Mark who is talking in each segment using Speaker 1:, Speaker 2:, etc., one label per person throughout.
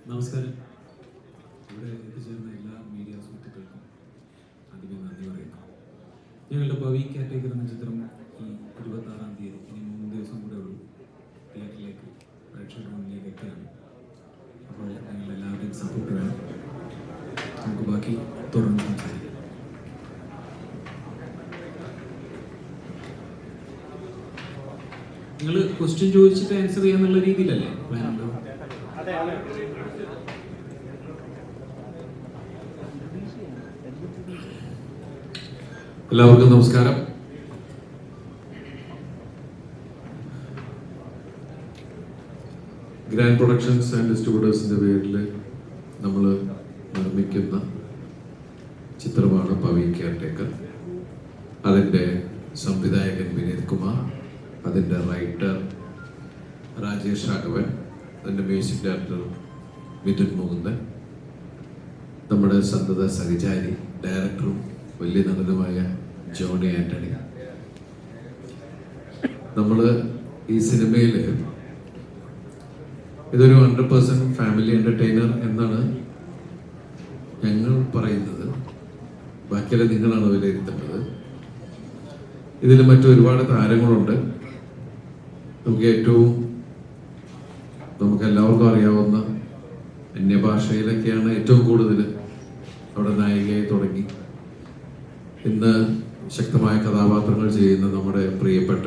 Speaker 1: നമസ്കാരം. ഇവിടെ എത്തിച്ചേർന്ന എല്ലാ മീഡിയ സുഹൃത്തുക്കൾക്കും ആദ്യമേ നന്ദി പറയുന്നു. ഞങ്ങളുടെ പവി കാറ്റഗറി എന്ന ചിത്രം ഈ 26-ാം തീയതി, ഇനി 3 ദിവസം കൂടെ ഉള്ളൂ, തിയേറ്ററിലേക്ക് പ്രേക്ഷകരുടെ മുന്നിലേക്ക് എത്തുകയാണ്. അപ്പോൾ നിങ്ങളെല്ലാവരുടെയും സപ്പോർട്ട് വേണം. നമുക്ക് ബാക്കി തുടർന്ന് സംസാരിക്കാം. നിങ്ങൾ ക്വസ്റ്റ്യൻ ചോദിച്ചിട്ട് ആൻസർ ചെയ്യാന്നുള്ള രീതിയിലല്ലേ പ്ലാൻ ഉണ്ടോ?
Speaker 2: എല്ലാവർക്കും നമസ്കാരം. ഗ്രാൻഡ് പ്രൊഡക്ഷൻസ് ആൻഡ് ഡിസ്ട്രിബ്യൂട്ടേഴ്സിന്റെ പേരിൽ നമ്മൾ നിർമ്മിക്കുന്ന ചിത്രമാണ് പവി കെയർടേക്കർ. അതിൻ്റെ സംവിധായകൻ വിനീത് കുമാർ, അതിൻ്റെ റൈറ്റർ രാജേഷ് രാഘവൻ, അതിൻ്റെ മ്യൂസിക് ഡയറക്ടർ മിഥുൻ മുകുന്ദൻ, നമ്മുടെ സന്തത സഹചാരി ഡയറക്ടറും വലിയ നടനുമായ ജോണി ആന്റണി. നമ്മൾ ഈ സിനിമയിൽ ഇതൊരു 100% ഫാമിലി എൻ്റർടൈനർ എന്നാണ് ഞങ്ങൾ പറയുന്നത്. ബാക്കിയെല്ലാം നിങ്ങളാണ് വിലയിരുത്തേണ്ടത്. ഇതിൽ മറ്റൊരുപാട് താരങ്ങളുണ്ട്. നമുക്കെല്ലാവർക്കും അറിയാവുന്ന അന്യഭാഷയിലൊക്കെയാണ് ഏറ്റവും കൂടുതൽ അവിടെ നായികയായി തുടങ്ങി ഇന്ന് ശക്തമായ കഥാപാത്രങ്ങൾ ചെയ്യുന്ന നമ്മുടെ പ്രിയപ്പെട്ട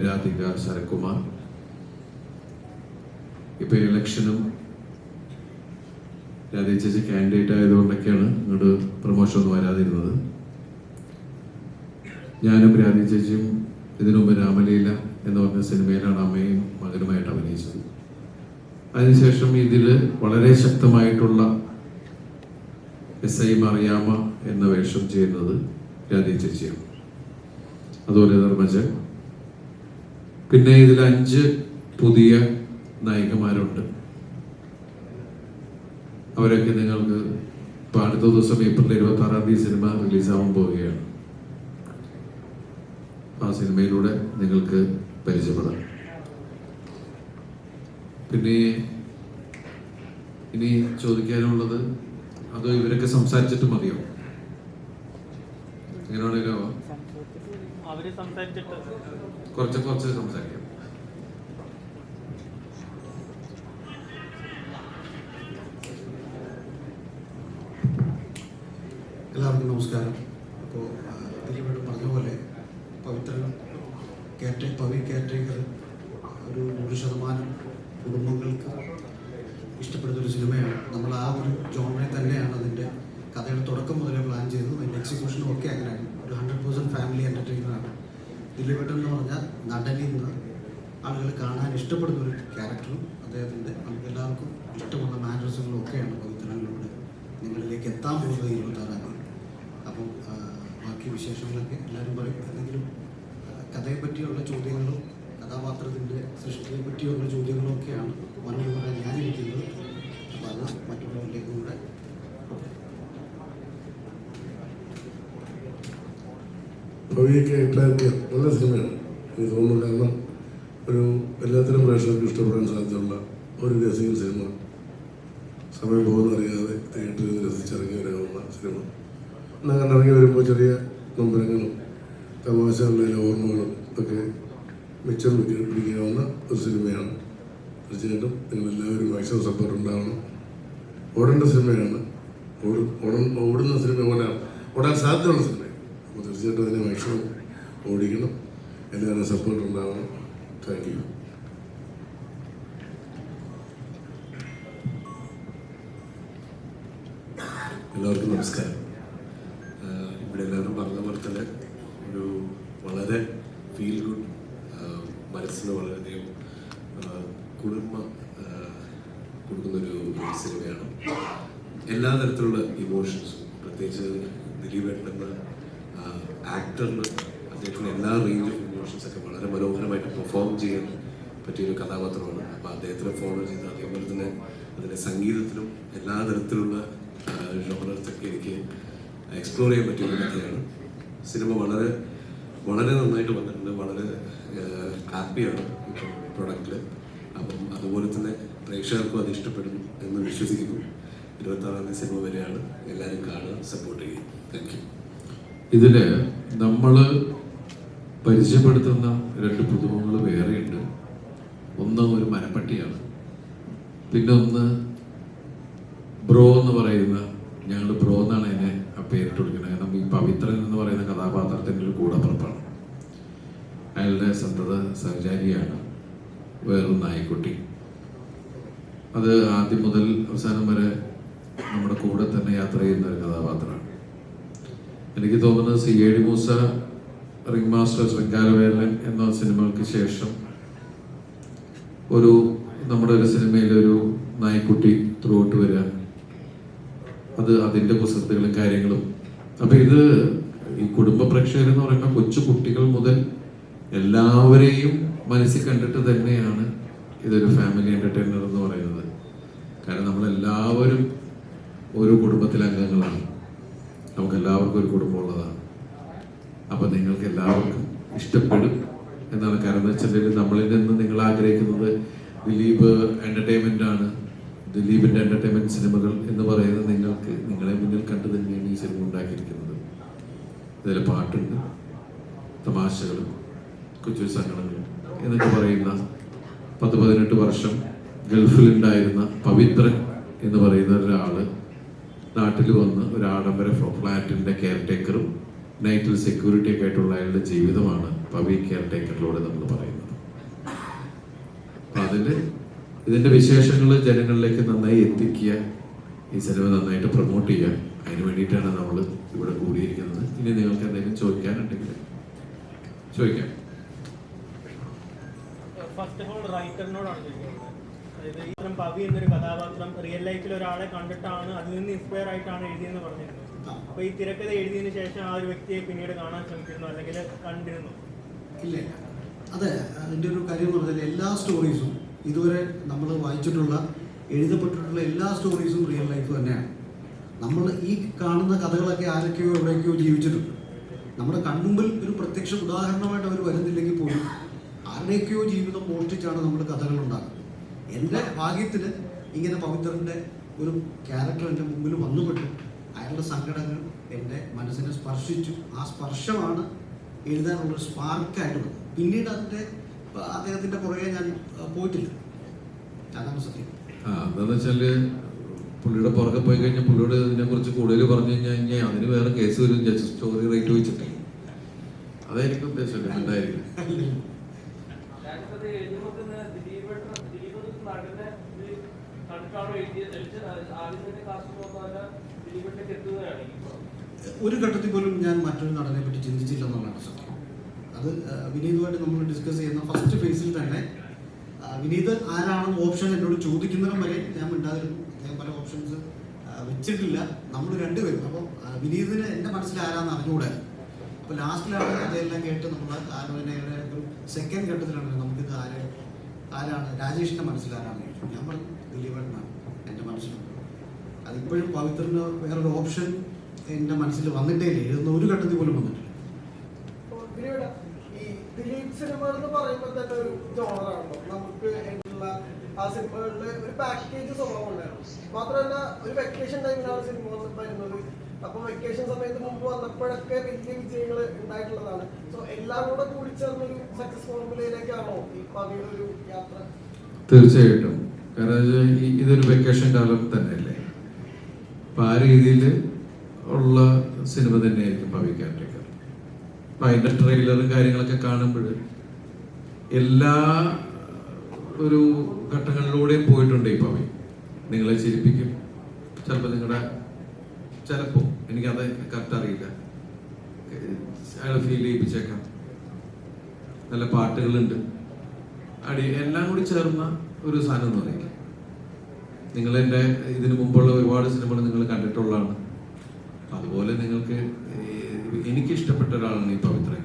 Speaker 2: രാധിക ശരത്കുമാർ. ഇപ്പൊ ഇലക്ഷനും രാധിക ചേച്ചി കാൻഡിഡേറ്റ് ആയതുകൊണ്ടൊക്കെയാണ് ഇങ്ങോട്ട് പ്രൊമോഷൻ ഒന്നും വരാതിരുന്നത്. ഞാനും രാധിക ചേച്ചിയും ഇതിനു മുമ്പ് രാമലീല എന്ന് പറഞ്ഞ സിനിമയിലാണ് അമ്മയും മകനുമായിട്ട് അഭിനയിച്ചത്. അതിനുശേഷം ഇതിൽ വളരെ ശക്തമായിട്ടുള്ള SI മറിയാമ്മ എന്ന വേഷം ചെയ്യുന്നത് രാധിക ചേച്ചിയാണ്. അതുപോലെ ധർമ്മജൻ. പിന്നെ ഇതിൽ 5 പുതിയ നായികമാരുണ്ട്. അവരൊക്കെ നിങ്ങൾക്ക് ഇപ്പൊ അടുത്ത ദിവസം ഏപ്രിൽ 26-ാം തീയതി സിനിമ റിലീസാവാൻ പോവുകയാണ്. ആ സിനിമയിലൂടെ നിങ്ങൾക്ക് പരിചയപ്പെടാം. പിന്നെ ഇനി ചോദിക്കാനുള്ളത്, അതോ ഇവരൊക്കെ സംസാരിച്ചിട്ട് മതിയോ? എങ്ങനെയാണല്ലോ കുറച്ച് സംസാരിക്കാം.
Speaker 3: എല്ലാവർക്കും നമസ്കാരം. അപ്പോൾ ഇതിലിവിടെ പറഞ്ഞ പോലെ പവി കെയർടേക്കർ ഒരു 100% കുടുംബങ്ങൾക്ക് ഇഷ്ടപ്പെടുന്നൊരു സിനിമയാണ്. നമ്മൾ ആ ഒരു ജോണറിൽ തന്നെയാണ് അതിൻ്റെ കഥയുടെ തുടക്കം മുതലേ പ്ലാൻ ചെയ്തതും അതിൻ്റെ എക്സിക്യൂഷനും ഒക്കെ അങ്ങനെയാണ്. ഒരു 100% ഫാമിലി എൻ്റർടൈനറാണ്. ദിലീപേട്ടൻ എന്ന് പറഞ്ഞാൽ നടനിൽ നിന്ന് ആളുകൾ കാണാൻ ഇഷ്ടപ്പെടുന്ന ഒരു ക്യാരക്ടറും അദ്ദേഹത്തിൻ്റെ നമുക്ക് എല്ലാവർക്കും ഇഷ്ടമുള്ള മാനറിസങ്ങളും ഒക്കെയാണ് പവിത്രനിലൂടെ നിങ്ങളിലേക്ക് എത്താൻ പോകുന്നത് 26-ാം തീയതി. അപ്പം ബാക്കി വിശേഷങ്ങളൊക്കെ എല്ലാവരും പറയും. എന്തെങ്കിലും കഥയെ പറ്റിയുള്ള ചോദ്യങ്ങളും കഥാപാത്രത്തിൻ്റെ സൃഷ്ടിയെ പറ്റിയുള്ള ചോദ്യങ്ങളും ഒക്കെയാണ് മുന്നിൽ പറയാൻ ഞാനിരിക്കുന്നത്. അപ്പോൾ അത് മറ്റുള്ളവരിലേക്കും കൂടെ
Speaker 4: പവിയൊക്കെ നല്ല സിനിമയാണ് എനിക്ക് തോന്നുന്നു. കാരണം ഒരു എല്ലാത്തിനും പ്രേക്ഷകർക്ക് ഇഷ്ടപ്പെടാൻ സാധ്യതയുള്ള ഒരു രസികൻ സിനിമ. സമയം പോകുന്നറിയാതെ തിയേറ്ററിൽ രസിച്ചിറങ്ങി വരാവുന്ന സിനിമ. എന്നാൽ കണ്ടിറങ്ങി വരുമ്പോൾ ചെറിയ നമ്പരങ്ങളും തമാശകളുടെ ഓർമ്മകളും ഒക്കെ മിച്ചം പിടിക്കാവുന്ന ഒരു സിനിമയാണ്. തീർച്ചയായിട്ടും നിങ്ങളെല്ലാവരും മാക്സിമം സപ്പോർട്ട് ഉണ്ടാവണം. ഓടേണ്ട സിനിമയാണ്. ഓടുന്ന സിനിമ ഓടാൻ സാധ്യതയുള്ള സിനിമയാണ്. അപ്പോൾ തീർച്ചയായിട്ടും അതിനെ മാക്സിമം ഓടിക്കണം. എല്ലാവരും സപ്പോർട്ട് ഉണ്ടാവണം. Thank you.
Speaker 2: എല്ലാവർക്കും നമസ്കാരം. ഇവിടെ എല്ലാവരും പറഞ്ഞ പോലെ തന്നെ ഒരു വളരെ ഫീൽ ഗുഡ്, മനസ്സിന് വളരെയധികം കുളിർമ കൊടുക്കുന്നൊരു സിനിമയാണ്. എല്ലാ തരത്തിലുള്ള ഇമോഷൻസും, പ്രത്യേകിച്ച് ദിലീപേട്ടൻ എന്ന ആക്ടറിന് അദ്ദേഹത്തിന് എല്ലാ റേഞ്ച് ഓഫ് ഇമോഷൻസൊക്കെ വളരെ മനോഹരമായിട്ട് പെർഫോം ചെയ്യാൻ പറ്റിയൊരു കഥാപാത്രമാണ്. അപ്പോൾ അദ്ദേഹത്തിനെ ഫോളോ ചെയ്ത് അതേപോലെ തന്നെ അതിൻ്റെ സംഗീതത്തിലും എല്ലാ തരത്തിലുള്ള ജോണേഴ്സൊക്കെ എനിക്ക് എക്സ്പ്ലോർ ചെയ്യാൻ പറ്റിയൊരു കഥയാണ്. സിനിമ വളരെ വളരെ നന്നായിട്ട് വന്നിട്ടുണ്ട്. വളരെ ഹാപ്പിയാണ് ഇപ്പോൾ പ്രൊഡക്റ്റിൽ. അപ്പം അതുപോലെ തന്നെ പ്രേക്ഷകർക്കും അത് ഇഷ്ടപ്പെടും എന്ന് വിശ്വസിക്കുന്നു. 26-ാം തീയതി സിനിമ വരെയാണ്. എല്ലാവരും കാണുക, സപ്പോർട്ട് ചെയ്യുക. Thank you.
Speaker 5: ഇതിൽ നമ്മൾ പരിചയപ്പെടുത്തുന്ന 2 പുതുമുഖങ്ങൾ വേറെയുണ്ട്. ഒന്ന് ഒരു മരപ്പട്ടിയാണ്, പിന്നെ ഒന്ന് ബ്രോ എന്ന് പറയുന്ന, ഞങ്ങൾ ബ്രോ എന്നാണ് അതിനെ പേരിട്ട് കൊടുക്കുന്നത്. കാരണം ഈ പവിത്രൻ എന്ന് പറയുന്ന കഥാപാത്രത്തിൻ്റെ ഒരു കൂടപ്പുറപ്പാണ്. അയാളുടെ സന്തത സഹചാരിയാണ് വേറൊരു നായ്ക്കുട്ടി. അത് ആദ്യം മുതൽ അവസാനം വരെ നമ്മുടെ കൂടെ തന്നെ യാത്ര ചെയ്യുന്ന ഒരു കഥാപാത്രമാണ്. എനിക്ക് തോന്നുന്നത് CID മൂസ, റിംഗ് മാസ്റ്റർ, ശൃംഗാരവേലൻ എന്ന സിനിമകൾക്ക് ശേഷം നമ്മുടെ ഒരു സിനിമയിലൊരു നായ്ക്കുട്ടി ത്രൂ ഔട്ട് വരിക, അത് അതിൻ്റെ കുസൃതികളും കാര്യങ്ങളും. അപ്പം ഇത് ഈ കുടുംബ പ്രേക്ഷകരെന്ന് പറയുമ്പോൾ കൊച്ചു കുട്ടികൾ മുതൽ എല്ലാവരെയും മനസ്സിൽ കണ്ടിട്ട് തന്നെയാണ് ഇതൊരു ഫാമിലി എൻ്റർടൈനർ എന്ന് പറയുന്നത്. കാരണം നമ്മളെല്ലാവരും ഒരു കുടുംബത്തിലെ അംഗങ്ങളാണ്, നമുക്കെല്ലാവർക്കും ഒരു കുടുംബമുള്ളതാണ്. അപ്പം നിങ്ങൾക്ക് എല്ലാവർക്കും ഇഷ്ടപ്പെടും എന്നാണ്. കാരണം എന്ന് വെച്ചിട്ടുണ്ടെങ്കിൽ നമ്മളിൽ നിന്ന് നിങ്ങൾ ആഗ്രഹിക്കുന്നത് ദിലീപ് എൻ്റർടൈൻമെൻ്റ് ആണ്, ദിലീപിൻ്റെ എൻ്റർടൈൻമെൻറ്റ് സിനിമകൾ എന്ന് പറയുന്നത് നിങ്ങൾക്ക് നിങ്ങളെ മുന്നിൽ കണ്ടു തന്നെയാണ് ഈ സിനിമ ഉണ്ടാക്കിയിരിക്കുന്നത്. ഇതിൽ പാട്ടുണ്ട്, തമാശകളും കൊച്ചു സങ്കടങ്ങളും എന്നൊക്കെ പറയുന്ന 10-18 വർഷം ഗൾഫിലുണ്ടായിരുന്ന പവിത്രൻ എന്ന് പറയുന്ന ഒരാൾ നാട്ടിൽ വന്ന് ഒരു ആഡംബര ഫ്ലാറ്റിൻ്റെ കെയർ ടേക്കറും നൈറ്റിൽ സെക്യൂരിറ്റി ഒക്കെ ആയിട്ടുള്ള അയാളുടെ ജീവിതമാണ് പവി കെയർ ടേക്കറിലൂടെ നമ്മൾ പറയുന്നത്. അതിൽ ഇതിൻ്റെ വിശേഷങ്ങൾ ജനങ്ങളിലേക്ക് നന്നായി എത്തിക്കുക, ഈ സിനിമ നന്നായിട്ട് പ്രൊമോട്ട് ചെയ്യുക, അതിന് വേണ്ടിയിട്ടാണ് നമ്മൾ ഇവിടെ കൂടിയിരിക്കുന്നത്. ഇനി നിങ്ങൾക്ക് എന്തെങ്കിലും ചോദിക്കാനുണ്ടെങ്കിൽ ചോദിക്കാം.
Speaker 6: ഫസ്റ്റ് ഓഫ് ഓൾ റൈറ്ററിനോടാണ് ചോദിക്കുന്നത്. അതായത് ഈ പവി എന്നൊരു കഥാപാത്രം റിയൽ ലൈഫിൽ ഒരാളെ കണ്ടിട്ടാണ് അതിൽ നിന്ന് ഇൻസ്പയർ ആയിട്ടാണ് എഴുതിയെന്ന് പറഞ്ഞിരുന്നത്. അപ്പോൾ ഈ തിരക്കഥ എഴുതിയതിനു ശേഷം ആ ഒരു വ്യക്തിയെ പിന്നീട് കാണാൻ ശ്രമിച്ചിരുന്നു അല്ലെങ്കിൽ കണ്ടിരുന്നു?
Speaker 3: ഇല്ല, അതെ. അതിൻ്റെ ഒരു കാര്യം എന്ന് പറഞ്ഞാൽ എല്ലാ സ്റ്റോറീസും ഇതുവരെ നമ്മൾ വായിച്ചിട്ടുള്ള എഴുതപ്പെട്ടിട്ടുള്ള എല്ലാ സ്റ്റോറീസും റിയൽ ലൈഫ് തന്നെയാണ്. നമ്മൾ ഈ കാണുന്ന കഥകളൊക്കെ ആരൊക്കെയോ എവിടെയൊക്കെയോ ജീവിച്ചിട്ടുണ്ട്. നമ്മുടെ കൺമുമ്പിൽ ഒരു പ്രത്യക്ഷ ഉദാഹരണമായിട്ട് അവർ വരുന്നില്ലെങ്കിൽ പോലും ആരുടെയൊക്കെയോ ജീവിതം മോഷ്ടിച്ചാണ് നമ്മൾ കഥകൾ ഉണ്ടാക്കുന്നത്. എൻ്റെ ഭാഗ്യത്തിന് ഇങ്ങനെ പവിത്രൻ്റെ ഒരു ക്യാരക്ടർ എൻ്റെ മുമ്പിൽ വന്നുപെട്ടു. അയാളുടെ സങ്കടങ്ങൾ എൻ്റെ മനസ്സിനെ സ്പർശിച്ചു. ആ സ്പർശമാണ് എഴുതാനുള്ള സ്പാർക്കായിട്ട് വന്നത്. പിന്നീട് അദ്ദേഹത്തിൻ്റെ പുറകെ ഞാൻ പോയിട്ടില്ല. അതാണ് സത്യം.
Speaker 5: എന്താണെന്ന് വെച്ചാല് പുള്ളിയുടെ പുറകെ പോയി കഴിഞ്ഞാൽ പുള്ളിയോട് ഇതിനെ കുറിച്ച് കൂടുതൽ പറഞ്ഞു കഴിഞ്ഞാൽ അതിന് വേറെ കേസ് വരും. ജസ്റ്റ് സ്റ്റോറി റൈറ്റ് വെച്ചിട്ട് അതായിരിക്കും ഉദ്ദേശം. എന്തായിരിക്കും
Speaker 3: ഒരു ഘട്ടത്തിൽ പോലും ഞാൻ മറ്റൊരു നടനെ പറ്റി ചിന്തിച്ചില്ല എന്നുള്ളതാണ് സത്യം. അത് വിനീതുമായിട്ട് നമ്മൾ ഡിസ്കസ് ചെയ്യുന്ന ഫസ്റ്റ് ഫേസിൽ തന്നെ വിനീത് ആരാണെന്ന് ഓപ്ഷൻ എന്നോട് ചോദിക്കുന്നതിനും വരെ ഞാൻ മിണ്ടാതിരുന്നു. അദ്ദേഹം പല ഓപ്ഷൻസ് വെച്ചിട്ടില്ല. നമ്മൾ രണ്ടുപേരും അപ്പോൾ വിനീതിന് എൻ്റെ മനസ്സിൽ ആരാന്ന് അറിഞ്ഞുകൂടായിരുന്നു. അപ്പോൾ ലാസ്റ്റിലാണ് അതെല്ലാം കേട്ട് നമ്മൾ ആലോചനയുടെ ഒരു സെക്കൻഡ് ഘട്ടത്തിലാണ് നമുക്കിത് ആരാണ് രാജേഷിൻ്റെ മനസ്സിലാരാണെന്ന് ചോദിച്ചു. ഞാൻ പറഞ്ഞു ദിലീപേട്ടനാണ് എൻ്റെ മനസ്സിലുണ്ട്. അതിപ്പോഴും പവിത്രന് വേറൊരു ഓപ്ഷൻ എൻ്റെ മനസ്സിൽ വന്നിട്ടേ ഇല്ല. എഴുതുന്ന ഒരു ഘട്ടത്തിൽ പോലും വന്നിട്ടില്ല.
Speaker 7: ഈ ദിലീപ് സിനിമകൾ എന്ന് പറയുമ്പോൾ തന്നെ ഒരു ജോണറാണല്ലോ. നമുക്ക് ഉള്ള ആ സിനിമകളിൽ ഒരു പാക്കേജ് സ്വഭാവം ഉണ്ടായിരുന്നു. മാത്രമല്ല ഒരു വെക്കേഷൻ ടൈമിലാണ് സിനിമ വരുന്നത്. അപ്പൊ വെക്കേഷൻ സമയത്ത് മുമ്പ് വന്നപ്പോഴൊക്കെ വലിയ വിജയങ്ങൾ ഉണ്ടായിട്ടുള്ളതാണ്. സോ എല്ലാം കൂടെ കൂടിച്ചേർന്നൊരു സക്സസ് ഫോർമുലയിലേക്കാണോ ഈ പവിയുടെ ഒരു യാത്ര?
Speaker 5: തീർച്ചയായിട്ടും. കാരണം ഇതൊരു വെക്കേഷൻ കാലം തന്നെയല്ലേ. അപ്പൊ ആ രീതിയിൽ ഉള്ള സിനിമ തന്നെയായിരിക്കും പവി ക്യാരക്ടർ. അപ്പൊ അതിന്റെ ട്രെയിലറും കാര്യങ്ങളൊക്കെ കാണുമ്പോൾ എല്ലാ ഒരു ഘട്ടങ്ങളിലൂടെയും പോയിട്ടുണ്ട് ഈ പവി. നിങ്ങളെ ചിരിപ്പിക്കും, ചിലപ്പോ എനിക്കത് കറക്റ്റ് അറിയില്ല, അയാളെ ഫീൽ ചെയ്യിപ്പിച്ചേക്കാം. നല്ല പാട്ടുകളുണ്ട്, എല്ലാം കൂടി ചേർന്ന ഒരു സാധനം എന്ന് പറയില്ല. നിങ്ങൾ എൻ്റെ ഇതിനു മുമ്പുള്ള ഒരുപാട് സിനിമകൾ നിങ്ങൾ കണ്ടിട്ടുള്ളതാണ്. അതുപോലെ നിങ്ങൾക്ക് എനിക്ക് ഇഷ്ടപ്പെട്ട ഒരാളാണ് ഈ പവിത്രൻ.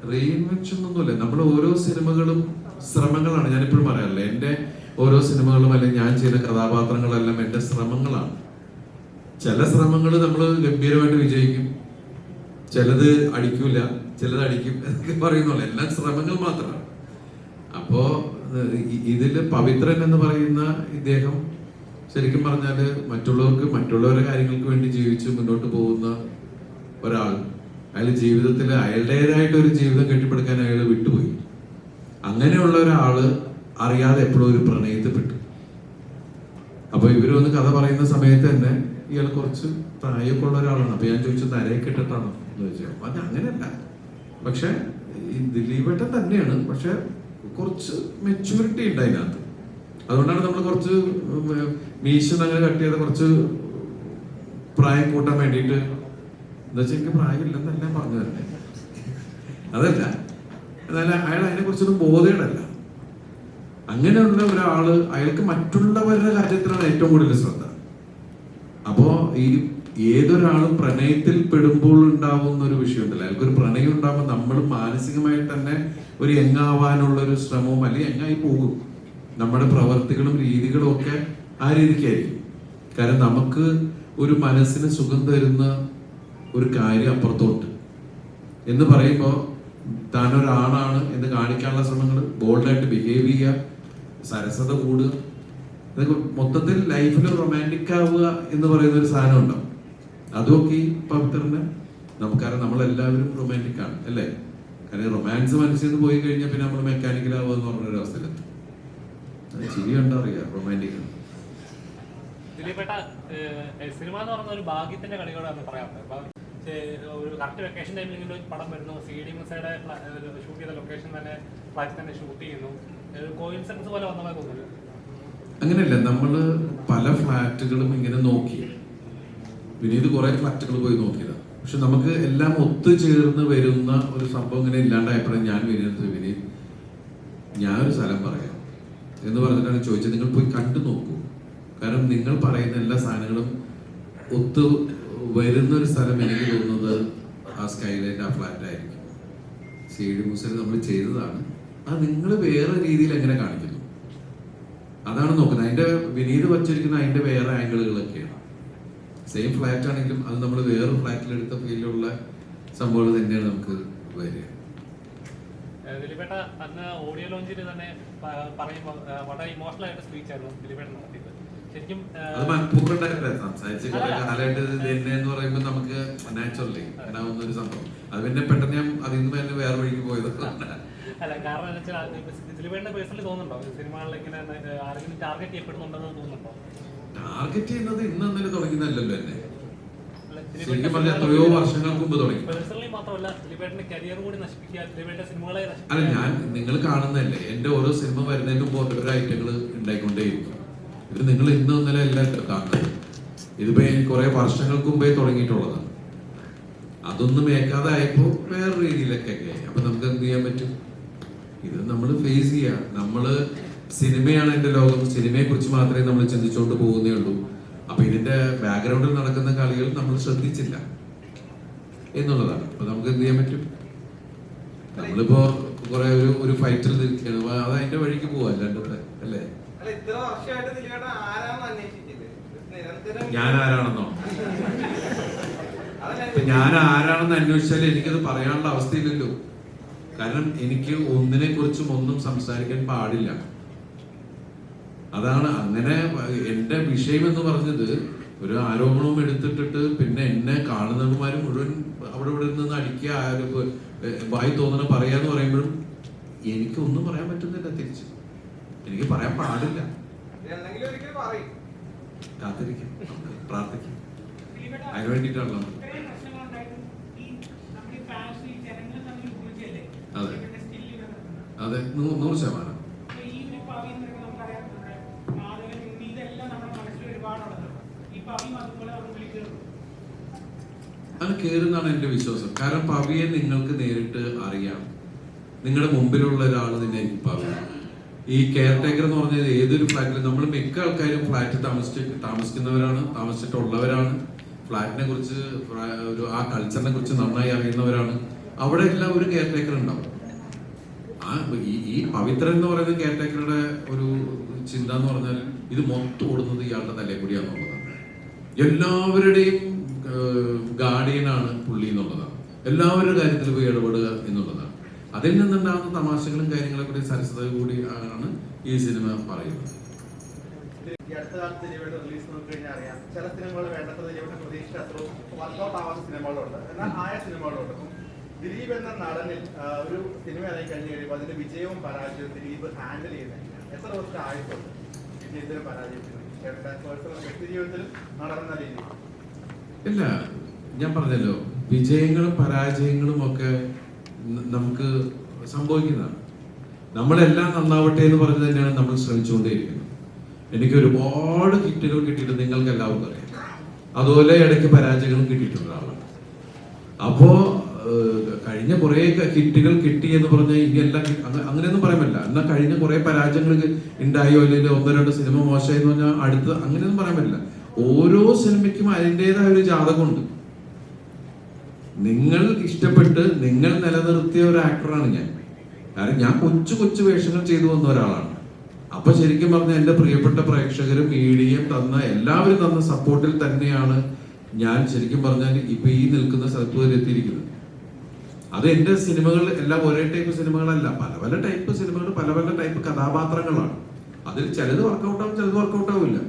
Speaker 5: റീഇൻവെൻഷൻ ഒന്നുമില്ല. നമ്മൾ ഓരോ സിനിമകളും ശ്രമങ്ങളാണ്. ഞാനിപ്പോഴും പറയാറില്ല, എൻ്റെ ഓരോ സിനിമകളും അല്ലെങ്കിൽ ഞാൻ ചെയ്യുന്ന കഥാപാത്രങ്ങളെല്ലാം എൻ്റെ ശ്രമങ്ങളാണ്. ചില ശ്രമങ്ങൾ നമ്മൾ ഗംഭീരമായിട്ട് വിജയിക്കും, ചിലത് അടിക്കൂല, ചിലത് അടിക്കും എന്നൊക്കെ പറയുന്നുള്ളൂ. എല്ലാം ശ്രമങ്ങൾ മാത്രമാണ്. അപ്പോ ഇതില് പവിത്രൻ എന്ന് പറയുന്ന ഇദ്ദേഹം ശരിക്കും പറഞ്ഞാല് മറ്റുള്ളവരുടെ കാര്യങ്ങൾക്ക് വേണ്ടി ജീവിച്ച് മുന്നോട്ട് പോകുന്ന ഒരാൾ. അയാൾ ജീവിതത്തിൽ അയാളുടേതായിട്ട് ഒരു ജീവിതം കെട്ടിപ്പടുക്കാൻ അയാൾ വിട്ടുപോയി. അങ്ങനെയുള്ള ഒരാള് അറിയാതെ എപ്പോഴും ഒരു പ്രണയത്തിൽപ്പെട്ടു. അപ്പൊ ഇവര് വന്ന് കഥ പറയുന്ന സമയത്ത് തന്നെ ഇയാൾ കുറച്ച് പ്രായമൊക്കെ ഉള്ള ഒരാളാണ്. അപ്പൊ ഞാൻ ചോദിച്ചു, നരയൊക്കെ ഇട്ടിട്ടാണോ എന്ന് ചോദിച്ചു. അത് അങ്ങനെയല്ല, പക്ഷെ ഈ ദിലീപേട്ടൻ തന്നെയാണ്, പക്ഷെ കുറച്ച് മെച്യൂരിറ്റി ഉണ്ട് അതിനകത്ത്. അതുകൊണ്ടാണ് നമ്മൾ കുറച്ച് മീശ അങ്ങനെ കട്ട് ചെയ്ത കുറച്ച് പ്രായം കൂട്ടാൻ വേണ്ടിയിട്ട്. എന്താ വെച്ചാൽ എനിക്ക് പ്രായമില്ലെന്നെല്ലാം പറഞ്ഞു തന്നെ, അതല്ല, എന്നാൽ അയാൾ അതിനെ കുറിച്ചൊന്നും ബോധേടല്ല. അങ്ങനെയുള്ള ഒരാള് അയാൾക്ക് മറ്റുള്ളവരുടെ കാര്യത്തിലാണ് ഏറ്റവും കൂടുതൽ ശ്രദ്ധ. അപ്പോ ഈ ഏതൊരാളും പ്രണയത്തിൽ പെടുമ്പോൾ ഉണ്ടാവുന്ന ഒരു വിഷയമുണ്ടല്ലോ, അയാൾക്കൊരു പ്രണയം ഉണ്ടാകുമ്പോൾ നമ്മൾ മാനസികമായി തന്നെ ഒരു യങ്ങാവാനുള്ള ഒരു ശ്രമവും അല്ലെങ്കിൽ യങ്ങായി പോകും. നമ്മുടെ പ്രവർത്തികളും രീതികളും ഒക്കെ ആ രീതിക്കായിരിക്കും. കാരണം നമുക്ക് ഒരു മനസ്സിന് സുഖം തരുന്ന ഒരു കാര്യം അപ്പുറത്തോട്ട് എന്ന് പറയുമ്പോൾ താനൊരാണാണ് എന്ന് കാണിക്കാനുള്ള ശ്രമങ്ങൾ, ബോൾഡായിട്ട് ബിഹേവ് ചെയ്യുക, സരസത കൂടുക, ഇതൊക്കെ മൊത്തത്തിൽ ലൈഫിൽ റൊമാൻറ്റിക് ആവുക എന്ന് പറയുന്ന ഒരു സാധനം ഉണ്ടാവും. അതൊക്കെ ഈ പവിത്രന് നമുക്കറിയാം. നമ്മളെല്ലാവരും റൊമാൻറ്റിക് ആണ് അല്ലേ? കാരണം റൊമാൻസ് മനസ്സിൽ നിന്ന് പോയി കഴിഞ്ഞാൽ പിന്നെ നമ്മൾ മെക്കാനിക്കൽ ആവുക എന്ന് പറഞ്ഞൊരു അവസ്ഥയിലെത്തും. അത് ചിരി കണ്ടറിയാം റൊമാൻറ്റിക് ആണ്.
Speaker 8: ദിലീപേട്ട, സിനിമ എന്ന് പറഞ്ഞ ഒരു ഭാഗ്യത്തിന്റെ കളികളാണ് പറയാറുണ്ട്. ഒരു കറക്റ്റ് വെക്കേഷൻ ടൈമിൽ ഇങ്ങനെ ഒരു പടം വരുന്നു, CD മൂസയുടെ ഷൂട്ട് ചെയ്ത ലൊക്കേഷൻ തന്നെ ഫ്ലാറ്റിൽ തന്നെ ഷൂട്ട് ചെയ്യുന്നു. കോയിൻസിഡൻസ് പോലെ വന്നതായി തോന്നുന്നു.
Speaker 5: അങ്ങനെയല്ല, നമ്മള് പല ഫ്ലാറ്റുകളും ഇങ്ങനെ നോക്കി. വിനീത് കുറെ ഫ്ലാറ്റുകൾ പോയി നോക്കിയതാണ്. പക്ഷെ നമുക്ക് എല്ലാം ഒത്തുചേർന്ന് വരുന്ന ഒരു സംഭവം ഇങ്ങനെ ഇല്ലാണ്ടായപ്പോഴും ഞാൻ വിനീത് ഞാനൊരു സ്ഥലം പറയാം എന്ന് പറഞ്ഞിട്ടാണ് ചോദിച്ചത്. നിങ്ങൾ പോയി കണ്ടു നോക്കൂ. കാരണം നിങ്ങൾ പറയുന്ന എല്ലാ സാധനങ്ങളും ഒത്തു വരുന്ന ഒരു സ്ഥലം എനിക്ക് തോന്നുന്നത് ആ സ്കൈലൈറ്റ്, ആ ഫ്ലാറ്റ് ആയിരിക്കും. CD മൂസയിൽ നമ്മൾ ചെയ്തതാണ്. അത് നിങ്ങൾ വേറെ രീതിയിൽ എങ്ങനെ കാണിക്കുന്നു അതാണ് നോക്കുന്നത്. അതിന്റെ വിനീത് വച്ചിരിക്കുന്ന അതിന്റെ വേറെ ആംഗിളുകളൊക്കെയാണ്. സെയിം ഫ്ലാറ്റ് ആണെങ്കിലും അത് നമ്മൾ വേറെ ഫ്ലാറ്റിലെടുത്ത ഫീലുള്ള സംഭവങ്ങൾ തന്നെയാണ് നമുക്ക് വരിക.
Speaker 8: ദിലീപേട്ട അന്ന് ഓഡിയോ ലോഞ്ചിൽ തന്നെ പറയുമ്പോൾ വളരെ ഇമോഷണൽ ആയിട്ട് സ്പീച്ച് ആയിരുന്നു ദിലീപേട്ടൻ നടത്തിയത്. ശരിക്കും
Speaker 5: അത് മനഃപൂർവ്വം സംസാരിച്ച് കുറെ കാലമായിട്ട് തന്നെ എന്ന് പറയുമ്പോൾ നമുക്ക് നാച്ചുറലി ഉണ്ടാവുന്ന ഒരു സംഭവം. അത് പിന്നെ പെട്ടെന്ന് ഞാൻ അതിൽ നിന്ന് തന്നെ വേറെ വഴിക്ക് പോയത്.
Speaker 8: അല്ല, കാരണം എന്താ വെച്ചാൽ ദിലീപേട്ടന്റെ പേഴ്സണലി തോന്നുന്നുണ്ടോ സിനിമകളിൽ ഇങ്ങനെ ആരെങ്കിലും ടാർഗറ്റ് ചെയ്യപ്പെടുന്നുണ്ടെന്ന് തോന്നുന്നുണ്ടോ?
Speaker 5: ടാർഗറ്റ് ചെയ്യുന്നത് ഇന്ന് ഇന്നലെ തുടങ്ങുന്നല്ലോ എന്നെ. ശരിക്കും പറഞ്ഞാൽ എത്രയോ വർഷങ്ങൾക്ക് മുമ്പ് തുടങ്ങി.
Speaker 8: പേഴ്സണലി മാത്രമല്ല, ദിലീപേട്ടന്റെ കരിയർ കൂടി നശിപ്പിക്കുക, ദിലീപേട്ടന്റെ സിനിമകളെ
Speaker 5: അല്ല, ഞാൻ നിങ്ങൾ കാണുന്നതല്ലേ, എന്റെ ഓരോ സിനിമ വരുന്നതിന് മുമ്പ് ഓരോ ഐറ്റങ്ങൾ ഉണ്ടായിക്കൊണ്ടേയിരിക്കും. ഇത് നിങ്ങൾ ഇന്ന് ഇന്നലെ എല്ലാം കാണുന്നത്. ഇതിപ്പോ കുറെ വർഷങ്ങൾക്ക് മുമ്പേ തുടങ്ങിയിട്ടുള്ളതാണ്. അതൊന്നും ഏക്കാതായപ്പോ വേറെ രീതിയിലൊക്കെ ആയി. അപ്പൊ നമുക്ക് എന്ത് ചെയ്യാൻ പറ്റും? ഇത് നമ്മൾ ഫേസ് ചെയ്യുക. നമ്മള് സിനിമയാണ് എന്റെ ലോകം, സിനിമയെ കുറിച്ച് മാത്രമേ നമ്മൾ ചിന്തിച്ചുകൊണ്ട് പോകുന്നേ ഉള്ളൂ. അപ്പൊ ഇതിന്റെ ബാക്ക്ഗ്രൗണ്ടിൽ നടക്കുന്ന കളികൾ നമ്മൾ ശ്രദ്ധിച്ചില്ല എന്നുള്ളതാണ്. അപ്പൊ നമുക്ക് എന്ത് ചെയ്യാൻ പറ്റും? നമ്മളിപ്പോ കുറെ ഒരു ഫൈറ്റിൽ നിൽക്കുകയാണ്, അത് അതിന്റെ വഴിക്ക് പോവാ അല്ലാണ്ട് അല്ലേ? ഞാൻ ആരാണെന്നോ? ഞാൻ ആരാണെന്ന് അന്വേഷിച്ചാൽ എനിക്കത് പറയാനുള്ള അവസ്ഥയില്ലല്ലോ. കാരണം എനിക്ക് ഒന്നിനെ കുറിച്ചും ഒന്നും സംസാരിക്കാൻ പാടില്ല. അതാണ് അങ്ങനെ എന്റെ വിഷയം എന്ന് പറഞ്ഞത്. ഒരു ആരോപണവും എടുത്തിട്ടിട്ട് പിന്നെ എന്നെ കാണുന്നവന്മാര് മുഴുവൻ അവിടെ ഇവിടെ നിന്ന് അടിക്കുക, വായി തോന്നണ പറയാന്ന് പറയുമ്പോഴും എനിക്ക് ഒന്നും പറയാൻ പറ്റുന്നില്ല. തിരിച്ച് എനിക്ക് പറയാൻ പാടില്ല. കാത്തിരിക്കും, പ്രാർത്ഥിക്കും. അതിനു വേണ്ടിയിട്ടാണല്ലോ. അതെ അതെ, 100%. അത് കേറുന്നാണ് എന്റെ വിശ്വാസം. കാരണം പവിയെ നിങ്ങൾക്ക് നേരിട്ട് അറിയാം. നിങ്ങളുടെ മുമ്പിലുള്ള ഒരാൾ തന്നെ എനിക്ക് പവി. ഈ കെയർ ടേക്കർ എന്ന് പറഞ്ഞത് ഏതൊരു ഫ്ലാറ്റിലും നമ്മൾ മിക്ക ആൾക്കാരും ഫ്ലാറ്റിൽ താമസിക്കുന്നവരാണ്, താമസിച്ചിട്ടുള്ളവരാണ്. ഫ്ലാറ്റിനെ കുറിച്ച് ആ കൾച്ചറിനെ കുറിച്ച് നന്നായി അറിയുന്നവരാണ്. അവിടെ എല്ലാം ഒരു കെയർ ടേക്കർ ഉണ്ടാവും. ഈ പവിത്രൻ എന്ന് പറയുന്ന കെയർടേക്കറുടെ ഒരു ചിന്ത എന്ന് പറഞ്ഞാൽ ഇത് മൊത്തം ഓടുന്നത് ഇയാളുടെ തലയെക്കൂടിയാന്നുള്ളതാണ്. എല്ലാവരുടെയും ഗാർഡിയനാണ് പുള്ളി എന്നുള്ളതാണ്. എല്ലാവരുടെ കാര്യത്തിൽ പോയി ഇടപെടുക എന്നുള്ളതാണ്. അതിൽ നിന്നുണ്ടാകുന്ന തമാശകളും കാര്യങ്ങളെ കൂടി സരസത കൂടി ആണ് ഈ സിനിമ പറയുന്നത്.
Speaker 9: ഈ അടുത്ത കാലത്ത് ദിലീപേട്ട റിലീസ് നോക്കി കഴിഞ്ഞാൽ അറിയാം, ചില സിനിമകൾ വേണ്ടത്ര ദിലീപേട്ട പ്രതീക്ഷിച്ച അത്ര വർക്കൗട്ട് ആവാത്ത സിനിമകളുണ്ട്, എന്നാൽ ആയ സിനിമകളുണ്ട്. അപ്പം ദിലീപ് എന്ന നടനിൽ ഒരു സിനിമ ഇറങ്ങി കഴിഞ്ഞ് കഴിയുമ്പോൾ അതിന്റെ വിജയവും പരാജയവും ദിലീപ് ഹാൻഡിൽ ചെയ്യുന്നില്ല. എത്ര വർഷം ആയിട്ടുണ്ട് വിജയത്തിലും പരാജയത്തിലും പേഴ്സണൽ വ്യക്തി ജീവിതത്തിലും നടന്ന രീതി?
Speaker 5: ഇല്ല, ഞാൻ പറഞ്ഞല്ലോ, വിജയങ്ങളും പരാജയങ്ങളും ഒക്കെ നമുക്ക് സംഭവിക്കുന്നതാണ്. നമ്മളെല്ലാം നന്നാവട്ടെ എന്ന് പറഞ്ഞ് തന്നെയാണ് നമ്മൾ ശ്രമിച്ചുകൊണ്ടേയിരിക്കുന്നത്. എനിക്ക് ഒരുപാട് ഹിറ്റുകൾ കിട്ടിയിട്ട് നിങ്ങൾക്ക് എല്ലാവർക്കും അറിയാം. അതുപോലെ ഇടയ്ക്ക് പരാജയങ്ങളും കിട്ടിയിട്ടുണ്ട് ആളാണ്. അപ്പോ കഴിഞ്ഞ കുറെ ഹിറ്റുകൾ കിട്ടി എന്ന് പറഞ്ഞാൽ ഇനി എല്ലാം അങ്ങനെയൊന്നും പറയാൻ പറ്റില്ല. എന്നാൽ കഴിഞ്ഞ കുറെ പരാജയങ്ങൾ ഉണ്ടായോ അല്ലെങ്കിൽ 1-2 സിനിമ മോശമായി എന്ന് പറഞ്ഞാൽ അടുത്ത് അങ്ങനെയൊന്നും പറയാൻ പറ്റില്ല. ഓരോ സിനിമയ്ക്കും അതിൻ്റെതായ ഒരു ജാതകമുണ്ട്. നിങ്ങൾ ഇഷ്ടപ്പെട്ട് നിങ്ങൾ നിലനിർത്തിയ ഒരു ആക്ടറാണ് ഞാൻ. കാരണം ഞാൻ കൊച്ചു കൊച്ചു വേഷങ്ങൾ ചെയ്തു വന്ന ഒരാളാണ്. അപ്പൊ ശരിക്കും പറഞ്ഞാൽ എന്റെ പ്രിയപ്പെട്ട പ്രേക്ഷകരും മീഡിയയും എല്ലാവരും തന്ന സപ്പോർട്ടിൽ തന്നെയാണ് ഞാൻ ശരിക്കും പറഞ്ഞാൽ ഇപ്പൊ ഈ നിൽക്കുന്ന സ്ഥലത്ത് വരെ എത്തിയിരിക്കുന്നത്. അത് എന്റെ സിനിമകൾ എല്ലാം ഒരേ ടൈപ്പ് സിനിമകളല്ല, പല പല ടൈപ്പ് സിനിമകൾ, പല പല ടൈപ്പ് കഥാപാത്രങ്ങളാണ്. അതിൽ ചിലത് വർക്കൗട്ട് ആവും, ചിലത് വർക്കൗട്ട് ആവില്ല.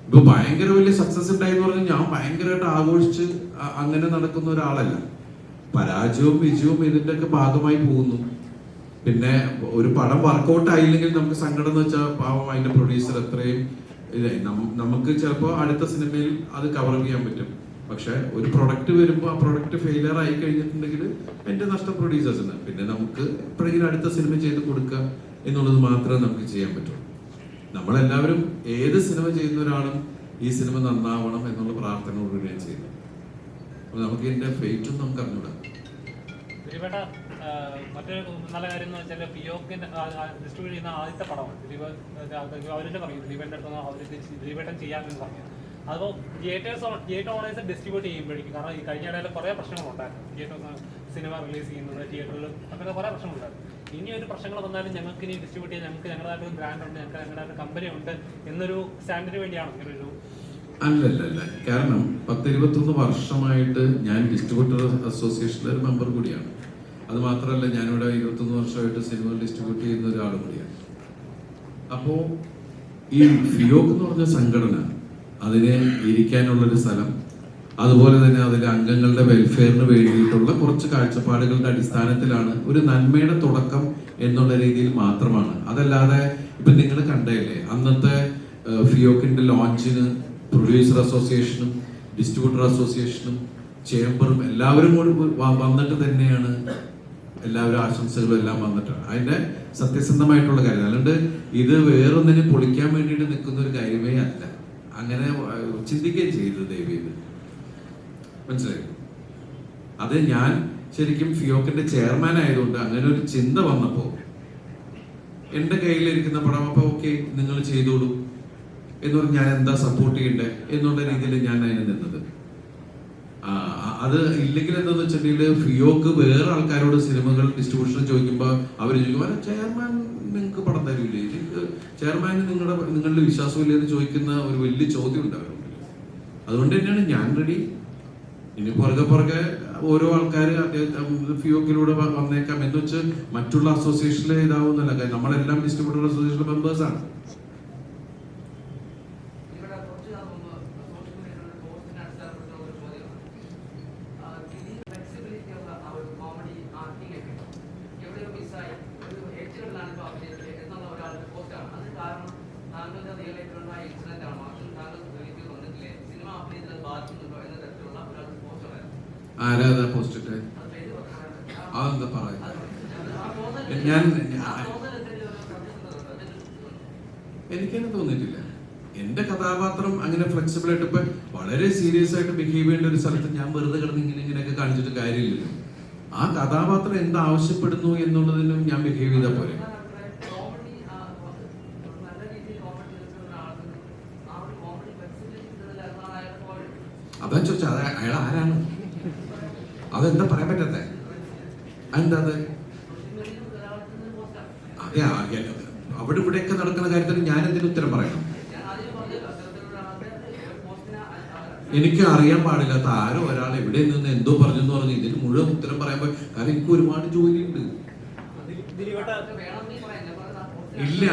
Speaker 5: ഇപ്പൊ ഭയങ്കര വലിയ സക്സസ് ഉണ്ടായി എന്ന് പറഞ്ഞാൽ ഞാൻ ഭയങ്കരമായിട്ട് ആഘോഷിച്ച് അങ്ങനെ നടക്കുന്ന ഒരാളല്ല. പരാജയവും വിജയവും ഇതിന്റെ ഒക്കെ ഭാഗമായി പോകുന്നു. പിന്നെ ഒരു പടം വർക്കൗട്ട് ആയില്ലെങ്കിൽ നമുക്ക് സങ്കടം എന്ന് വെച്ചാൽ പാവം അതിന്റെ പ്രൊഡ്യൂസർ എത്രയും നമുക്ക് ചിലപ്പോൾ അടുത്ത സിനിമയിൽ അത് കവർ ചെയ്യാൻ പറ്റും. പക്ഷെ ഒരു പ്രൊഡക്റ്റ് വരുമ്പോൾ ആ പ്രൊഡക്റ്റ് ഫെയിലിയർ ആയി കഴിഞ്ഞിട്ടുണ്ടെങ്കിൽ എന്റെ നഷ്ടം പ്രൊഡ്യൂസേഴ്സിന്. പിന്നെ നമുക്ക് എപ്പോഴെങ്കിലും അടുത്ത സിനിമ ചെയ്ത് കൊടുക്കുക എന്നുള്ളത് മാത്രമേ നമുക്ക് ചെയ്യാൻ പറ്റുള്ളൂ. നമ്മളെല്ലാവരും ഏത് സിനിമ ചെയ്യുന്ന ഒരാളും ഈ സിനിമ നന്നാവണം എന്നുള്ള പ്രാർത്ഥനയോടുകൂടിയാണ് ചെയ്യുന്നത്. അപ്പൊ നമുക്ക് ഇതിന്റെ ഫെയ്റ്റും നമുക്ക് അറിഞ്ഞൂടാ.
Speaker 8: ദിലീപേട്ട മറ്റൊരു നല്ല കാര്യം എന്ന് വെച്ചാൽ പിയോക്കിന്റെ ഡിസ്ട്രിബ്യൂട്ട് ചെയ്യുന്ന ആദ്യത്തെ പടമാണ് ദിലീപ്. അവരുടെ പറയും ദിലീപേട്ടൻ്റെ അടുത്ത് ദിലീപേട്ടൻ ചെയ്യാമെന്ന് പറഞ്ഞു. അപ്പോൾ തിയേറ്റർ ഓണേഴ്സ് ഡിസ്ട്രിബ്യൂട്ട് ചെയ്യുമ്പോഴേക്കും, കാരണം ഈ കഴിഞ്ഞ ഇടയിൽ കുറേ പ്രശ്നങ്ങളുണ്ടായിരുന്നു. തിയേറ്റേഴ്സ് സിനിമ റിലീസ് ചെയ്യുന്നത് തിയേറ്ററിൽ അങ്ങനെ കുറേ പ്രശ്നങ്ങളുണ്ടായിരുന്നു. ഇനി ഒരു പ്രശ്നങ്ങൾ വന്നാലും ഞങ്ങൾക്ക് ഇനി ഡിസ്ട്രിബ്യൂട്ട് ചെയ്യാൻ ഞങ്ങൾക്ക് ഞങ്ങളുടേതായിട്ട് ഒരു ബ്രാൻഡ് ഉണ്ട്, ഞങ്ങൾക്ക് ഞങ്ങളുടേതായിട്ട് കമ്പനി ഉണ്ട് എന്നൊരു സ്റ്റാൻഡിന് വേണ്ടിയാണ് ഇങ്ങനെ ഒരു
Speaker 5: അല്ലല്ല. കാരണം 10-21 വർഷമായിട്ട് ഞാൻ ഡിസ്ട്രിബ്യൂട്ടർ അസോസിയേഷനിലെ ഒരു മെമ്പർ കൂടിയാണ്. അത് മാത്രമല്ല, ഞാനിവിടെ 21 വർഷമായിട്ട് സിനിമ ഡിസ്ട്രിബ്യൂട്ട് ചെയ്യുന്ന ഒരാൾ കൂടിയാണ്. അപ്പോൾ ഈ ഫിയോക്ക് എന്ന് പറഞ്ഞ സംഘടന, അതിന് ഇരിക്കാനുള്ളൊരു സ്ഥലം, അതുപോലെ തന്നെ അതിലെ അംഗങ്ങളുടെ വെൽഫെയറിന് വേണ്ടിയിട്ടുള്ള കുറച്ച് കാഴ്ചപ്പാടുകളുടെ അടിസ്ഥാനത്തിലാണ് ഒരു നന്മയുടെ തുടക്കം എന്നുള്ള രീതിയിൽ മാത്രമാണ്. അതല്ലാതെ ഇപ്പൊ നിങ്ങൾ കണ്ടല്ലേ അന്നത്തെ ഫിയോക്കിന്റെ ലോഞ്ചിന് പ്രൊഡ്യൂസർ അസോസിയേഷനും ഡിസ്ട്രിബ്യൂട്ടർ അസോസിയേഷനും ചേംബറും എല്ലാവരും കൂടി വന്നിട്ട് തന്നെയാണ് എല്ലാവരും ആശംസകളും എല്ലാം വന്നിട്ടാണ്. അതിന്റെ സത്യസന്ധമായിട്ടുള്ള കാര്യം. അല്ലാണ്ട് ഇത് വേറൊന്നിനെ പൊളിക്കാൻ വേണ്ടിയിട്ട് നിൽക്കുന്ന ഒരു കാര്യമേ അല്ല. അങ്ങനെ ചിന്തിക്കുകയും ചെയ്തത് ദൈവം മനസ്സിലായി. അത് ഞാൻ ശരിക്കും ഫിയോക്കിന്റെ ചെയർമാൻ ആയതുകൊണ്ട് അങ്ങനെ ഒരു ചിന്ത വന്നപ്പോ എന്റെ കയ്യിലിരിക്കുന്ന പടം അപ്പൊ ഓക്കെ നിങ്ങൾ ചെയ്തോളൂ എന്ന് പറഞ്ഞ് ഞാൻ എന്താ സപ്പോർട്ട് ചെയ്യണ്ടേ എന്നുള്ള രീതിയിൽ ഞാൻ അതിന് നിന്നത്. അത് ഇല്ലെങ്കിൽ എന്താന്ന് വെച്ചിട്ടുണ്ടെങ്കിൽ ഫിയോക്ക് വേറെ ആൾക്കാരോട് സിനിമകൾ ഡിസ്ട്രിബ്യൂഷൻ ചോദിക്കുമ്പോൾ അവർ ചോദിക്കും ചെയർമാൻ നിങ്ങൾക്ക് പടം തരില്ലേ, ചെയർമാൻ നിങ്ങളുടെ വിശ്വാസമില്ലേ എന്ന് ചോദിക്കുന്ന ഒരു വലിയ ചോദ്യം ഉണ്ട് അവരുടെ. അതുകൊണ്ട് തന്നെയാണ് ഞാൻ റെഡി. ഇനി പുറകെ ഓരോ ആൾക്കാർ ഫിയോക്കിലൂടെ വന്നേക്കാം എന്ന് വെച്ച് മറ്റുള്ള അസോസിയേഷനിലെ ഇതാവുന്നല്ല. കാര്യം നമ്മളെല്ലാം ഡിസ്ട്രിബ്യൂട്ടർ അസോസിയേഷൻ മെമ്പേഴ്സാണ്. ആരാധന പോസ്റ്റ് ഇട്ട് അതെന്താ പറയാ? എനിക്കങ്ങനെ തോന്നിയിട്ടില്ല. എന്റെ കഥാപാത്രം അങ്ങനെ ഫ്ലെക്സിബിൾ ആയിട്ട് ഇപ്പൊ വളരെ സീരിയസ് ആയിട്ട് ബിഹേവ് ചെയ്യേണ്ട ഒരു സ്ഥലത്ത് ഞാൻ വെറുതെ കിടന്ന് ഇങ്ങനെയൊക്കെ കാണിച്ചിട്ട് കാര്യമില്ലല്ലോ. ആ കഥാപാത്രം എന്താ ആവശ്യപ്പെടുന്നു എന്നുള്ളതിനും ഞാൻ ബിഹേവ് ചെയ്താൽ പോരെ. അതാ ചോദിച്ചാ അയാൾ ആരാണ്? അതെന്താ പറയാൻ പറ്റാത്ത? എന്താ അത്? നടക്കുന്ന കാര്യത്തിൽ ഞാൻ എന്തിനു ഉത്തരം പറയണം? എനിക്ക് അറിയാൻ പാടില്ലാത്ത ആരോ ഒരാൾ എവിടെ നിന്ന് എന്തോ പറഞ്ഞെന്ന് പറഞ്ഞ് ഇതിന് മുഴുവൻ ഉത്തരം പറയാൻ പോയി. കാരണം എനിക്ക് ഒരുപാട് ജോലിയുണ്ട്. ഇല്ല,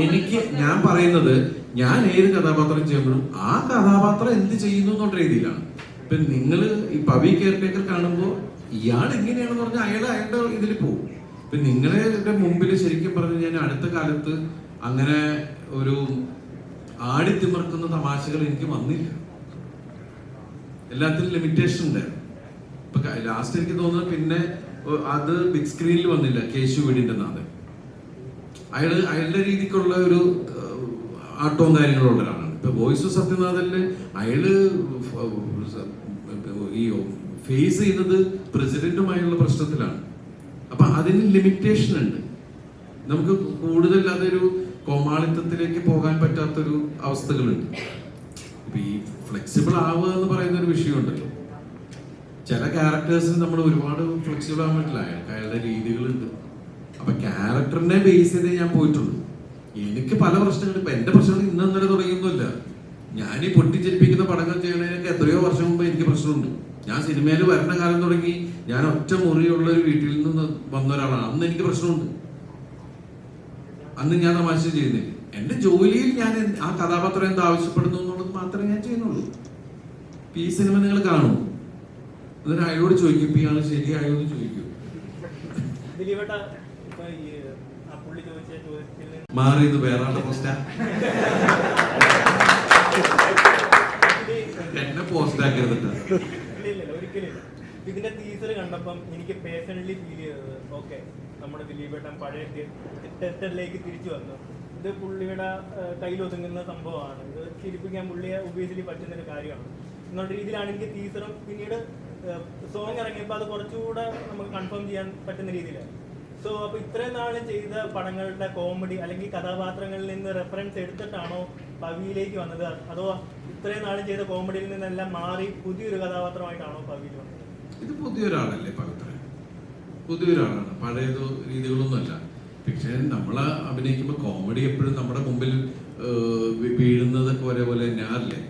Speaker 5: എനിക്ക് ഞാൻ പറയുന്നത് ഞാൻ ഏത് കഥാപാത്രം ചെയ്യുമ്പോഴും ആ കഥാപാത്രം എന്ത് ചെയ്യുന്നു എന്നുള്ള രീതിയിലാണ്. ഇപ്പൊ നിങ്ങൾ ഈ പവി കെയർടേക്കർ കാണുമ്പോൾ ഇയാൾ എങ്ങനെയാണെന്ന് പറഞ്ഞാൽ അയാളുടെ ഇതിൽ പോകും. ഇപ്പൊ നിങ്ങളുടെ മുമ്പിൽ ശരിക്കും പറഞ്ഞു ഞാൻ അടുത്ത കാലത്ത് അങ്ങനെ ഒരു ആടിത്തിമർക്കുന്ന തമാശകൾ എനിക്ക് വന്നില്ല. എല്ലാത്തിനും ലിമിറ്റേഷൻ ഉണ്ടായിരുന്നു. ഇപ്പൊ ലാസ്റ്റ് എനിക്ക് തോന്നുന്നത് പിന്നെ അത് ബിഗ് സ്ക്രീനിൽ വന്നില്ല. കേശു വീടിന്റെ നാഥൻ അയാളുടെ രീതിക്കുള്ള ഒരു ആട്ടവും കാര്യങ്ങളും ഉള്ള ഒരാളാണ്. ഇപ്പൊ വോയിസ് ഓഫ് സത്യനാഥനില് അയാള് ഈ ഫേസ് ചെയ്യുന്നത് പ്രസിഡന്റുമായുള്ള പ്രശ്നത്തിലാണ്. അപ്പൊ അതിന് ലിമിറ്റേഷൻ ഉണ്ട്. നമുക്ക് കൂടുതൽ അതൊരു കോമാളിത്തത്തിലേക്ക് പോകാൻ പറ്റാത്തൊരു അവസ്ഥകളുണ്ട്. ഇപ്പൊ ഈ ഫ്ലെക്സിബിൾ ആവുക എന്ന് പറയുന്ന ഒരു വിഷയമുണ്ടല്ലോ. ചില ക്യാരക്ടേഴ്സിന് നമ്മൾ ഒരുപാട് ഫ്ലെക്സിബിൾ ആവാൻ പറ്റില്ല. അയാളുടെ രീതികളുണ്ട്. അപ്പൊ ക്യാരക്ടറിനെ ബേസ് ചെയ്തേ ഞാൻ പോയിട്ടുള്ളൂ. എനിക്ക് പല പ്രശ്നങ്ങളും ഇപ്പൊ എന്റെ പ്രശ്നങ്ങൾ ഇന്നലെ തുടങ്ങിയൊന്നുമില്ല. ഞാൻ ഈ പൊട്ടിച്ചെരിപ്പിക്കുന്ന പടങ്ങൾ ചെയ്യണതിനൊക്കെ എത്രയോ വർഷം മുമ്പ് എനിക്ക് പ്രശ്നമുണ്ട്. ഞാൻ സിനിമയിൽ വരുന്ന കാലം തുടങ്ങി ഞാൻ ഒറ്റ മുറിയുള്ള ഒരു വീട്ടിൽ നിന്ന് വന്ന ഒരാളാണ്. അന്ന് എനിക്ക് പ്രശ്നമുണ്ട്. അന്ന് ഞാൻ തമാശ ചെയ്യുന്നില്ല. എന്റെ ജോലിയിൽ ഞാൻ ആ കഥാപാത്രം എന്ത് ആവശ്യപ്പെടുന്നു എന്നുള്ളത് മാത്രമേ ഞാൻ ചെയ്യുന്നുള്ളൂ. ഈ സിനിമ നിങ്ങൾ കാണും, എന്നിട്ട് അയാളോട് ചോദിക്കും ഇപ്പൊ ഇയാള് ശരിയായോ എന്ന് ചോദിക്കും. മാറി ഇത് വേറെ പോസ്റ്റാ എന്നെ പോസ്റ്റ് ആക്കരുതിട്ടാ.
Speaker 6: ഒരിക്കലും ഇതിന്റെ ടീസർ കണ്ടപ്പം എനിക്ക് പേഴ്സണലി ഫീൽ ചെയ്തത് ഓക്കെ നമ്മുടെ ദിലീപേട്ടൻ പഴയ തിയേറ്ററിലേക്ക് തിരിച്ചു വന്നു. ഇത് പുള്ളിയുടെ കയ്യിൽ ഒതുങ്ങുന്ന സംഭവമാണ്. ഇത് ചിരിപ്പിക്കാൻ പുള്ളിയെ ഒബിയസ്ലി പറ്റുന്ന ഒരു കാര്യമാണ് എന്നുള്ള രീതിയിലാണ് എനിക്ക് ടീസറും പിന്നീട് സോങ് ഇറങ്ങിയപ്പോൾ അത് കുറച്ചുകൂടെ നമുക്ക് കൺഫേം ചെയ്യാൻ പറ്റുന്ന രീതിയിലാണ്. സോ അപ്പൊ ഇത്രയും നാളും ചെയ്ത പടങ്ങളുടെ കോമഡി അല്ലെങ്കിൽ കഥാപാത്രങ്ങളിൽ നിന്ന് റെഫറൻസ് എടുത്തിട്ടാണോ പവിയിലേക്ക് വന്നത്, അതോ ഇത്രയും നാളും ചെയ്ത കോമഡിയിൽ നിന്നെല്ലാം മാറി പുതിയൊരു കഥാപാത്രമായിട്ടാണോ പവിയിൽ വന്നത്?
Speaker 5: ഇത് പുതിയൊരാളല്ലേ പവിത്രൻ, പുതിയൊരാളാണ്. പഴയത് രീതികളൊന്നുമല്ല. പക്ഷെ നമ്മൾ അഭിനയിക്കുമ്പോൾ കോമഡി എപ്പോഴും നമ്മുടെ മുമ്പിൽ വീഴുന്നതൊക്കെ ഒരേപോലെ തന്നെ അല്ലേ,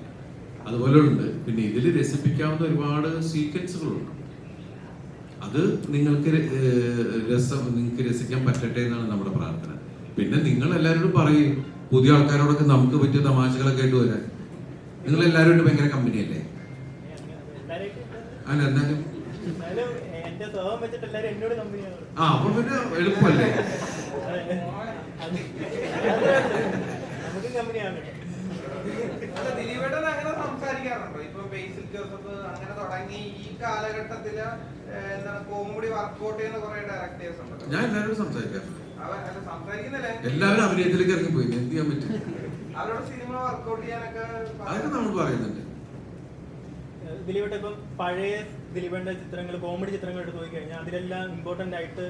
Speaker 5: അതുപോലെ ഉണ്ട്. പിന്നെ ഇതിൽ രസിപ്പിക്കാവുന്ന ഒരുപാട് സീക്വൻസുകളുണ്ട്. അത് നിങ്ങൾക്ക് രസിക്കാൻ പറ്റട്ടെ എന്നാണ് നമ്മുടെ പ്രാർത്ഥന. പിന്നെ നിങ്ങൾ എല്ലാവരോടും പറയും പുതിയ ആൾക്കാരോടൊക്കെ നമുക്ക് പറ്റിയ തമാശകളൊക്കെ ആയിട്ട് വരാൻ. നിങ്ങൾ എല്ലാവരും ഭയങ്കര കമ്പനിയല്ലേ? അല്ല എന്നാലും ആ അപ്പൊ പിന്നെ എളുപ്പമല്ലേ?
Speaker 9: ദിലീപേട്ടൻ അങ്ങനെ സംസാരിക്കാറുണ്ടോ? ഇപ്പൊ ബേസിൽ ജോസഫ് അങ്ങനെ തുടങ്ങി ഈ കാലഘട്ടത്തില് എന്താണ് കോമഡി വർക്ക്ഔട്ട് ചെയ്യുന്ന കുറെ ഡയറക്ടേഴ്സ് ഉണ്ട്.
Speaker 5: ഞാൻ എല്ലാവരോടും സംസാരിക്കാറുണ്ട്.
Speaker 9: സംസാരിക്കുന്നില്ലേ?
Speaker 5: എല്ലാവരും അഭിനയത്തിലേക്ക് ഇറങ്ങി പോയി എന്ത് ചെയ്യാൻ പറ്റും?
Speaker 9: അവരോട് സിനിമ വർക്ക്ഔട്ട് ചെയ്യാനൊക്കെ
Speaker 5: അതൊക്കെ നമ്മൾ പറയുന്നുണ്ട്.
Speaker 6: ദിലീപേട്ട ഇപ്പം പഴയ ദിലീപേട്ട ചിത്രങ്ങൾ കോമഡി ചിത്രങ്ങൾ എടുത്ത് നോക്കിക്കഴിഞ്ഞാൽ അതിലെല്ലാം ഇമ്പോർട്ടൻ്റ് ആയിട്ട്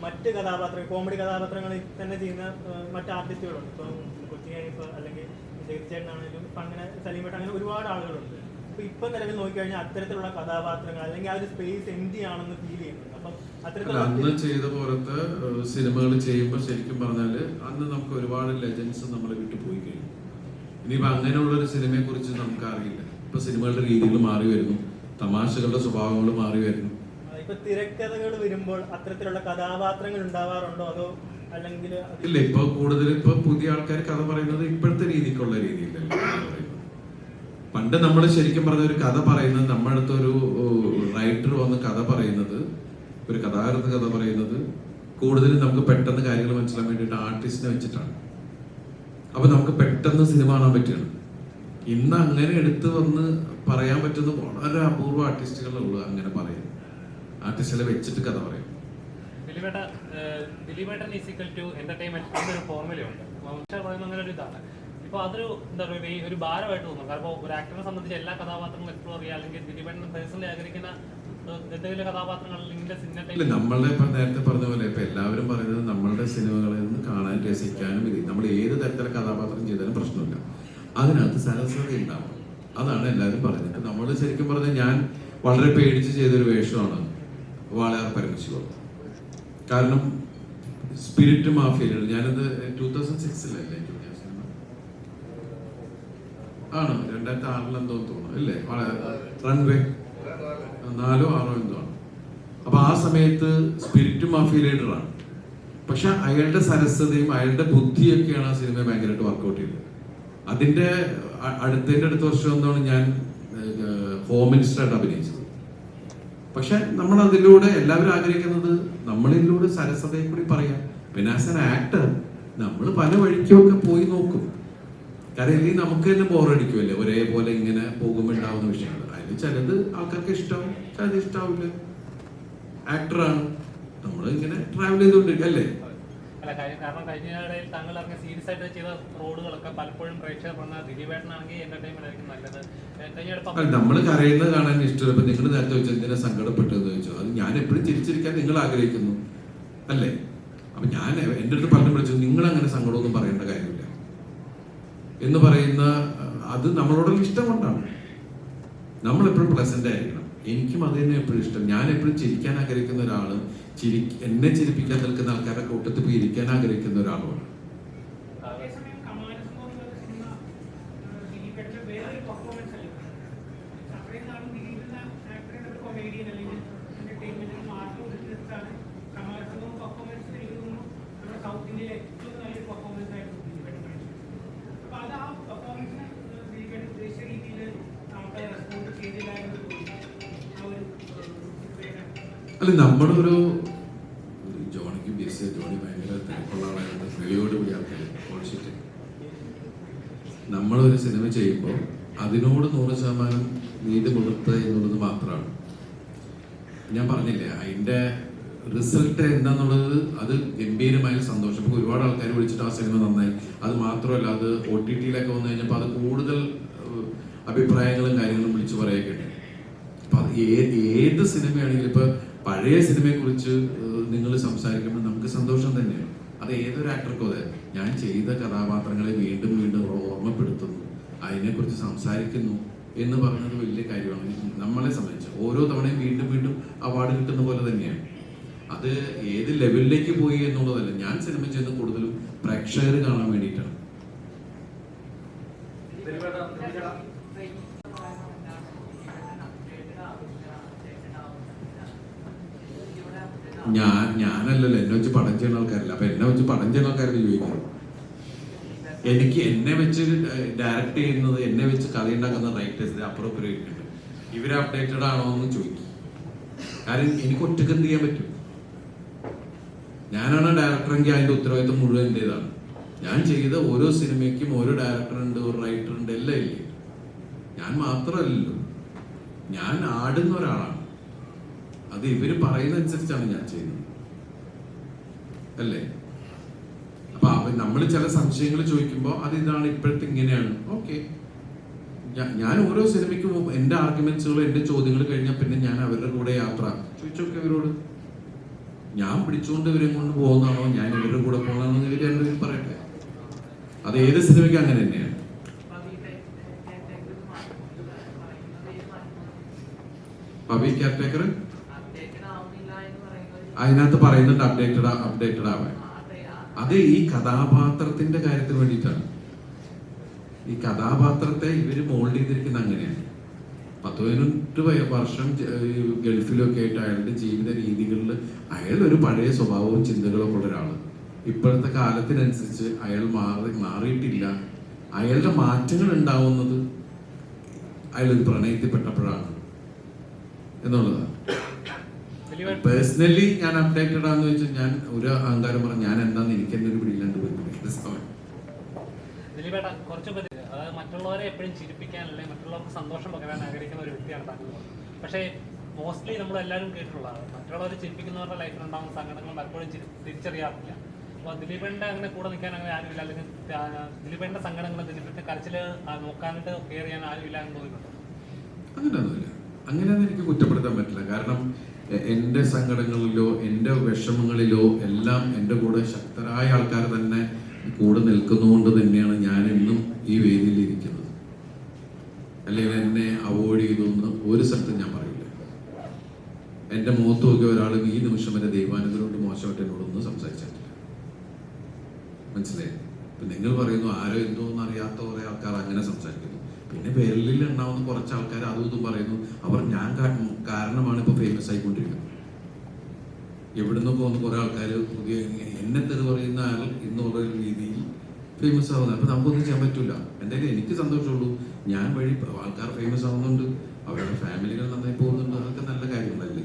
Speaker 6: മറ്റ് കഥാപാത്രങ്ങൾ കോമഡി കഥാപാത്രങ്ങളിൽ തന്നെ ചെയ്യുന്ന മറ്റ് ആർട്ടിസ്റ്റുകളുണ്ട്. ഇപ്പം കൊച്ചിയാനിപ്പോൾ അല്ലെങ്കിൽ ജഗതിച്ചേട്ടനാണെങ്കിലും ഇപ്പം അങ്ങനെ സലീമേട്ട അങ്ങനെ ഒരുപാട് ആളുകളുണ്ട്. അപ്പോൾ ഇപ്പം നിലവിൽ നോക്കിക്കഴിഞ്ഞാൽ അത്തരത്തിലുള്ള കഥാപാത്രങ്ങൾ അല്ലെങ്കിൽ ആ ഒരു സ്പേസ് എംപ്റ്റി ആണെന്ന് ഫീൽ ചെയ്യുന്നുണ്ട്. അപ്പം
Speaker 5: അന്ന് ചെയ്ത പോലത്തെ സിനിമകൾ ചെയ്യുമ്പോൾ ശരിക്കും പറഞ്ഞാല് അന്ന് നമുക്ക് ഒരുപാട് ലെജൻസ് നമ്മളെ വിട്ടു പോയി കഴിഞ്ഞു. ഇനിയിപ്പോൾ അങ്ങനെയുള്ളൊരു സിനിമയെ കുറിച്ച് നമുക്ക് അറിയില്ല. ഇപ്പൊ സിനിമകളുടെ രീതികൾ മാറി വരുന്നു, തമാശകളുടെ സ്വഭാവങ്ങൾ മാറി വരുന്നു.
Speaker 6: ഇപ്പൊ തിരക്കഥകൾ വരുമ്പോൾ അത്തരത്തിലുള്ള കഥാപാത്രങ്ങൾ ഉണ്ടാവാറുണ്ടോ അതോ അല്ലെങ്കിൽ
Speaker 5: ഇല്ല? ഇപ്പൊ കൂടുതൽ ഇപ്പൊ പുതിയ ആൾക്കാർ കഥ പറയുന്നത് ഇപ്പോഴത്തെ രീതിക്കുള്ള രീതിയിലല്ല പറയുന്നത്. പണ്ട് നമ്മൾ ശരിക്കും പറഞ്ഞ ഒരു കഥ പറയുന്നത് നമ്മുടെ അടുത്ത് ഒരു റൈറ്റർ വന്ന് കഥ പറയുന്നത്, ഒരു കഥാകൃത്ത് കഥ പറയുന്നത് കൂടുതലും നമുക്ക് പെട്ടെന്ന് കാര്യങ്ങൾ മനസ്സിലാൻ വേണ്ടിയിട്ട് ആർട്ടിസ്റ്റിനെ വെച്ചിട്ടാണ്. അപ്പൊ നമുക്ക് പെട്ടെന്ന് സിനിമ കാണാൻ പറ്റുകയാണ്. ഇന്ന് അങ്ങനെ എടുത്തു വന്ന് പറയാൻ പറ്റുന്ന വളരെ അപൂർവ ആർട്ടിസ്റ്റുകളുള്ളൂ. അങ്ങനെ പറയും, ആർട്ടിസ്റ്റുകളെ വെച്ചിട്ട് കഥ പറയും.
Speaker 8: ദിലീപേട്ടൻ ഈസിക്കൽ ടു എന്റർടൈൻമെന്റ് എന്നൊരു ഫോർമുലയുണ്ട്. പറയുന്ന അങ്ങനെ ഒരു ഇതാണ്. ഇപ്പോൾ അതൊരു എന്താ പറയുക ഒരു ഭാരമായിട്ട് തോന്നും. കാരണം ഒരു ആക്ടറിനെ സംബന്ധിച്ച് എല്ലാ കഥാപാത്രങ്ങളും എക്സ്പ്ലോർ ചെയ്യുക അല്ലെങ്കിൽ ദിലീപേട്ടൻ പേഴ്സണലി ആഗ്രഹിക്കുന്ന എന്തെങ്കിലും കഥാപാത്രങ്ങൾ
Speaker 5: നമ്മളുടെ ഇപ്പൊ നേരത്തെ പറഞ്ഞ പോലെ ഇപ്പൊ എല്ലാവരും പറയുന്നത് നമ്മളുടെ സിനിമകളിൽ നിന്ന് കാണാൻ രസിക്കാനും ഇത് നമ്മൾ ഏത് തരത്തിലെ കഥാപാത്രം ചെയ്താലും പ്രശ്നമില്ല, അതിനകത്ത് സരസത ഉണ്ടാവും. അതാണ് എല്ലാവരും പറയുന്നത്. നമ്മൾ ശരിക്കും പറഞ്ഞാൽ ഞാൻ വളരെ പേടിച്ച് ചെയ്തൊരു വേഷമാണ് വാളയാർ പരമശിവം. കാരണം സ്പിരിറ്റ് മാഫിയയിലാണ്. ഞാനത് 2006-ലല്ലേ ആണ്, 2006 എന്തോ തോന്നുന്നു അല്ലേ, റൺവേ 4 6 എന്തോ ആണ്. അപ്പൊ ആ സമയത്ത് സ്പിരിറ്റ് മാഫിയ ലീഡറാണ്. പക്ഷെ അയാളുടെ സരസതയും അയാളുടെ ബുദ്ധിയൊക്കെയാണ് ആ സിനിമ ഭയങ്കരമായിട്ട് വർക്കൗട്ട് ചെയ്തത്. അതിന്റെ അടുത്ത വർഷം എന്താണ് ഞാൻ ഹോം മിനിസ്റ്ററായിട്ട് അഭിനയിച്ചത്. പക്ഷെ നമ്മൾ അതിലൂടെ എല്ലാവരും ആഗ്രഹിക്കുന്നത് നമ്മളിലൂടെ സരസതയെ കൂടി പറയാം. പിന്നെ ആസ് ആൻ ആക്ടർ നമ്മൾ പല വഴിക്കുമൊക്കെ പോയി നോക്കും. കാരണം ഇല്ലെങ്കിൽ നമുക്ക് തന്നെ ബോറടിക്കുമല്ലേ ഒരേപോലെ ഇങ്ങനെ പോകുമ്പോൾ ഉണ്ടാവുന്ന വിഷയങ്ങൾ. അതിൽ ചിലത് ആൾക്കാർക്ക് ഇഷ്ടമാവും, ചിലത് ഇഷ്ടാവില്ല. ആക്ടറാണ്, നമ്മൾ ഇങ്ങനെ ട്രാവൽ ചെയ്തുകൊണ്ടിരിക്കും അല്ലേ.
Speaker 8: അല്ല, കാരണം കഴിഞ്ഞ ഇടയിൽ താങ്കൾ ഇറങ്ങിയ സീരിയസ് ആയിട്ട് ചെയ്ത റോഡുകളൊക്കെ പലപ്പോഴും പ്രേക്ഷകർ പറഞ്ഞാൽ ദിലീപേട്ടനാണെങ്കിൽ എന്റർടൈൻമെന്റ് ആയിരിക്കും നല്ലത്. കഴിഞ്ഞ
Speaker 5: നമ്മൾ കരയുന്നത് കാണാൻ ഇഷ്ടമല്ല. ഇപ്പൊ നിങ്ങൾ നേരത്തെ ചോദിച്ചാൽ എന്തിനാ സങ്കടപ്പെട്ടതെന്ന് ചോദിച്ചോ, അത് ഞാൻ എപ്പോഴും ചിരിച്ചിരിക്കാൻ നിങ്ങൾ ആഗ്രഹിക്കുന്നു അല്ലേ. അപ്പൊ ഞാൻ എൻ്റെ അടുത്ത് പറഞ്ഞു വിളിച്ചു, നിങ്ങൾ അങ്ങനെ സങ്കടമൊന്നും പറയേണ്ട കാര്യമില്ല എന്ന് പറയുന്ന അത് നമ്മളോടുള്ള ഇഷ്ടം കൊണ്ടാണ്. നമ്മളെപ്പോഴും പ്ലസന്റ് ആയിരിക്കണം. എനിക്കും അത് തന്നെ എപ്പോഴും ഇഷ്ടം. ഞാൻ എപ്പോഴും ചിരിക്കാൻ ആഗ്രഹിക്കുന്ന ഒരാള്, എന്നെ ചിരിപ്പിക്കാൻ നിൽക്കുന്ന ആൾക്കാരുടെ കൂട്ടത്തിൽ പോയി ഇരിക്കാൻ ആഗ്രഹിക്കുന്ന ഒരാളുമാണ്. അല്ല, നമ്മുടെ ഒരു ജോണിക്ക് ബിസ് ജോണി ഭയങ്കര തിരക്കുള്ള ആളായതുകൊണ്ട് വെളിയോട് കൂടി ആൾക്കാർ ഓടിച്ചിട്ട് നമ്മളൊരു സിനിമ ചെയ്യുമ്പോൾ അതിനോട് 100% നീതി പുലർത്തുക എന്നുള്ളത് മാത്രമാണ്. ഞാൻ പറഞ്ഞില്ലേ അതിൻ്റെ റിസൾട്ട് എന്താന്നുള്ളത്, അത് ഗംഭീരമായ സന്തോഷം. ഇപ്പോൾ ഒരുപാട് ആൾക്കാർ വിളിച്ചിട്ട് ആ സിനിമ നന്നായി. അത് മാത്രമല്ല, അത് OTT-യിലൊക്കെ വന്നു കഴിഞ്ഞപ്പോൾ അത് കൂടുതൽ അഭിപ്രായങ്ങളും കാര്യങ്ങളും വിളിച്ചു പറയുകയൊക്കെ ഉണ്ട്. അപ്പം അത് ഏത് സിനിമയാണെങ്കിലും ഇപ്പോൾ പഴയ സിനിമയെ കുറിച്ച് നിങ്ങൾ സംസാരിക്കുമ്പോൾ നമുക്ക് സന്തോഷം തന്നെയാണ്. അത് ഏതൊരു ആക്ടർക്കും അതെ. ഞാൻ ചെയ്ത കഥാപാത്രങ്ങളെ വീണ്ടും വീണ്ടും ഓർമ്മപ്പെടുത്തുന്നു, അതിനെക്കുറിച്ച് സംസാരിക്കുന്നു എന്ന് പറയുന്നത് വലിയ കാര്യമാണ്. നമ്മളെ സംബന്ധിച്ച് ഓരോ തവണയും വീണ്ടും വീണ്ടും അവാർഡ് കിട്ടുന്ന പോലെ തന്നെയാണ്. അത് ഏത് ലെവലിലേക്ക് പോയി എന്നുള്ളതല്ല. ഞാൻ സിനിമ ചെയ്യുന്ന കൂടുതലും പ്രേക്ഷകർ കാണാൻ വേണ്ടിയിട്ടാണ്. ഞാനല്ലല്ലോ, എന്നെ വെച്ച് പടം ചെയ്യുന്ന ആൾക്കാരല്ല. അപ്പൊ എന്നെ വെച്ച് പടം ചെയ്യുന്ന ആൾക്കാരോട് ചോദിക്കുന്നത്, എനിക്ക് എന്നെ വെച്ച് ഡയറക്റ്റ് ചെയ്യുന്നത്, എന്നെ വെച്ച് കഥ ഉണ്ടാക്കുന്ന റൈറ്റേഴ്സ് അപ്രോപ്രിയേറ്റ് ഉണ്ട്. ഇവര് അപ്ഡേറ്റഡ് ആണോ എന്ന് ചോദിക്കും. കാരണം എനിക്ക് ഒറ്റക്ക് എന്ത് ചെയ്യാൻ പറ്റും? ഞാനാണ് ഡയറക്ടറെങ്കിൽ അതിന്റെ ഉത്തരവാദിത്വം മുഴുവൻ എന്റേതാണ്. ഞാൻ ചെയ്ത ഓരോ സിനിമയ്ക്കും ഓരോ ഡയറക്ടർ ഉണ്ട്, ഒരു റൈറ്റർ ഉണ്ട്, എല്ലാം ഇല്ലേ. ഞാൻ മാത്രമല്ലല്ലോ, ഞാൻ ആടുന്ന ഒരാളാണ്. അത് ഇവര് പറയുന്നതനുസരിച്ചാണ് ഞാൻ ചെയ്യുന്നത് അല്ലേ. അപ്പൊ നമ്മൾ ചില സംശയങ്ങൾ ചോദിക്കുമ്പോൾ അത് ഇതാണ്, ഇപ്പോഴത്തെ ഇങ്ങനെയാണ്. ഓക്കെ, ഞാൻ ഓരോ സിനിമയ്ക്കും എന്റെ ആർഗ്യുമെന്റ്സുകൾ, എന്റെ ചോദ്യങ്ങൾ കഴിഞ്ഞാൽ പിന്നെ ഞാൻ അവരുടെ കൂടെ യാത്ര ചോദിച്ചോക്കെ ഇവരോട്. ഞാൻ പിടിച്ചുകൊണ്ട് ഇവരെ കൊണ്ട് പോകുന്നതാണോ, ഞാൻ ഇവരുടെ കൂടെ പോകുന്നതാണോ എന്ന് ഇവർ രണ്ടുപേരും പറയട്ടെ. അത് ഏത് സിനിമയ്ക്കും അങ്ങനെ തന്നെയാണ്. പവി കെയർടേക്കർ അതിനകത്ത് പറയുന്നുണ്ട് അപ്ഡേറ്റഡ് ആവാൻ. അത് ഈ കഥാപാത്രത്തിന്റെ കാര്യത്തിന് വേണ്ടിയിട്ടാണ്. ഈ കഥാപാത്രത്തെ ഇവര് മോൾഡ് ചെയ്തിരിക്കുന്ന അങ്ങനെയാണ്. 10-15 വർഷം ഗൾഫിലൊക്കെ ആയിട്ട് അയാളുടെ ജീവിത രീതികളിൽ അയാൾ ഒരു പഴയ സ്വഭാവവും ചിന്തകളൊക്കെ ഉള്ള ഒരാള്. ഇപ്പോഴത്തെ കാലത്തിനനുസരിച്ച് അയാൾ മാറിയിട്ടില്ല. അയാളുടെ മാറ്റങ്ങൾ ഉണ്ടാവുന്നത് അയാൾ പ്രണയത്തിൽപ്പെട്ടപ്പോഴാണ് എന്നുള്ളതാണ്. പേഴ്സണലി ഞാൻ അപ്ഡേറ്റഡ് ആണെന്ന് വെച്ചാൽ ഞാൻ ഒരു അഹങ്കാരം പറഞ്ഞു, ഞാൻ എന്താന്ന് എനിക്ക് തന്നെ ഒരു പിടിയില്ലാണ്ട് പോയി.
Speaker 8: ദിലീപേട്ട കുറച്ചൊക്കെ അതായത് മറ്റുള്ളവരെ എപ്പോഴും ചിരിപ്പിക്കാൻ അല്ലെങ്കിൽ മറ്റുള്ളവർക്ക് സന്തോഷം പകരാൻ ആഗ്രഹിക്കുന്ന ഒരു വ്യക്തിയാണ് താങ്കൾ. പക്ഷേ മോസ്റ്റ്ലി നമ്മളെല്ലാവരും കേട്ടിട്ടുള്ളതാണ്, മറ്റുള്ളവരെ ചിരിപ്പിക്കുന്നവരുടെ ലൈഫിലുണ്ടാകുന്ന സങ്കടങ്ങൾ പലപ്പോഴും തിരിച്ചറിയാറില്ല. അപ്പോൾ ദിലീപേട്ടൻ്റെ അങ്ങനെ കൂടെ നിൽക്കാൻ അങ്ങനെ ആരുമില്ല, അല്ലെങ്കിൽ ദിലീപേട്ടൻ്റെ സങ്കടങ്ങൾ, ദിലീപേട്ടൻ്റെ കരച്ചിൽ നോക്കാനായിട്ട് കെയർ ചെയ്യാൻ ആരുമില്ല എന്ന് തോന്നിയിട്ടുണ്ടോ?
Speaker 5: അങ്ങനെയൊന്നുമില്ല. അങ്ങനെയൊന്നും എനിക്ക് കുറ്റപ്പെടുത്താൻ പറ്റില്ല. കാരണം എൻ്റെ സങ്കടങ്ങളിലോ എൻ്റെ വിഷമങ്ങളിലോ എല്ലാം എൻ്റെ കൂടെ ശക്തരായ ആൾക്കാർ തന്നെ കൂടെ നിൽക്കുന്നതുകൊണ്ട് തന്നെയാണ് ഞാൻ എന്നും ഈ വേദിയിൽ ഇരിക്കുന്നത്. അല്ലെങ്കിൽ എന്നെ അവോയ്ഡ് ചെയ്തൊന്ന് ഒരു സ്ഥലത്തും ഞാൻ പറയില്ല. എൻ്റെ മുഖത്ത് നോക്കിയ ഒരാളും ഈ നിമിഷം വരെ ദൈവാനുഗ്രഹം കൊണ്ട് മോശമായിട്ട് എന്നോടൊന്നും സംസാരിച്ചിട്ടില്ല. മനസ്സിലായി? ഇപ്പം നിങ്ങൾ പറയുന്നു ആരോ എന്തോ എന്ന് അറിയാത്ത കുറേ ആൾക്കാർ അങ്ങനെ സംസാരിക്കുന്നു. പിന്നെ വിരലിൽ ഉണ്ടാവുന്ന കുറച്ച് ആൾക്കാർ അതും ഇതും പറയുന്നു. അവർ ഞാൻ കാരണമാണ് ഇപ്പോൾ ഫേമസ് ആയിക്കൊണ്ടിരിക്കുന്നത്. എവിടുന്ന് പോകുന്ന കുറേ ആൾക്കാർ പുതിയ എന്നെ തെറി പറയുന്ന ആൾ ഇന്നുള്ള രീതിയിൽ ഫേമസ് ആവുന്നത്. അപ്പം നമുക്കൊന്നും ചെയ്യാൻ പറ്റില്ല. എന്തായാലും എനിക്ക് സന്തോഷമുള്ളൂ, ഞാൻ വഴി ആൾക്കാർ ഫേമസ് ആവുന്നുണ്ട്, അവരുടെ ഫാമിലികൾ നന്നായി പോകുന്നുണ്ട്. അതൊക്കെ നല്ല കാര്യങ്ങളല്ലേ?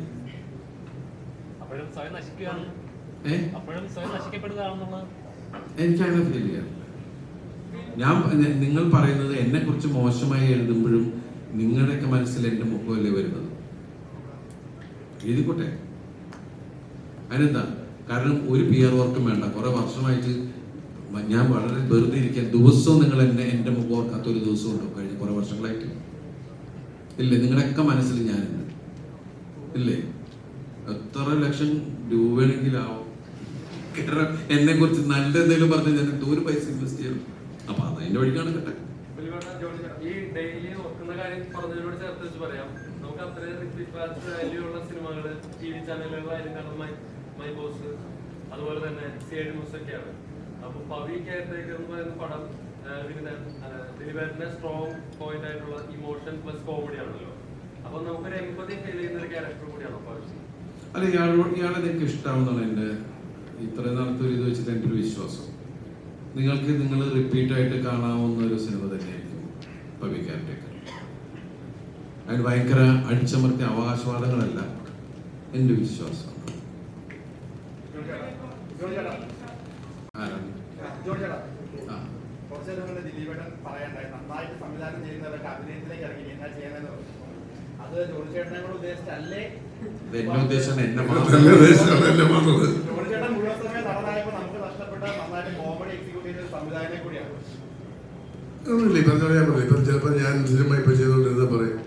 Speaker 8: അപ്പോഴും സ്വയം നശിക്കുകയാണ്, അപ്പോഴും സ്വയം നശിക്കപ്പെടുകയാണെന്നുള്ളത്
Speaker 5: എനിക്കങ്ങനെ ഫീൽ ചെയ്യാറില്ല. നിങ്ങൾ പറയുന്നത് എന്നെ കുറിച്ച് മോശമായി എഴുതുമ്പോഴും നിങ്ങളുടെയൊക്കെ മനസ്സിൽ എൻ്റെ മുഖമല്ലേ വരുന്നത്. എഴുതിക്കോട്ടെ, അതിനെന്താ? കാരണം ഒരു PR വർക്കും വേണ്ട. കുറെ വർഷമായിട്ട് ഞാൻ വളരെ വെറുതെ ഇരിക്കാൻ ദിവസവും നിങ്ങൾ എൻ്റെ മുഖം ഓർക്കാത്ത ഒരു ദിവസം ഉണ്ടോ കഴിഞ്ഞ കുറെ വർഷങ്ങളായിട്ട്? ഇല്ലേ? നിങ്ങളുടെയൊക്കെ മനസ്സിൽ ഞാനുണ്ട്, ഇല്ലേ? എത്ര ലക്ഷം രൂപയാണെങ്കിലാവും. കാരണം എന്നെ കുറിച്ച് നല്ല എന്തെങ്കിലും പറഞ്ഞ് ഞാൻ എന്തോ ഒരു പൈസ ഇൻവെസ്റ്റ് ചെയ്യണം. അപ്പൊ അത് അതിന്റെ വഴിക്കാണ് കേട്ടെ.
Speaker 10: ഈ ഡെയിലി ഓർക്കുന്ന കാര്യം പറഞ്ഞതിനോട് ചേർത്ത് വെച്ച് പറയാം, നമുക്ക് അത്രയും വാല്യുള്ള സിനിമകള് TV ചാനലുകളായാലും കാരണം മൈ ബോസ്, അതുപോലെ തന്നെ CID ന്യൂസ് ഒക്കെയാണ്. അപ്പൊ പവി കെയർടേക്കർ എന്ന് പറയുന്ന പടം ദിലീപേട്ടന്റെ സ്ട്രോങ് പോയിന്റ് ആയിട്ടുള്ള ഇമോഷൻ പ്ലസ് കോമഡി ആണല്ലോ. അപ്പൊ നമുക്കൊരു എമ്പതി ഫീൽ ചെയ്യുന്ന ഒരു ക്യാരക്ടർ കൂടിയാണോ പവി?
Speaker 5: അല്ല, ഇയാളെ എനിക്ക് ഇഷ്ടമാവുന്നതാണ് എൻ്റെ ഇത്രയും നാളത്തെ ഒരു ഇത് വെച്ചിട്ട് എൻ്റെ ഒരു വിശ്വാസം. നിങ്ങൾ റിപ്പീറ്റായിട്ട് കാണാവുന്ന ഒരു സിനിമ തന്നെയായിരിക്കും പവി കെയർടേക്കർ. അതിന് ഭയങ്കര അടിച്ചമർത്തിയ അവകാശവാദങ്ങളല്ല എൻ്റെ വിശ്വാസം.
Speaker 9: ദിലീപേട്ടൻ പറയണ്ടായി നന്നായിട്ട് സംവിധാനം ചെയ്യുന്നവരൊക്കെ അഭിനയത്തിലേക്ക് ഇറങ്ങി എന്നാ ചെയ്യുന്നതെന്ന് പറഞ്ഞു. അത് ജോണിച്ചേട്ടനെ കൂടെ ഉദ്ദേശിച്ചല്ലേ?
Speaker 5: എന്നെ ഉദ്ദേശം എന്നെ
Speaker 9: ജോണിച്ചേട്ടൻ മുഴുവൻ സമയം നടനായപ്പോൾ നമുക്ക് നഷ്ടപ്പെട്ട നന്നായിട്ട് കോമഡി എക്സിക്യൂട്ട് ചെയ്ത സംവിധായകനെ കൂടിയാണ്.
Speaker 4: ഒന്നുമില്ല, ഈ പറഞ്ഞ ഞാൻ പറയും. ഇപ്പം ചിലപ്പോൾ ഞാൻ സിനിമ ഇപ്പം ചെയ്തുകൊണ്ടിരുന്ന പറയും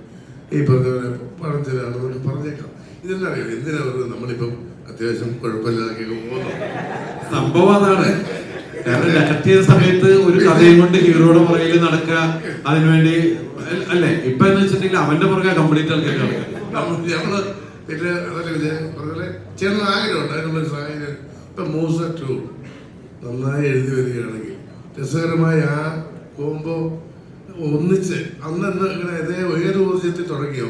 Speaker 4: ഈ പറഞ്ഞ പോലെ പണം ചിലയാണെന്നൊക്കെ പറഞ്ഞേക്കാം. ഇതെല്ലാം അറിയാം എന്തിനാ പറയുന്നത്. നമ്മളിപ്പം അത്യാവശ്യം കുഴപ്പമില്ലാതെ പോകുന്നു.
Speaker 5: സംഭവം അതാണ്. കാരണം ഡയറക്ട് ചെയ്ത സമയത്ത് ഒരു കഥയും കൊണ്ട് ഹീറോയുടെ പുറകിൽ നടക്കുക, അതിനുവേണ്ടി അല്ലേ? ഇപ്പൊ എന്ന് വെച്ചിട്ടുണ്ടെങ്കിൽ അവന്റെ പുറകെ കംപ്ലീറ്റ് ആൾക്കാർ
Speaker 4: ഞങ്ങള് പിന്നെ അതല്ലേ പറഞ്ഞാല് ചെറിയ ആഗ്രഹമുണ്ട് അതിനുള്ളൊരു സാഹചര്യം. ഇപ്പൊ മൂസ 2 നന്നായി എഴുതി വരികയാണെങ്കിൽ രസകരമായ ആ പോകുമ്പോ ഒന്നിച്ച് അന്ന് ഇങ്ങനെ ഏത് ഊർജത്തിൽ തുടങ്ങിയോ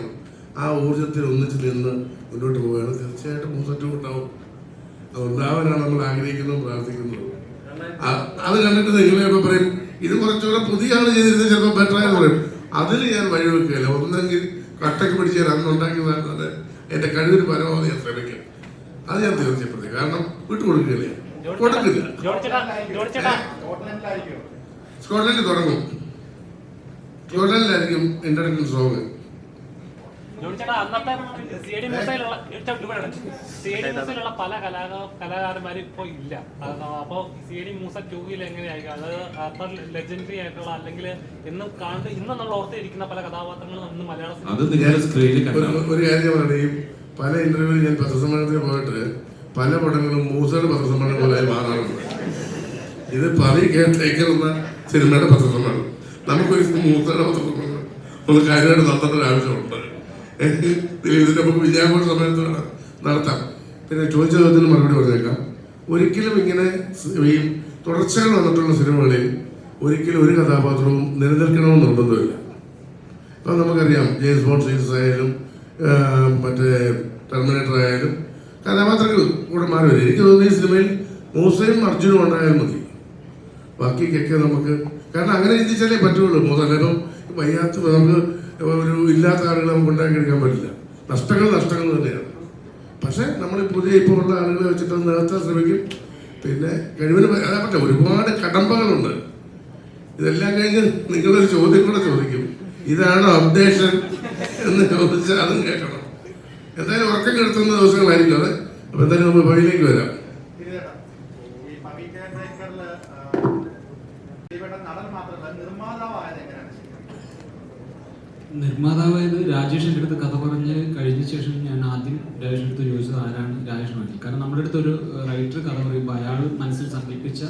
Speaker 4: ആ ഊർജത്തിൽ ഒന്നിച്ച് നിന്ന് മുന്നോട്ട് പോവുകയാണ്. തീർച്ചയായിട്ടും മൂസ 2 ഉണ്ടാവും. അതുണ്ടാവാനാണ് നമ്മൾ ആഗ്രഹിക്കുന്നതും പ്രാർത്ഥിക്കുന്നതും. അത് കണ്ടിട്ട് നിങ്ങളെ പറയും ഇത് കുറച്ചുകൂടെ പുതിയ ആള് ചെയ്തിരുന്നത് ചിലപ്പോൾ ബെറ്റർ ആയെന്ന് പറയും. അതിൽ ഞാൻ വഴിവെക്കുകയല്ല. ഒന്നെങ്കിൽ കട്ടക്ക് പിടിച്ച് ഞാൻ അന്നുണ്ടാക്കിയതാണ് എന്റെ കഴിവിന് പരമാവധി ഞാൻ ശ്രമിക്കും. അത് ഞാൻ തീർച്ചപ്പെടുത്തി. കാരണം വിട്ടുകൊടുക്കുകയില്ല, കൊടുക്കില്ല. സ്കോട്ട്ലൻഡിൽ തുടങ്ങും. സ്കോട്ട്ലൻഡിലായിരിക്കും ഇന്റർനാഷണൽ സോങ്.
Speaker 8: അന്നത്തെ CID മ്യൂസിലുള്ള പല കലാകാരന്മാരും ഇപ്പൊ ഇല്ല. അപ്പൊ CID മ്യൂസ 2 എങ്ങനെയായിരിക്കും അത് അത്ര ലെജൻഡറി ആയിട്ടുള്ള അല്ലെങ്കിൽ ഇന്ന് നമ്മൾ ഓർത്തിരിക്കുന്ന പല കഥാപാത്രങ്ങളും ഇന്ന് മലയാള
Speaker 4: ഒരു കാര്യം പറയണേ, പല ഇന്റർവ്യൂവിൽ ഞാൻ പത്രസമ്മേളനത്തിന് പോയിട്ട് പല പടങ്ങളും മൂസയുടെ പത്രസമ്മേളനം പോലെ മാറാറുണ്ട്. ഇത് പവി കെയർടേക്കർ എന്ന സിനിമയുടെ പത്രസമ്മേളനം. നമുക്കൊരു മൂസയുടെ പത്രസമ്മേളനം ഒന്ന് കാര്യമായിട്ട് നടത്തേണ്ട ഒരു ആവശ്യമുണ്ട്. ഇതിന്റെ നമുക്ക് വിജയാഘോഷ സമയത്ത് നടത്താം. പിന്നെ ചോദിച്ച ചോദ്യത്തിന് മറുപടി പറഞ്ഞേക്കാം. ഒരിക്കലും ഇങ്ങനെ ഈ തുടർച്ചകൾ വന്നിട്ടുള്ള സിനിമകളിൽ ഒരിക്കലും ഒരു കഥാപാത്രവും നിലനിൽക്കണമെന്ന് നിർബന്ധമില്ല. ഇപ്പം നമുക്കറിയാം ജെയിംസ് ബോണ്ട് സീരീസ് ആയാലും മറ്റേ ടെർമിനേറ്റർ ആയാലും കഥാപാത്രങ്ങൾ കൂടെ മാറി വരും. എനിക്ക് തോന്നുന്നു ഈ സിനിമയിൽ മൂസയും അർജുനും ഉണ്ടായാൽ മതി. ബാക്കിയൊക്കെ നമുക്ക് കാരണം അങ്ങനെ ചിന്തിച്ചാലേ പറ്റുള്ളൂ. മൂന്നേരം വയ്യാത്ത നമുക്ക് ഒരു ഇല്ലാത്ത ആളുകളെ നമുക്ക് ഉണ്ടാക്കിയെടുക്കാൻ പറ്റില്ല. നഷ്ടങ്ങൾ തന്നെയാണ്. പക്ഷെ നമ്മൾ പുതിയ ഇപ്പോൾ ഉള്ള ആളുകളെ വെച്ചിട്ട് നികത്താൻ ശ്രമിക്കും. പിന്നെ കഴിവിന് അതാ പറ്റില്ല, ഒരുപാട് കടമ്പകളുണ്ട്. ഇതെല്ലാം കഴിഞ്ഞ് നിങ്ങളൊരു ചോദ്യം കൂടെ ചോദിക്കും, ഇതാണോ അപ്ഡേഷൻ എന്ന് ചോദിച്ചാൽ അതും കേൾക്കണം. എന്തായാലും ഉറക്കം കെടുത്തുന്ന ദിവസങ്ങളായിരിക്കും അത്. അപ്പൊ എന്തായാലും നമ്മൾ വഴിയിലേക്ക് വരാം.
Speaker 1: നിർമ്മാതാവായത് രാജേഷിൻ്റെ അടുത്ത് കഥ പറഞ്ഞ് കഴിഞ്ഞ ശേഷം ഞാൻ ആദ്യം രാജേഷിൻ്റെ അടുത്ത് ചോദിച്ചത് ആരാണ് രാജേഷ് മനസ്സിൽ. കാരണം നമ്മുടെ അടുത്ത് ഒരു റൈറ്റർ കഥ പറയുമ്പോൾ അയാൾ മനസ്സിൽ സങ്കല്പിച്ച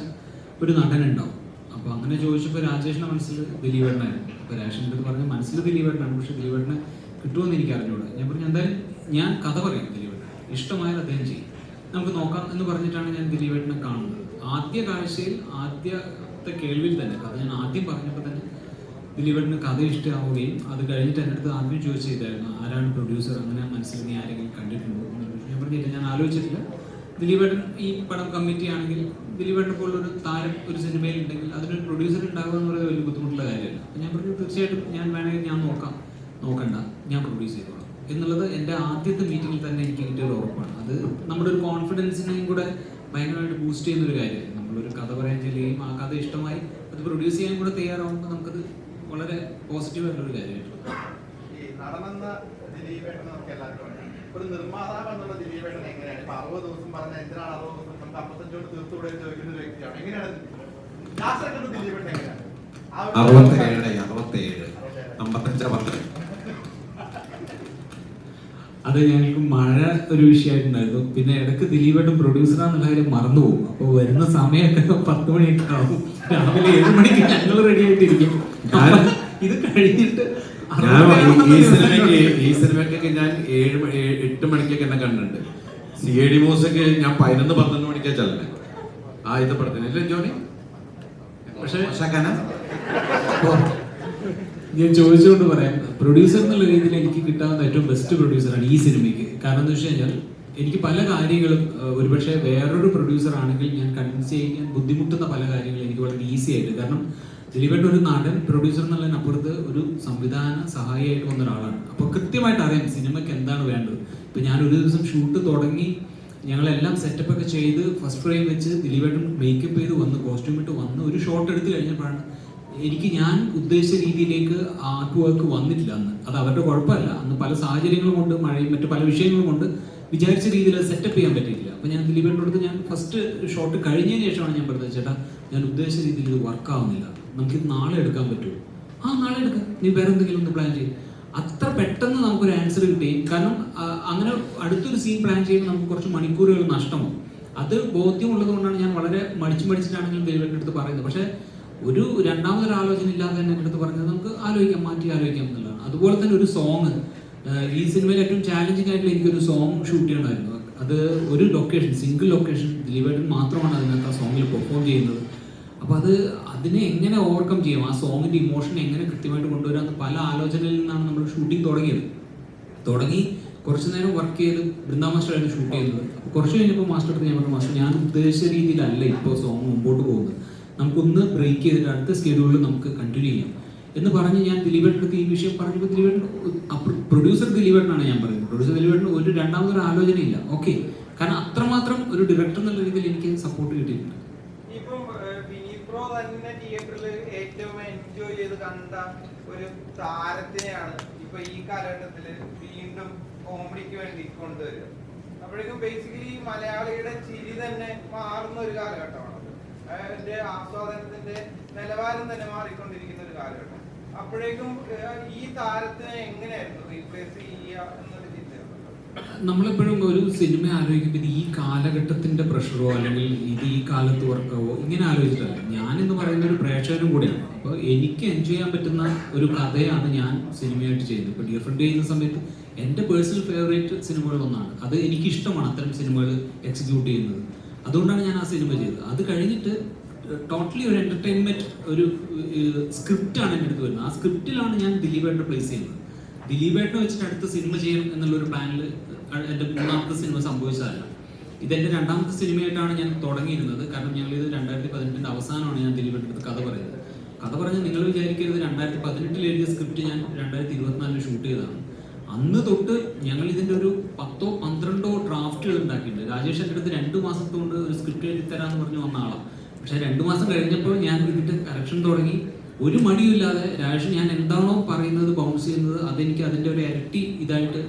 Speaker 1: ഒരു നടനുണ്ടാവും. അപ്പോൾ അങ്ങനെ ചോദിച്ചപ്പോൾ രാജേഷിൻ്റെ മനസ്സിൽ ദിലീപേട്ടനായിരുന്നു. അപ്പോൾ രാജേഷിൻ്റെ അടുത്ത് പറഞ്ഞ മനസ്സിൽ ദിലീപേട്ടനാണ്, പക്ഷേ ദിലീപേട്ടനെ കിട്ടുമെന്ന് എനിക്ക് അറിഞ്ഞൂടാ. ഞാൻ പറഞ്ഞു എന്തായാലും ഞാൻ കഥ പറയാം ദിലീപേട്ടൻ, ഇഷ്ടമായാൽ അദ്ദേഹം ചെയ്യും, നമുക്ക് നോക്കാം എന്ന് പറഞ്ഞിട്ടാണ് ഞാൻ ദിലീപേട്ടനെ കാണുന്നത്. ആദ്യ കാഴ്ചയിൽ ആദ്യത്തെ കേൾവിയിൽ തന്നെ കഥ ഞാൻ ആദ്യം പറഞ്ഞപ്പോൾ തന്നെ ദിലീപേട്ടന് കഥ ഇഷ്ടമാവുകയും അത് കഴിഞ്ഞിട്ട് എൻ്റെ അടുത്ത് ആദ്യം ചോദിച്ചിട്ടായിരുന്നു ആരാണ് പ്രൊഡ്യൂസർ, അങ്ങനെ മനസ്സിൽ നീ ആരെങ്കിലും കണ്ടിട്ടുണ്ടോ എന്ന് ചോദിച്ചു. ഞാൻ പറഞ്ഞില്ല, ഞാൻ ആലോചിച്ചിട്ടില്ല. ദിലീപേട്ടൻ ഈ പടം കമ്മിറ്റി ആണെങ്കിൽ ദിലീപേട്ടനെ പോലൊരു താരം ഒരു സിനിമയിൽ ഉണ്ടെങ്കിൽ അതിനൊരു പ്രൊഡ്യൂസർ ഉണ്ടാകുക എന്ന് പറയുന്നത് വലിയ ബുദ്ധിമുട്ടുള്ള കാര്യമല്ല. അപ്പം ഞാൻ പറഞ്ഞു തീർച്ചയായിട്ടും ഞാൻ വേണമെങ്കിൽ ഞാൻ നോക്കണ്ട, ഞാൻ പ്രൊഡ്യൂസ് ചെയ്തോളാം എന്നുള്ളത് എൻ്റെ ആദ്യത്തെ മീറ്റിങ്ങിൽ തന്നെ എനിക്ക് കിട്ടിയ ഒരു ഉറപ്പാണ്. അത് നമ്മുടെ ഒരു കോൺഫിഡൻസിനെയും കൂടെ ഭയങ്കരമായിട്ട് ബൂസ്റ്റ് ചെയ്യുന്ന ഒരു കാര്യമാണ്. നമ്മളൊരു കഥ പറയാൻ ചെല്ലുകയും ആ കഥ ഇഷ്ടമായി അത് പ്രൊഡ്യൂസ് ചെയ്യാൻ കൂടെ തയ്യാറാവുമ്പോൾ നമുക്കത് വളരെ പോസിറ്റീവായിട്ടുള്ളൊരു കാര്യമായിട്ടുള്ളത്.
Speaker 9: ഈ നടനെന്ന ദിലീപേട്ടൻ നമുക്ക് എല്ലാവർക്കും അറിയാം. ഒരു നിർമ്മാതാവ് എന്നുള്ള ദിലീപേട്ടൻ എങ്ങനെയാണ്? ഇപ്പൊ 60 ദിവസം പറഞ്ഞ എന്തിനാണ് 60 ദിവസം, നമുക്ക് 55 കൊണ്ട് തീർത്തുകൂടെ ചോദിക്കുന്ന ഒരു വ്യക്തിയാണ്. എങ്ങനെയാണ് ശാസ്ത്രജ്ഞ ദിലീപേട്ടൻ എങ്ങനെയാണ്?
Speaker 2: 67 55
Speaker 1: അത് ഞങ്ങൾക്ക് മഴ ഒരു വിഷയമായിട്ടുണ്ടായിരുന്നു. പിന്നെ ഇടയ്ക്ക് ദിലീപേട്ടൻ പ്രൊഡ്യൂസറാന്നുള്ള കാര്യം മറന്നുപോകും. അപ്പോൾ വരുന്ന സമയമൊക്കെ 10 മണിയൊക്കെ ആവും. രാവിലെ 7 മണിക്ക് ഞങ്ങൾ റെഡി ആയിട്ടിരിക്കും. ഇത് കഴിഞ്ഞിട്ട്
Speaker 5: ഈ സിനിമയ്ക്കൊക്കെ ഞാൻ 8 മണിക്കൊക്കെ എന്നെ കണ്ടിട്ടുണ്ട്. CID മൂസൊക്കെ ഞാൻ 11-12 മണിക്കാ ചെല്ലണേ ആദ്യത്തെ പടത്തിന്. ഇല്ലേ ജോണി? പക്ഷേ
Speaker 1: ഞാൻ ചോദിച്ചുകൊണ്ട് പറയാം, പ്രൊഡ്യൂസർ എന്നുള്ള രീതിയിൽ എനിക്ക് കിട്ടാവുന്ന ഏറ്റവും ബെസ്റ്റ് പ്രൊഡ്യൂസറാണ് ഈ സിനിമയ്ക്ക്. കാരണം എന്താ വെച്ച് കഴിഞ്ഞാൽ എനിക്ക് പല കാര്യങ്ങളും ഒരുപക്ഷെ വേറൊരു പ്രൊഡ്യൂസർ ആണെങ്കിൽ ഞാൻ കൺവിൻസ് ചെയ്യാൻ ബുദ്ധിമുട്ടുന്ന പല കാര്യങ്ങളും എനിക്ക് വളരെ ഈസി ആയിട്ട്. കാരണം ദിലീപേട്ടൻ ഒരു നടൻ പ്രൊഡ്യൂസർ എന്നുള്ളതിനപ്പുറത്ത് ഒരു സംവിധാന സഹായിയായിട്ട് വന്ന ഒരാളാണ്. അപ്പോൾ കൃത്യമായിട്ട് അറിയാം സിനിമയ്ക്ക് എന്താണ് വേണ്ടത്. ഇപ്പം ഞാൻ ഒരു ദിവസം ഷൂട്ട് തുടങ്ങി ഞങ്ങളെല്ലാം സെറ്റപ്പ് ഒക്കെ ചെയ്ത് ഫസ്റ്റ് ഫ്രെയിം വെച്ച് ദിലീപേട്ടൻ മേക്കപ്പ് ചെയ്ത് വന്ന് കോസ്റ്റ്യൂം ഇട്ട് വന്ന് ഒരു ഷോട്ട് എടുത്ത് കഴിഞ്ഞപ്പോഴാണ് എനിക്ക് ഞാൻ ഉദ്ദേശിച്ച രീതിയിലേക്ക് ആർട്ട് വർക്ക് വന്നിട്ടില്ല അന്ന്. അത് അവരുടെ കുഴപ്പമല്ല, അന്ന് പല സാഹചര്യങ്ങളും കൊണ്ട് മഴയും മറ്റു പല വിഷയങ്ങളും കൊണ്ട് വിചാരിച്ച രീതിയിൽ സെറ്റപ്പ് ചെയ്യാൻ പറ്റിയില്ല. അപ്പോൾ ഞാൻ ദിലീപേട്ടൻ്റെ അടുത്ത് ഞാൻ ഫസ്റ്റ് ഷോട്ട് കഴിഞ്ഞതിന് ശേഷമാണ് ഞാൻ പറഞ്ഞത്, ചേട്ടാ ഞാൻ ഉദ്ദേശിച്ച രീതിയിൽ ഇത് വർക്ക് ആവുന്നില്ല, നമുക്കിത് നാളെ എടുക്കാൻ പറ്റുമോ? നാളെ എടുക്കാം, നീ വേറെ എന്തെങ്കിലും ഒന്ന് പ്ലാൻ ചെയ്യും. അത്ര പെട്ടെന്ന് നമുക്കൊരു ആൻസർ കിട്ടുകയും, കാരണം അങ്ങനെ അടുത്തൊരു സീൻ പ്ലാൻ ചെയ്യുമ്പോൾ നമുക്ക് കുറച്ച് മണിക്കൂറുകൾ നഷ്ടമാവും. അത് ബോധ്യമുള്ളത് കൊണ്ടാണ് ഞാൻ വളരെ മടിച്ചിട്ടാണെങ്കിലും ദിലീപേട്ടൻ്റെ അടുത്ത് പറയുന്നത്. പക്ഷേ ഒരു രണ്ടാമതൊരു ആലോചന ഇല്ലാതെ തന്നെ എൻ്റെ അടുത്ത് പറഞ്ഞത് നമുക്ക് മാറ്റി ആലോചിക്കാം എന്നുള്ളതാണ്. അതുപോലെ തന്നെ ഒരു സോങ്, ഈ സിനിമയിൽ ഏറ്റവും ചാലഞ്ചിങ് ആയിട്ടുള്ള എനിക്കൊരു സോങ് ഷൂട്ട് ചെയ്യണമായിരുന്നു. അത് ഒരു ലൊക്കേഷൻ, സിംഗിൾ ലൊക്കേഷൻ, ദിലീപേട്ടൻ മാത്രമാണ് അതിനകത്ത് ആ സോങ്ങിൽ പെർഫോം ചെയ്യുന്നത്. അപ്പോൾ അതിനെ എങ്ങനെ ഓവർകം ചെയ്യാം, ആ സോങ്ങിൻ്റെ ഇമോഷൻ എങ്ങനെ കൃത്യമായിട്ട് കൊണ്ടുവരാമെന്ന് പല ആലോചനയിൽ നിന്നാണ് നമ്മൾ ഷൂട്ടിംഗ് തുടങ്ങി കുറച്ച് നേരം വർക്ക് ചെയ്ത് ബൃന്ദാ മാസ്റ്ററായിരുന്നു ഷൂട്ട് ചെയ്യുന്നത്. അപ്പോൾ കുറച്ച് കഴിഞ്ഞപ്പോൾ മാസ്റ്റർ അടുത്ത് ഞാൻ പറഞ്ഞു, മാസ്റ്റർ ഞാൻ ഉദ്ദേശിച്ച രീതിയിലല്ല ഇപ്പോൾ സോങ് മുമ്പോട്ട് പോകുന്നത്, നമുക്കൊന്ന് ബ്രേക്ക് ചെയ്തിട്ട് അടുത്ത സ്കെഡ്യൂളിൽ നമുക്ക് കണ്ടിന്യൂ ചെയ്യാം എന്ന് പറഞ്ഞ് ഞാൻ ദിലീപേട്ടൻ്റെ അടുത്ത് ഈ വിഷയം പറഞ്ഞപ്പോൾ ദിലീപേട്ടൻ പ്രൊഡ്യൂസർ ദിലീപേട്ടനാണ് ഞാൻ പറയുന്നത്. പ്രൊഡ്യൂസർ ദിലീപേട്ടന് ഒരു രണ്ടാമതൊരു ആലോചനയില്ല. ഓക്കെ, കാരണം അത്രമാത്രം ഒരു ഡയറക്ടർ എന്നുള്ള രീതിയിൽ എനിക്ക് സപ്പോർട്ട് കിട്ടിയിട്ടുണ്ട്.
Speaker 7: ഇപ്പം വിനീപ്രോ തന്നെ തിയേറ്ററിൽ ഏറ്റവും എൻജോയ് ചെയ്ത് കണ്ട ഒരു താരത്തിനെയാണ് ഇപ്പൊ ഈ കാലഘട്ടത്തിൽ വീണ്ടും കോമഡിക്ക് വേണ്ടി കൊണ്ടുവരിക. അപ്പോഴേക്കും ബേസിക്കലി മലയാളിയുടെ ചിരി തന്നെ മാറുന്ന ഒരു കാലഘട്ടമാണ്. അതിന്റെ ആസ്വാദനത്തിന്റെ നിലവാരം തന്നെ മാറിക്കൊണ്ടിരിക്കുന്ന ഒരു കാലഘട്ടം. അപ്പോഴേക്കും ഈ താരത്തിനെ എങ്ങനെയായിരുന്നു റീപ്ലേസ് ചെയ്യുക എന്നൊരു ചിന്തയാണ്.
Speaker 1: നമ്മളെപ്പോഴും ഒരു സിനിമ ആലോചിക്കുമ്പോൾ ഇത് ഈ കാലഘട്ടത്തിന്റെ പ്രഷറോ അല്ലെങ്കിൽ ഇത് ഈ കാലത്ത് വർക്കാവോ ഇങ്ങനെ ആലോചിച്ചിട്ടല്ല. ഞാനെന്ന് പറയുന്ന ഒരു പ്രേക്ഷകനും കൂടിയാണ്. അപ്പോൾ എനിക്ക് എൻജോയ് ചെയ്യാൻ പറ്റുന്ന ഒരു കഥയാണ് ഞാൻ സിനിമയായിട്ട് ചെയ്യുന്നത്. ഇപ്പോൾ ഡിയർ ഫ്രണ്ട് ചെയ്യുന്ന സമയത്ത് എൻ്റെ പേഴ്സണൽ ഫേവറേറ്റ് സിനിമകളൊന്നാണ്. അത് എനിക്കിഷ്ടമാണ് അത്തരം സിനിമകൾ എക്സിക്യൂട്ട് ചെയ്യുന്നത്. അതുകൊണ്ടാണ് ഞാൻ ആ സിനിമ ചെയ്തത്. അത് കഴിഞ്ഞിട്ട് ടോട്ടലി ഒരു എന്റർടൈൻമെന്റ് ഒരു സ്ക്രിപ്റ്റാണ് എൻ്റെ അടുത്ത് വരുന്നത്. ആ സ്ക്രിപ്റ്റിലാണ് ഞാൻ ദിലീപേട്ടനെ പ്ലേസ് ചെയ്യുന്നത്. ദിലീപേട്ടനെ വെച്ചിട്ട് അടുത്ത സിനിമ ചെയ്യണം എന്നുള്ളൊരു പ്ലാനിൽ എൻ്റെ 3ാമത്തെ സിനിമ സംഭവിച്ചതല്ല. ഇതെൻ്റെ 2ാമത്തെ സിനിമയായിട്ടാണ് ഞാൻ തുടങ്ങിയിരുന്നത്. കാരണം ഞങ്ങളിത് 2018 അവസാനമാണ് ഞാൻ ദിലീപേട്ടൻ്റെ അടുത്ത് കഥ പറയുന്നത്. കഥ പറഞ്ഞ് നിങ്ങൾ വിചാരിക്കരുത് 2018 എഴുതിയ സ്ക്രിപ്റ്റ് ഞാൻ 2024 ഷൂട്ട് ചെയ്തതാണ്. അന്ന് തൊട്ട് ഞങ്ങൾ ഇതിൻ്റെ ഒരു 10-12 ഡ്രാഫ്റ്റുകൾ ഉണ്ടാക്കിയിട്ടുണ്ട്. രാജേഷ് എൻ്റെ അടുത്ത് 2 മാസത്തോണ്ട് ഒരു സ്ക്രിപ്റ്റ് എഴുതി തരാമെന്ന് പറഞ്ഞ് വന്ന ആളാണ്. പക്ഷേ 2 മാസം കഴിഞ്ഞപ്പോൾ ഞാൻ ഇതിൻ്റെ കറക്ഷൻ തുടങ്ങി. ഒരു മടിയില്ലാതെ രാജേഷ് ഞാൻ എന്താണോ പറയുന്നത് ബൗൺസ് ചെയ്യുന്നത് അതെനിക്ക് അതിൻ്റെ ഒരു ഇരട്ടി ഇതായിട്ട്,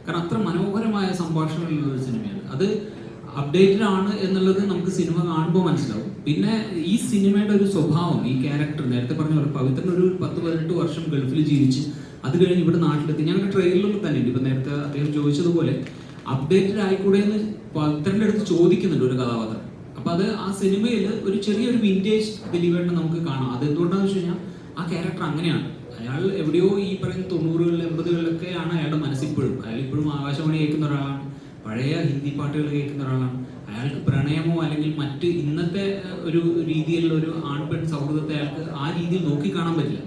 Speaker 1: കാരണം അത്ര മനോഹരമായ സംഭാഷണമുള്ള ഒരു സിനിമയാണ്. അത് അപ്ഡേറ്റഡ് ആണ് എന്നുള്ളത് നമുക്ക് സിനിമ കാണുമ്പോൾ മനസ്സിലാവും. പിന്നെ ഈ സിനിമയുടെ ഒരു സ്വഭാവം, ഈ ക്യാരക്ടർ നേരത്തെ പറഞ്ഞ പോലെ പവിത്രൻ ഒരു 10-18 വർഷം ഗൾഫിൽ ജീവിച്ച് അത് കഴിഞ്ഞ് ഇവിടെ നാട്ടിലെത്തി. ഞങ്ങളുടെ ട്രെയിലറിൽ തന്നെ ഉണ്ട്. ഇപ്പം നേരത്തെ അദ്ദേഹം ചോദിച്ചതുപോലെ അപ്ഡേറ്റഡ് ആയിക്കൂടെ എന്ന് പവിത്രൻ്റെ അടുത്ത് ചോദിക്കുന്നുണ്ട് ഒരു കഥാപാത്രം. അപ്പം അത് ആ സിനിമയിൽ ഒരു ചെറിയൊരു വിൻറ്റേജ് ദിലീപേട്ടനെ നമുക്ക് കാണാം. അത് എന്തുകൊണ്ടാണെന്ന് വെച്ച് കഴിഞ്ഞാൽ ആ ക്യാരക്ടർ അങ്ങനെയാണ്. അയാൾ എവിടെയോ ഈ പറയുന്ന 90-കളിൽ 80-കളിലൊക്കെയാണ് അയാളുടെ മനസ്സിപ്പോഴും. അയാൾ ഇപ്പോഴും ആകാശവാണി കേൾക്കുന്ന ഒരാളാണ്, പഴയ ഹിന്ദി പാട്ടുകൾ കേൾക്കുന്ന ഒരാളാണ്. അയാൾക്ക് പ്രണയമോ അല്ലെങ്കിൽ മറ്റ് ഇന്നത്തെ ഒരു രീതിയിലുള്ള ഒരു ആൺപെൺ സൗഹൃദത്തെ അയാൾക്ക് ആ രീതിയിൽ നോക്കിക്കാണാൻ പറ്റില്ല.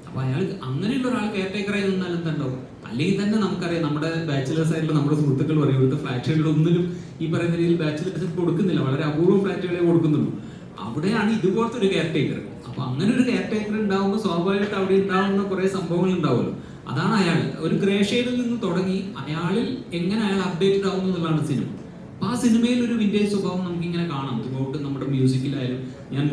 Speaker 1: അപ്പോൾ അയാൾ അങ്ങനെയുള്ള ഒരാൾ കെയർ ടേക്കറായി നിന്നാൽ എന്തുണ്ടാവും? അല്ലെങ്കിൽ തന്നെ നമുക്കറിയാം നമ്മുടെ ബാച്ചിലേഴ്സ് ആയിട്ടുള്ള നമ്മുടെ സുഹൃത്തുക്കൾ പറയും ഇവിടുത്തെ ഫ്ലാറ്റുകളിലൊന്നിലും ഈ പറയുന്ന രീതിയിൽ ബാച്ചിലേഴ്സ് കൊടുക്കുന്നില്ല, വളരെ അപൂർവം ഫ്ലാറ്റുകളെ കൊടുക്കുന്നുള്ളൂ. അവിടെയാണ് ഇതുപോലത്തെ ഒരു കെയർ ടേക്കർ. അപ്പോൾ അങ്ങനെ ഒരു കെയർ ടേക്കർ ഉണ്ടാകുമ്പോൾ സ്വാഭാവികമായിട്ട് അവിടെ ഉണ്ടാകുന്ന കുറേ സംഭവങ്ങൾ ഉണ്ടാവുമല്ലോ. അതാണ് അയാൾ ഒരു ഗ്രേ ഷെയ്ഡിൽ നിന്ന് തുടങ്ങി അയാളിൽ എങ്ങനെ അയാൾ അപ്ഡേറ്റഡ് ആവുന്നു എന്നുള്ളതാണ് സിനിമ. അപ്പോൾ ആ സിനിമയിൽ ഒരു വിന്റേജ് സ്വഭാവം നമുക്കിങ്ങനെ കാണാം. ത്രൂഔട്ട് നമ്മുടെ മ്യൂസിക്കിലായാലും ഞാൻ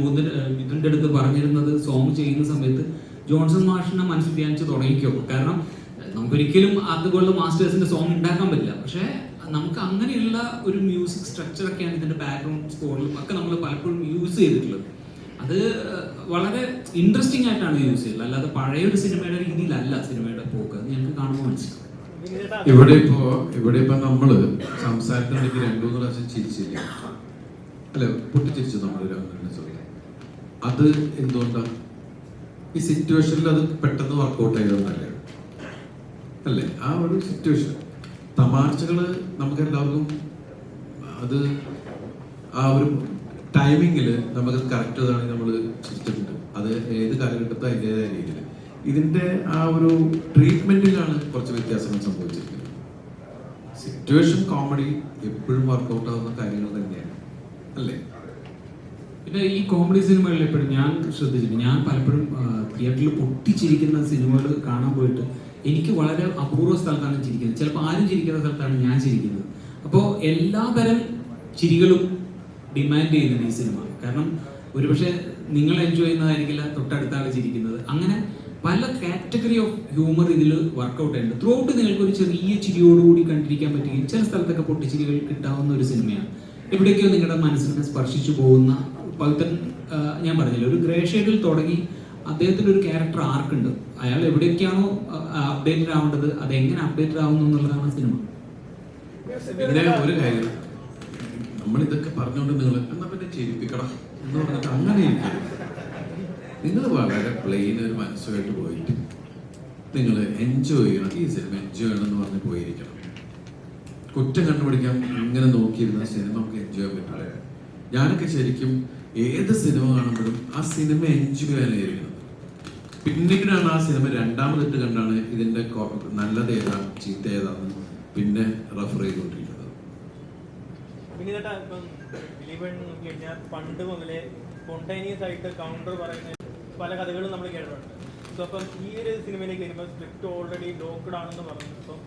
Speaker 1: ഇതിൻ്റെ അടുത്ത് പറഞ്ഞിരുന്നത് സോങ് ചെയ്യുന്ന സമയത്ത് ജോൺസൺ മാഷിനെ മനസ്സിൽ ധ്യാനിച്ച് തുടങ്ങിക്കോ. കാരണം നമുക്കൊരിക്കലും അതുപോലുള്ള മാസ്റ്റേഴ്സിന്റെ സോങ് ഉണ്ടാക്കാൻ പറ്റില്ല. പക്ഷേ നമുക്ക് അങ്ങനെയുള്ള ഒരു മ്യൂസിക് സ്ട്രക്ചറൊക്കെയാണ് ഇതിന്റെ ബാക്ക്ഗ്രൗണ്ട് സ്കോറിലും ഒക്കെ നമ്മൾ പലപ്പോഴും യൂസ് ചെയ്തിട്ടുള്ളത്. അത് വളരെ ഇൻട്രസ്റ്റിംഗ് ആയിട്ടാണ് യൂസ് ചെയ്യുന്നത്, അല്ലാതെ പഴയ ഒരു സിനിമയുടെ രീതിയിലല്ല സിനിമയുടെ പോക്ക്. അത് ഞങ്ങൾക്ക് കാണുമ്പോൾ മനസ്സിലാവും.
Speaker 5: ഇവിടെ ഇപ്പൊ നമ്മള് സംസാരിക്കുന്നുണ്ടെങ്കിൽ 2-3 പ്രാവശ്യം ചിരിച്ചില്ല, അല്ലെ? പൊട്ടിച്ചിരിച്ചു നമ്മള്. അത് എന്തുകൊണ്ടാണ്? ഈ സിറ്റുവേഷനിൽ അത് പെട്ടെന്ന് വർക്കൗട്ട് ആയതൊന്നല്ലേ, അല്ലേ? ആ ഒരു സിറ്റുവേഷൻ തമാശകള് നമുക്ക് എല്ലാവർക്കും അത് ആ ഒരു ടൈമിങ്ങിൽ നമുക്ക് കറക്റ്റ് ആണെങ്കിൽ നമ്മൾ ചിരിച്ചിട്ടുണ്ട്. അത് ഏത് കാലഘട്ടത്തിൽ അതിൻ്റെതായ രീതിയിൽ ഇതിന്റെ ആ ഒരു ട്രീറ്റ്മെന്റിലാണ് കുറച്ച് വ്യത്യാസങ്ങൾ സംഭവിച്ചിരിക്കുന്നത്. സിറ്റുവേഷൻ കോമഡി എപ്പോഴും വർക്കൗട്ട് ആവുന്ന കാര്യങ്ങൾ തന്നെയാണ്, അല്ലേ?
Speaker 1: പിന്നെ ഈ കോമഡി സിനിമകളിൽ എപ്പോഴും ഞാൻ ശ്രദ്ധിച്ചിട്ടുണ്ട്, ഞാൻ പലപ്പോഴും തിയേറ്ററിൽ പൊട്ടിച്ചിരിക്കുന്ന സിനിമകൾ കാണാൻ പോയിട്ട് എനിക്ക് വളരെ അപൂർവ സ്ഥലത്താണ് ചിരിക്കുന്നത്. ചിലപ്പോൾ ആരും ചിരിക്കുന്ന സ്ഥലത്താണ് ഞാൻ ചിരിക്കുന്നത്. അപ്പോൾ എല്ലാതരം ചിരികളും ഡിമാൻഡ് ചെയ്യുന്നുണ്ട് ഈ സിനിമ. കാരണം ഒരുപക്ഷെ നിങ്ങൾ എൻജോയ് ചെയ്യുന്നതായിരിക്കില്ല തൊട്ടടുത്ത ആൾ ചിരിക്കുന്നത്. അങ്ങനെ പല കാറ്റഗറി ഓഫ് ഹ്യൂമർ ഇതിൽ വർക്കൗട്ട് ചെയ്യുന്നുണ്ട്. ത്രൂ ഔട്ട് നിങ്ങൾക്ക് ഒരു ചെറിയ ചിരിയോടുകൂടി കണ്ടിരിക്കാൻ പറ്റുകയും ചില സ്ഥലത്തൊക്കെ പൊട്ടിച്ചിരികൾ കിട്ടാവുന്ന ഒരു സിനിമയാണ്. എവിടേക്കോ നിങ്ങളുടെ മനസ്സിനെ സ്പർശിച്ചു പോകുന്ന പവിത്രൻ ഞാൻ പറഞ്ഞില്ല, ഒരു ഗ്രേ ഷെയ്ഡിൽ തുടങ്ങി അദ്ദേഹത്തിന് ഒരു ക്യാരക്ടർ ആർക്കുണ്ട്. അയാൾ എവിടേക്കാണോ അപ്ഡേറ്റഡ് ആവേണ്ടത് അതെങ്ങനെ അപ്ഡേറ്റഡ് ആവുന്നു എന്നുള്ളതാണ് സിനിമ.
Speaker 5: പിന്നെ ഒരു കാര്യം, നമ്മളിതൊക്കെ പറഞ്ഞുകൊണ്ട് നിങ്ങൾ എന്നാ പിന്നെ ചിരിപ്പിക്കണം എന്ന് പറഞ്ഞിട്ട് അങ്ങനെ ഇരിക്കരുത്. നിങ്ങൾ വളരെ പ്ലെയിൻ ഒരു മനസ്സുമായിട്ട് പോയിട്ട് നിങ്ങൾ എൻജോയ് ചെയ്യണം, ഈ സിനിമ എൻജോയ് ചെയ്യണം എന്ന് പറഞ്ഞ് പോയിരിക്കണം. കുറ്റം കണ്ടുപിടിക്കാൻ ഇങ്ങനെ നോക്കിയിരുന്ന സിനിമ നമുക്ക് എൻജോയ് ചെയ്യാൻ പറ്റില്ല. ഞാനൊക്കെ ശരിക്കും ഏത് സിനിമ കാണുമ്പോഴും ആ സിനിമ എൻജോയ് ചെയ്യാനായിരിക്കണം. പിന്നീടാണ് ആ സിനിമ രണ്ടാമതിട്ട് കണ്ടാണ് ഇതിന്റെ നല്ലത് ഏതാ ചീത്ത ഏതാന്ന് പിന്നെ റെഫർ ചെയ്തുകൊണ്ടിരിക്കുന്നത്.
Speaker 6: പിന്നെ ഇപ്പം ദിലീപൻ നോക്കി കഴിഞ്ഞാൽ പണ്ട് മുതലേ സ്പോണ്ടേനിയസ് ആയിട്ട് കൗണ്ടർ പറയുന്ന പല കഥകളും നമ്മൾ കേട്ടിട്ടുണ്ട്. സോ അപ്പം ഈ ഒരു സിനിമയിലേക്ക് വരുമ്പോൾ സ്ക്രിപ്റ്റ് ഓൾറെഡി ലോക്ക്ഡ് ആണെന്ന് പറഞ്ഞു. അപ്പം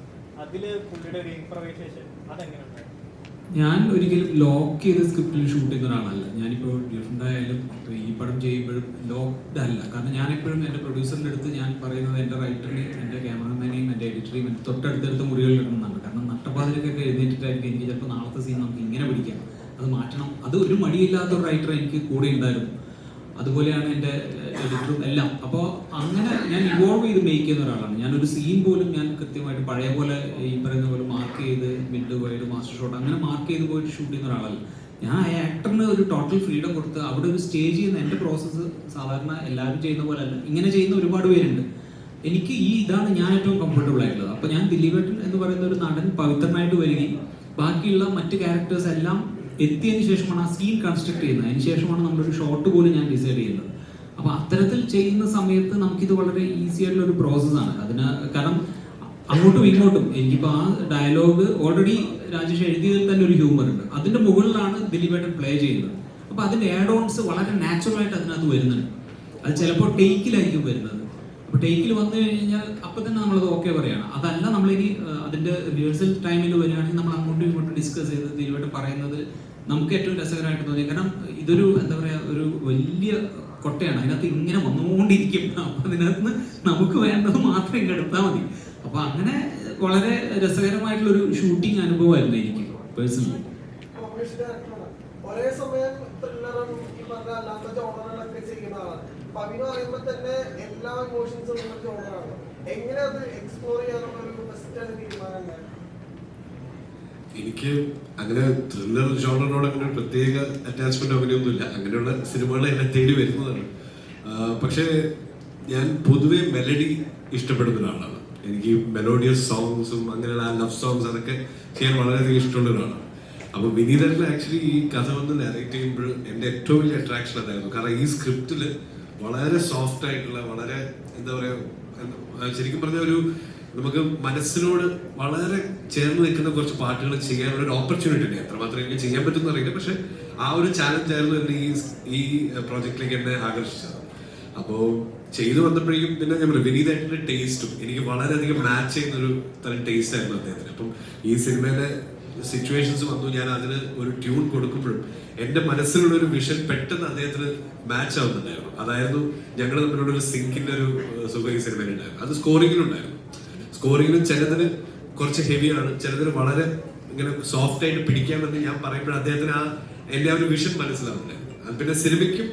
Speaker 6: അതിൽ പുള്ളിയുടെ ഒരു ഇംപ്രവൈസേഷൻ അതെങ്ങനെയുണ്ട്?
Speaker 1: ഞാൻ ഒരിക്കലും ലോക്ക് ചെയ്ത് സ്ക്രിപ്റ്റിൽ ഷൂട്ട് ചെയ്യുന്ന ഒരാളല്ല. ഞാനിപ്പോൾ ഡിഫറെൻ്റ് ആയാലും ഈ പടം ചെയ്യുമ്പോഴും ലോക്ക്ഡ് അല്ല. കാരണം ഞാനെപ്പോഴും എൻ്റെ പ്രൊഡ്യൂസറിൻ്റെ അടുത്ത് ഞാൻ പറയുന്നത് എൻ്റെ റൈറ്ററിനെയും എൻ്റെ ക്യാമറമാനെയും എൻ്റെ എഡിറ്ററെയും എൻ്റെ തൊട്ടടുത്തടുത്ത മുറികളിൽ ഇടുന്നതാണ്. കാരണം നട്ടപ്പാതിരക്കൊക്കെ എഴുന്നേറ്റിട്ടായിരിക്കും എനിക്ക് ചിലപ്പോൾ നാളത്തെ സീൻ നമുക്ക് ഇങ്ങനെ പിടിക്കാം, അത് മാറ്റണം. അത് ഒരു മടിയില്ലാത്ത ഒരു റൈറ്റർ എനിക്ക് കൂടെ ഉണ്ടായിരുന്നു. അതുപോലെയാണ് എൻ്റെ എഡിറ്ററും എല്ലാം. അപ്പോൾ അങ്ങനെ ഞാൻ ഇവോൾവ് ചെയ്ത് മേക്ക് ചെയ്യുന്ന ഒരാളാണ്. ഞാനൊരു സീൻ പോലും ഞാൻ കൃത്യമായിട്ട് പഴയ പോലെ ഈ പറയുന്ന പോലെ മാർക്ക് ചെയ്ത് മിഡ് വൈഡ് മാസ്റ്റർ ഷോട്ട് അങ്ങനെ മാർക്ക് ചെയ്ത് പോയിട്ട് ഷൂട്ട് ചെയ്യുന്ന ഒരാളല്ല. ഞാൻ ആ ആക്ടറിന് ഒരു ടോട്ടൽ ഫ്രീഡം കൊടുത്ത് അവിടെ ഒരു സ്റ്റേജ് ചെയ്യുന്ന എൻ്റെ പ്രോസസ്സ് സാധാരണ എല്ലാവരും ചെയ്യുന്ന പോലെ അല്ല, ഇങ്ങനെ ചെയ്യുന്ന ഒരുപാട് പേരുണ്ട്. എനിക്ക് ഇതാണ് ഞാൻ ഏറ്റവും കംഫർട്ടബിൾ ആയിട്ടുള്ളത്. അപ്പോൾ ഞാൻ ദിലീപേട്ടൻ എന്ന് പറയുന്ന ഒരു നടൻ പവിത്രനായിട്ട് വരികയും ബാക്കിയുള്ള മറ്റ് ക്യാരക്ടേഴ്സ് എല്ലാം എത്തിയതിനു ശേഷമാണ് ആ സീൻ കൺസ്ട്രക്ട് ചെയ്യുന്നത്. അതിന് ശേഷമാണ് നമ്മളൊരു ഷോട്ട് പോലും ഞാൻ ഡിസൈഡ് ചെയ്യുന്നത്. അപ്പോൾ അത്തരത്തിൽ ചെയ്യുന്ന സമയത്ത് നമുക്കിത് വളരെ ഈസി ആയിട്ടുള്ള ഒരു പ്രോസസ്സാണ്. കാരണം അങ്ങോട്ടും ഇങ്ങോട്ടും എനിക്കിപ്പോൾ ആ ഡയലോഗ് ഓൾറെഡി രാജേഷ് എഴുതിയതിൽ തന്നെ ഒരു ഹ്യൂമർ ഉണ്ട്, അതിൻ്റെ മുകളിലാണ് ദിലീപേട്ടൻ പ്ലേ ചെയ്യുന്നത്. അപ്പോൾ അതിൻ്റെ ആഡ് ഓൺസ് വളരെ നാച്ചുറലായിട്ട് അതിനകത്ത് വരുന്നുണ്ട്. അത് ചിലപ്പോൾ ടേക്കിലായിരിക്കും വരുന്നത്. അപ്പോൾ ടേക്കിൽ വന്നു കഴിഞ്ഞാൽ അപ്പോൾ തന്നെ നമ്മളത് ഓക്കെ പറയുകയാണ്. അതല്ല നമ്മളിനി അതിൻ്റെ റിഹേഴ്സൽ ടൈമിൽ വരികയാണെങ്കിൽ നമ്മൾ അങ്ങോട്ടും ഇങ്ങോട്ടും ഡിസ്കസ് ചെയ്ത് ദിലീപേട്ടൻ പറയുന്നത് നമുക്ക് ഏറ്റവും രസകരമായിട്ട് തോന്നി. കാരണം ഇതൊരു എന്താ പറയുക ഒരു വലിയ കൊട്ടയാണ്, അതിനകത്ത് ഇങ്ങനെ വന്നുകൊണ്ടിരിക്കും. അപ്പം അതിനകത്ത് നമുക്ക് വേണ്ടത് മാത്രം ഇങ്ങനെ എടുത്താൽ മതി. അപ്പം അങ്ങനെ വളരെ രസകരമായിട്ടുള്ളൊരു ഷൂട്ടിംഗ് അനുഭവമായിരുന്നു എനിക്ക് പേഴ്സണലി.
Speaker 7: ഒരേ സമയം ത്രില്ലറും ഈ പറഞ്ഞ അല്ലാത്ത ജോണറുകളൊക്കെ ചെയ്യുന്ന ആളാണ്. പവിന് പറയുമ്പോൾ തന്നെ എല്ലാ ഇമോഷൻസും ഉള്ള ജോണറാണ്. എങ്ങനെ അത് എക്സ്പ്ലോർ ചെയ്യാനുള്ള ഒരു ബെസ്റ്റ് തീരുമാനം?
Speaker 2: എനിക്ക് അങ്ങനെ ത്രില്ലർ ജോണറിനോട് അങ്ങനെ പ്രത്യേക അറ്റാച്ച്മെന്റ് അങ്ങനെയൊന്നുമില്ല. അങ്ങനെയുള്ള സിനിമകൾ എന്നെ തേടി വരുന്നതാണ്. പക്ഷേ ഞാൻ പൊതുവെ മെലഡി ഇഷ്ടപ്പെടുന്ന ഒരാളാണ്. എനിക്ക് മെലോഡിയസ് സോങ്സും അങ്ങനെയുള്ള ആ ലവ് സോങ്സ് അതൊക്കെ ചെയ്യാൻ വളരെയധികം ഇഷ്ടമുള്ള ഒരാളാണ്. അപ്പൊ വിനീതേട്ടൻ ആക്ച്വലി ഈ കഥ വന്ന് നരേറ്റ് ചെയ്യുമ്പോൾ എൻ്റെ ഏറ്റവും വലിയ അട്രാക്ഷൻ അതായിരുന്നു. കാരണം ഈ സ്ക്രിപ്റ്റിൽ വളരെ സോഫ്റ്റ് ആയിട്ടുള്ള, വളരെ എന്താ പറയാ, ശരിക്കും പറഞ്ഞ ഒരു നമുക്ക് മനസ്സിനോട് വളരെ ചേർന്ന് നിൽക്കുന്ന കുറച്ച് പാട്ടുകൾ ചെയ്യാനുള്ള ഒരു ഓപ്പർച്യൂണിറ്റി ഉണ്ട്. എത്രമാത്രം എനിക്ക് ചെയ്യാൻ പറ്റുമെന്ന് അറിയില്ല, പക്ഷെ ആ ഒരു ചാലഞ്ച് ആയിരുന്നു എന്നെ ഈ പ്രോജക്റ്റിലേക്ക് എന്നെ ആകർഷിച്ചത്. അപ്പോൾ ചെയ്തു വന്നപ്പോഴേക്കും പിന്നെ ഞാൻ വിനീതേട്ടൻ്റെ ടേസ്റ്റും എനിക്ക് വളരെയധികം മാച്ച് ചെയ്യുന്നൊരു തരം ടേസ്റ്റ് ആയിരുന്നു അദ്ദേഹത്തിന്. അപ്പം ഈ സിനിമയിലെ സിറ്റുവേഷൻസ് വന്നു, ഞാൻ അതിന് ഒരു ട്യൂൺ കൊടുക്കുമ്പോഴും എൻ്റെ മനസ്സിലുള്ള ഒരു വിഷൻ പെട്ടെന്ന് അദ്ദേഹത്തിന് മാച്ച് ആവുന്നുണ്ടായിരുന്നു. അതായിരുന്നു ഞങ്ങൾ തമ്മിലുള്ള ഒരു സിങ്കിന്റെ ഒരു സുഖം ഈ സിനിമയിലുണ്ടായിരുന്നു. അത് സ്കോറിങ്ങിലുണ്ടായിരുന്നു. സ്കോറിങ്ങിലും ചിലതിന് കുറച്ച് ഹെവിയാണ്, ചിലതിന് വളരെ ഇങ്ങനെ സോഫ്റ്റ് ആയിട്ട് പിടിക്കാമെന്ന് ഞാൻ പറയുമ്പോൾ അദ്ദേഹത്തിന് എൻ്റെ ആ ഒരു വിഷൻ മനസ്സിലാവുന്നുണ്ടായിരുന്നു. അത് പിന്നെ സിനിമയ്ക്കും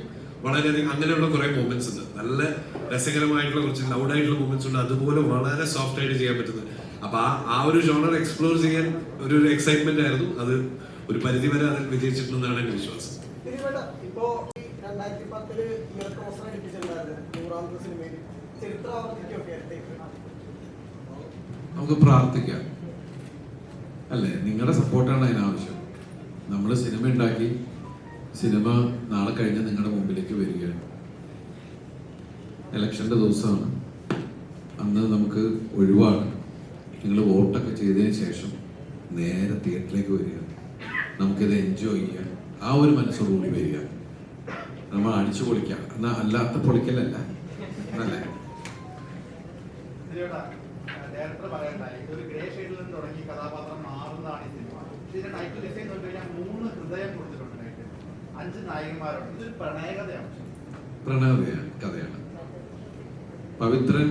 Speaker 2: വളരെയധികം അങ്ങനെയുള്ള കുറെ മൂമെന്റ്സ് ഉണ്ട്, നല്ല രസകരമായിട്ടുള്ള കുറച്ച് ലൗഡായിട്ടുള്ള മൂമെന്റ്സ് ഉണ്ട്, അതുപോലെ വളരെ സോഫ്റ്റ് ആയിട്ട് ചെയ്യാൻ പറ്റുന്നത്. അപ്പൊ ആ ഒരു ജോണർ എക്സ്പ്ലോർ ചെയ്യാൻ ഒരു എക്സൈറ്റ്മെന്റ് ആയിരുന്നു. അത് ഒരു പരിധി വരെ അതിൽ വിജയിച്ചിട്ടുണ്ടെന്നാണ് എൻ്റെ വിശ്വാസം.
Speaker 7: ഇപ്പോ 2010 ഇയർക്കോസർ എടുപ്പിച്ചിട്ടുണ്ടായിരുന്നു 100ാമത്തെ സിനിമയിൽ. ചരിത്രാവർത്തിക്കൊക്കെ
Speaker 5: നമുക്ക് പ്രാർത്ഥിക്കാം, അല്ലേ? നിങ്ങളുടെ സപ്പോർട്ടാണ് അതിനാവശ്യം. നമ്മൾ സിനിമ ഉണ്ടാക്കി, സിനിമ നാളെ കഴിഞ്ഞ് നിങ്ങളുടെ മുമ്പിലേക്ക് വരികയാണ്. ഇലക്ഷൻ്റെ ദിവസമാണ്, അന്ന് നമുക്ക് ഒഴിവാണ്. നിങ്ങൾ വോട്ടൊക്കെ ചെയ്തതിന് ശേഷം നേരെ തിയേറ്ററിലേക്ക് വരിക, നമുക്കിത് എൻജോയ് ചെയ്യാം. ആ ഒരു മനസ്സോടുകൂടി വരിക, നമ്മൾ അടിച്ചു പൊളിക്കാം. എന്നാൽ അല്ലാത്ത പൊളിക്കലല്ല, അല്ലേ?
Speaker 9: ഡയറക്ടർ പറയണ്ടായി, ഇതൊരു ഗ്രേ ഷെയ്ഡിൽ നിന്ന് തുടങ്ങി കഥാപാത്രം മാറുന്നതാണ് ഈ സിനിമ. ഇതിന്റെ ടൈറ്റിൽ ഡിസൈൻ നോക്കി കഴിഞ്ഞാൽ 3 ഹൃദയം കൊടുത്തിട്ടുണ്ട്. 5 നായകന്മാരുണ്ട്. ഇതൊരു പ്രണയകഥയാണ്.
Speaker 5: കഥയാണ്. പവിത്രൻ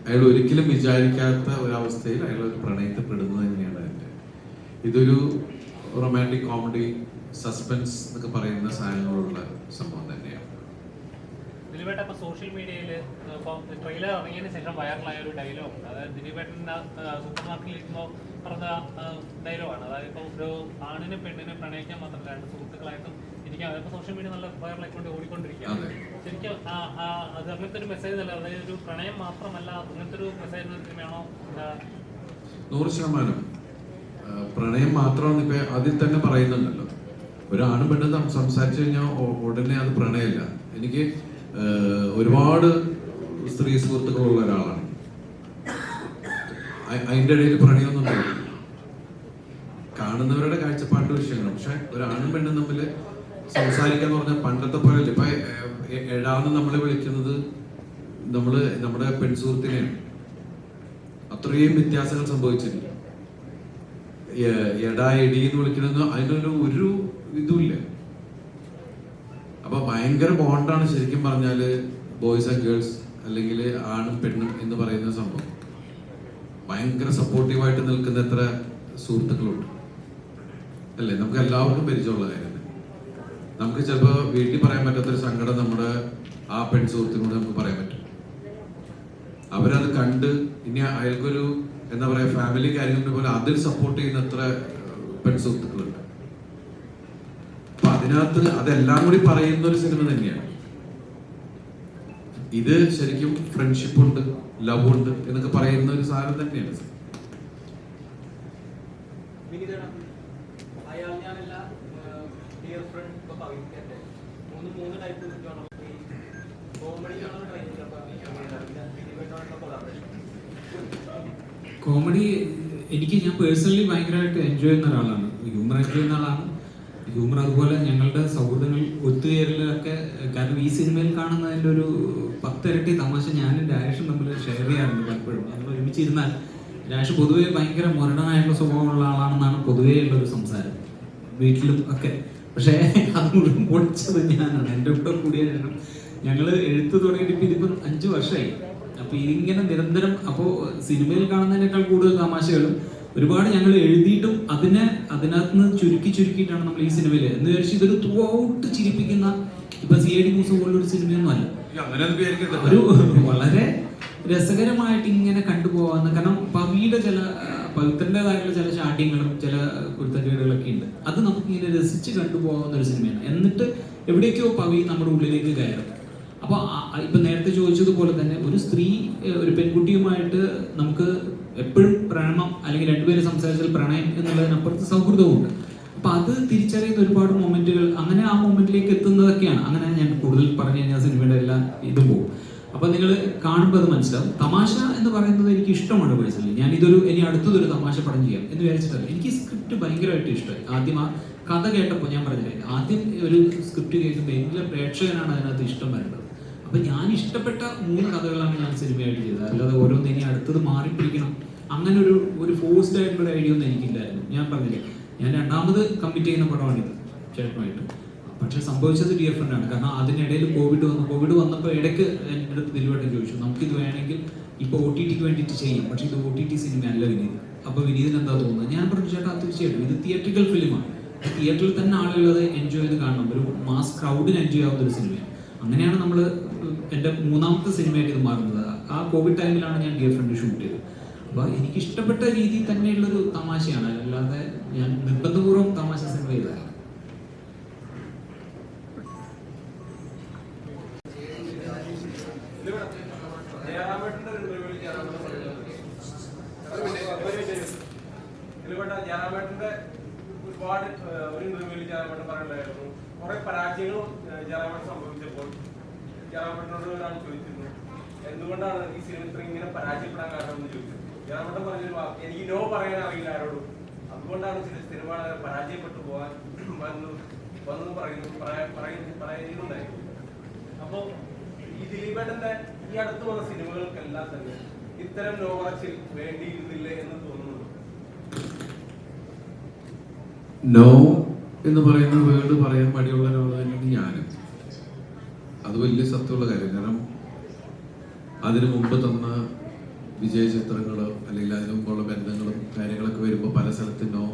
Speaker 5: അയാൾ ഒരിക്കലും വിചാരിക്കാത്ത ഒരവസ്ഥയിൽ അയാൾ ഒരു പ്രണയത്തിൽപ്പെടുന്നത് തന്നെയാണ് അതിൻ്റെ. ഇതൊരു റൊമാൻറ്റിക് കോമഡി, സസ്പെൻസ് എന്നൊക്കെ പറയുന്ന സാധനങ്ങളുള്ള സംഭവം തന്നെയാണ്.
Speaker 8: ദിലീപേട്ട ഇപ്പൊ സോഷ്യൽ മീഡിയയിൽ ഇപ്പം ട്രെയിലർ ഇറങ്ങിയതിന് ശേഷം വൈറലായ ഒരു ഡയലോഗ്, അതായത് ദിലീപേട്ടൻ്റെ സൂപ്പർ മാർക്കറ്റിൽ ഇരിക്കുമ്പോൾ പറഞ്ഞ ഡയലോഗാണ്. അതായത് ഇപ്പോൾ ഒരു ആണിനും പെണ്ണിനും പ്രണയിക്കാൻ മാത്രമല്ല, 2 സുഹൃത്തുക്കളായിട്ടും ഇരിക്കാം. അതിപ്പോൾ സോഷ്യൽ മീഡിയ നല്ല വൈറലായിക്കൊണ്ട് ഓടിക്കൊണ്ടിരിക്കുകയാണ്. ശരിക്കും അത് അങ്ങനത്തെ ഒരു മെസ്സേജ് അല്ല, അതായത് ഒരു പ്രണയം മാത്രമല്ല, അങ്ങനത്തെ ഒരു മെസ്സേജ് സിനിമയാണോ?
Speaker 5: 100% പ്രണയം മാത്രമാണ് ഇപ്പൊ അതിൽ തന്നെ പറയുന്നുണ്ടല്ലോ. ഒരാണും പെണ്ണും സംസാരിച്ചു കഴിഞ്ഞാൽ ഉടനെ അത് പ്രണയമല്ല. എനിക്ക് ഒരുപാട് സ്ത്രീ സുഹൃത്തുക്കളുള്ള ഒരാളാണ്. അതിൻ്റെ ഇടയിൽ പ്രണയമൊന്നും ഉണ്ടാവില്ല. കാണുന്നവരുടെ കാഴ്ചപ്പാട്ട് വിഷയങ്ങൾ. പക്ഷെ ഒരാണും പെണ്ണും തമ്മിൽ സംസാരിക്കാന്ന് പറഞ്ഞാൽ പണ്ടത്തെ പോലെ ഇപ്പൊ എഴാന്ന് നമ്മളെ വിളിക്കുന്നത് നമ്മുടെ പെൺസുഹൃത്തിനെയാണ്. അത്രയും വ്യത്യാസങ്ങൾ സംഭവിച്ചിട്ടില്ല. എടാ എടി എന്ന് വിളിക്കുന്നത് അതിനൊരു ഇതുമില്ല. അപ്പൊ ഭയങ്കര ബോണ്ടാണ് ശരിക്കും പറഞ്ഞാല് ബോയ്സ് ആൻഡ് ഗേൾസ്, അല്ലെങ്കിൽ ആണും പെണ്ണും എന്ന് പറയുന്ന സംഭവം. ഭയങ്കര സപ്പോർട്ടീവായിട്ട് നിൽക്കുന്ന എത്ര സുഹൃത്തുക്കളുണ്ട്, അല്ലേ? നമുക്ക് എല്ലാവർക്കും പരിചയമുള്ള കാര്യം. നമുക്ക് ചിലപ്പോൾ വീട്ടിൽ പറയാൻ പറ്റാത്തൊരു സങ്കടം നമ്മുടെ ആ പെൺ സുഹൃത്തിനോട് നമുക്ക് പറയാൻ പറ്റും. അവരത് കണ്ട് ഇനി അയാൾക്കൊരു എന്താ പറയാ ഫാമിലി കാര്യങ്ങളുടെ പോലെ അതിൽ സപ്പോർട്ട് ചെയ്യുന്ന എത്ര പെൺ സുഹൃത്തുക്കളുണ്ട്. അപ്പൊ അതിനകത്ത് അതെല്ലാം കൂടി പറയുന്ന ഒരു സിനിമ തന്നെയാണ് ഇത്. ശരിക്കും ഫ്രണ്ട്ഷിപ്പ് ഉണ്ട്, ലവ് ഉണ്ട് എന്നൊക്കെ പറയുന്ന ഒരു സാധനം തന്നെയാണ്.
Speaker 1: കോമഡി ഞാൻ പേഴ്സണലി ഭയങ്കരമായിട്ട് എൻജോയ് ചെയ്യുന്ന ഒരാളാണ്. ഹ്യൂമർ എൻജോയ് ചെയ്യുന്ന ആളാണ്. ഹ്യൂമർ അതുപോലെ ഞങ്ങളുടെ സൗഹൃദങ്ങൾ ഒത്തുചേരലൊക്കെ, കാരണം ഈ സിനിമയിൽ കാണുന്നതിൻ്റെ ഒരു 10 ഇരട്ടി തമാശ ഞാനും രാജേഷും തമ്മിൽ ഷെയർ ചെയ്യാറുണ്ട് പലപ്പോഴും. നമ്മൾ ഒരുമിച്ചിരുന്നാൽ രാജേഷ് പൊതുവേ ഭയങ്കര മുരടനായിട്ടുള്ള സ്വഭാവമുള്ള ആളാണെന്നാണ് പൊതുവേ ഉള്ളൊരു സംസാരം വീട്ടിലും ഒക്കെ. പക്ഷേ അത് മുഴുവൻ പൊളിച്ചത് ഞാനാണ്. എൻ്റെ കൂടെ കൂടിയ ശേഷം ഞങ്ങൾ എഴുത്ത് തുടങ്ങിയിട്ട് ഇതിപ്പോൾ 5 വർഷമായി. അപ്പോൾ ഇതിങ്ങനെ നിരന്തരം, അപ്പോൾ സിനിമയിൽ കാണുന്നതിനേക്കാൾ കൂടുതൽ തമാശകളും ഒരുപാട് ഞങ്ങൾ എഴുതിയിട്ടും അതിനകത്ത് നിന്ന് ചുരുക്കിയിട്ടാണ് നമ്മൾ ഈ സിനിമയിൽ എന്ന് വിചാരിച്ചു ഇതൊരു ത്രൂ ഔട്ട് ചിരിപ്പിക്കുന്ന, ഇപ്പൊ CID മൂസ പോലൊരു സിനിമയൊന്നും അല്ല. ഒരു വളരെ രസകരമായിട്ട് ഇങ്ങനെ കണ്ടുപോകാവുന്ന, കാരണം പവിത്രൻ്റെതായിട്ടുള്ള ചില ചാട്ടിങ്ങളും ചില കുരുത്തക്കേടുകളൊക്കെ ഉണ്ട്. അത് നമുക്ക് ഇങ്ങനെ രസിച്ച് കണ്ടുപോകാവുന്ന ഒരു സിനിമയാണ്. എന്നിട്ട് എവിടേക്കോ പവി നമ്മുടെ ഉള്ളിലേക്ക് കയറും. അപ്പോൾ ഇപ്പം നേരത്തെ ചോദിച്ചതുപോലെ തന്നെ ഒരു സ്ത്രീ ഒരു പെൺകുട്ടിയുമായിട്ട് നമുക്ക് എപ്പോഴും പ്രണയം അല്ലെങ്കിൽ രണ്ടുപേരും സംസാരിച്ചാൽ പ്രണയം എന്നുള്ളതിനപ്പുറത്ത് സൗഹൃദവുമുണ്ട്. അപ്പം അത് തിരിച്ചറിയുന്ന ഒരുപാട് മൊമെന്റുകൾ, അങ്ങനെ ആ മൊമെന്റിലേക്ക് എത്തുന്നതൊക്കെയാണ്. അങ്ങനെ ഞാൻ കൂടുതൽ പറഞ്ഞു കഴിഞ്ഞാൽ സിനിമയുടെ എല്ലാ ഇതും പോകും. അപ്പം നിങ്ങൾ കാണുമ്പോൾ അത് മനസ്സിലാവും. തമാശ എന്ന് പറയുന്നത് എനിക്ക് ഇഷ്ടമാണ് പേഴ്സണലി. ഞാൻ ഇനി അടുത്തതൊരു തമാശ പടം ചെയ്യാം എന്ന് വിചാരിച്ചിട്ടല്ല. എനിക്ക് സ്ക്രിപ്റ്റ് ഭയങ്കരമായിട്ട് ഇഷ്ടമായി. ആദ്യം ആ കഥ കേട്ടപ്പോൾ ഞാൻ പറഞ്ഞില്ലേ, ആദ്യം ഒരു സ്ക്രിപ്റ്റ് കേൾക്കുമ്പോൾ എങ്കിലും പ്രേക്ഷകനാണ് അതിനകത്ത് ഇഷ്ടം വരുന്നത്. അപ്പം ഞാൻ ഇഷ്ടപ്പെട്ട 3 കഥകളാണ് ഞാൻ സിനിമയായിട്ട് ചെയ്തത്. അല്ലാതെ ഓരോന്ന് ഇനി അടുത്തത് മാറിപ്പിടിക്കണം അങ്ങനെ ഒരു ഫോഴ്സ്ഡ് ആയിട്ടുള്ള ഐഡിയ ഒന്നും എനിക്കില്ലായിരുന്നു. ഞാൻ പറഞ്ഞില്ലേ, ഞാൻ 2ാമത് കമ്മിറ്റ് ചെയ്യുന്ന പടമാണിത് ചേട്ടനുമായിട്ട്. പക്ഷെ സംഭവിച്ചത് DFN ആണ്. കാരണം അതിനിടയിൽ കോവിഡ് വന്നപ്പോൾ ഇടയ്ക്ക് എൻ്റെ അടുത്ത് ദിലീപേട്ടൻ ചോദിച്ചു, നമുക്കിത് വേണമെങ്കിൽ ഇപ്പോൾ OTTക്ക് വേണ്ടിയിട്ട് ചെയ്യാം, പക്ഷേ ഇത് OTT സിനിമയല്ല വിനീത്. അപ്പോൾ വിനീതിന് എന്താ തോന്നുന്നത്? ഞാൻ പറഞ്ഞു, ചേട്ടാ തീർച്ചയായിട്ടും ഇത് തിയേറ്ററിക്കൽ ഫിലിമാണ്. തിയേറ്ററിൽ തന്നെ ആളുകൾ അത് എൻജോയ് ചെയ്ത് കാണണം. ഒരു മാസ് ക്രൗഡിന് എൻജോയ് ആവുന്ന ഒരു സിനിമയാണ്. അങ്ങനെയാണ് നമ്മൾ എൻ്റെ 3ാമത്തെ സിനിമയായിട്ട് ഇത് മാറുന്നത്. ആ കോവിഡ് ടൈമിലാണ് ഞാൻ DFN ഷൂട്ട് ചെയ്തത്. അപ്പോൾ എനിക്ക് ഇഷ്ടപ്പെട്ട രീതിയിൽ തന്നെയുള്ളൊരു തമാശയാണ്, അല്ലാതെ ഞാൻ നിർബന്ധപൂർവ്വം തമാശ സിനിമ ചെയ്തതാണ്.
Speaker 10: ജയറാമേട്ടന്റെ ഒരുപാട് ഒരു ഇന്റർവ്യൂവിൽ ജയറാമേട്ടൻ പറയുന്നുണ്ടായിരുന്നു, കുറെ പരാജയങ്ങളും ജയറാമേട്ടൻ സംഭവിച്ചപ്പോൾ ജയറാമേട്ടനോട് ഒരാൾ ചോദിച്ചിരുന്നു, എന്തുകൊണ്ടാണ് ഈ സിനിമ ഇത്ര ഇങ്ങനെ പരാജയപ്പെടാൻ കാരണം എന്ന് ചോദിച്ചു. ജയറാമേട്ടൻ പറഞ്ഞൊരു വാക്ക്, എനിക്ക് നോ പറയാൻ അറിയില്ല ആരോടും, അതുകൊണ്ടാണ് ചില സിനിമകൾ പരാജയപ്പെട്ടു പോകാൻ വന്നു പറയുന്നുണ്ടായിരുന്നു. അപ്പോ ഈ ദിലീപേട്ടന്റെ ഈ അടുത്ത് വന്ന സിനിമകൾക്കെല്ലാം തന്നെ ഇത്തരം നോ പറച്ചിൽ വേണ്ടിയിരുന്നില്ലേ എന്ന് തോന്നുന്നു.
Speaker 5: നോ എന്ന് പറയുന്ന വേർഡ് പറയാൻ മടിയുള്ള ഒരാൾ തന്നെയാണ് ഞാനും. അത് വലിയ സത്യമുള്ള കാര്യം. കാരണം അതിനു മുമ്പ് തന്ന വിജയ ചിത്രങ്ങളോ അല്ലെങ്കിൽ അതിനു മുമ്പുള്ള ബന്ധങ്ങളും കാര്യങ്ങളൊക്കെ വരുമ്പോൾ പല സ്ഥലത്ത് നോ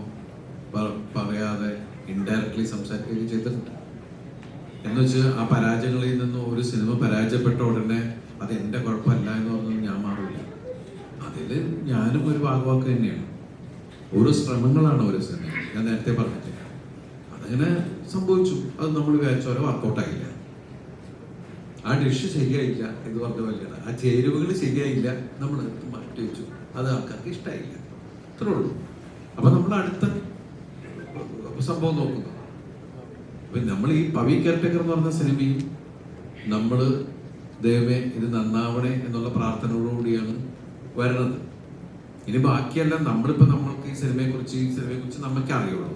Speaker 5: പറയാതെ ഇൻഡയറക്ട്ലി സംസാരിക്കുകയും ചെയ്തിട്ടുണ്ട്. എന്ന് വെച്ചാൽ ആ പരാജയങ്ങളിൽ നിന്നും ഒരു സിനിമ പരാജയപ്പെട്ട ഉടനെ അത് എൻ്റെ കുഴപ്പമല്ല എന്ന് പറഞ്ഞത് ഞാൻ മാറില്ല. അതിൽ ഞാനും ഒരു ഭാഗവാക്ക് തന്നെയാണ്. ഓരോ ശ്രമങ്ങളാണ് ഓരോ സിനിമ. ഞാൻ നേരത്തെ പറഞ്ഞിട്ടില്ല, അതങ്ങനെ സംഭവിച്ചു. അത് നമ്മൾ വിചാരിച്ചോരോ വർക്കൗട്ടായില്ല, ആ ഡിഷ് ശരിയായില്ല എന്ന് പറഞ്ഞ പോലെയാണ്. ആ ചേരുവകൾ ശരിയായില്ല, നമ്മൾ മാറ്റി വെച്ചു, അത് ആൾക്കാർക്ക് ഇഷ്ടമായില്ല, അത്രേ ഉള്ളൂ. അപ്പൊ നമ്മൾ അടുത്ത സംഭവം നോക്കുന്നു. അപ്പൊ നമ്മൾ ഈ പവി കെയർടേക്കർ എന്ന് പറഞ്ഞ സിനിമയും നമ്മൾ ദൈവമേ ഇത് നന്നാവണേ എന്നുള്ള പ്രാർത്ഥനയോടുകൂടിയാണ് വരണത്. ഇനി ബാക്കിയെല്ലാം നമ്മൾക്ക് ഈ സിനിമയെക്കുറിച്ച് നമുക്ക് അറിയുള്ളൂ.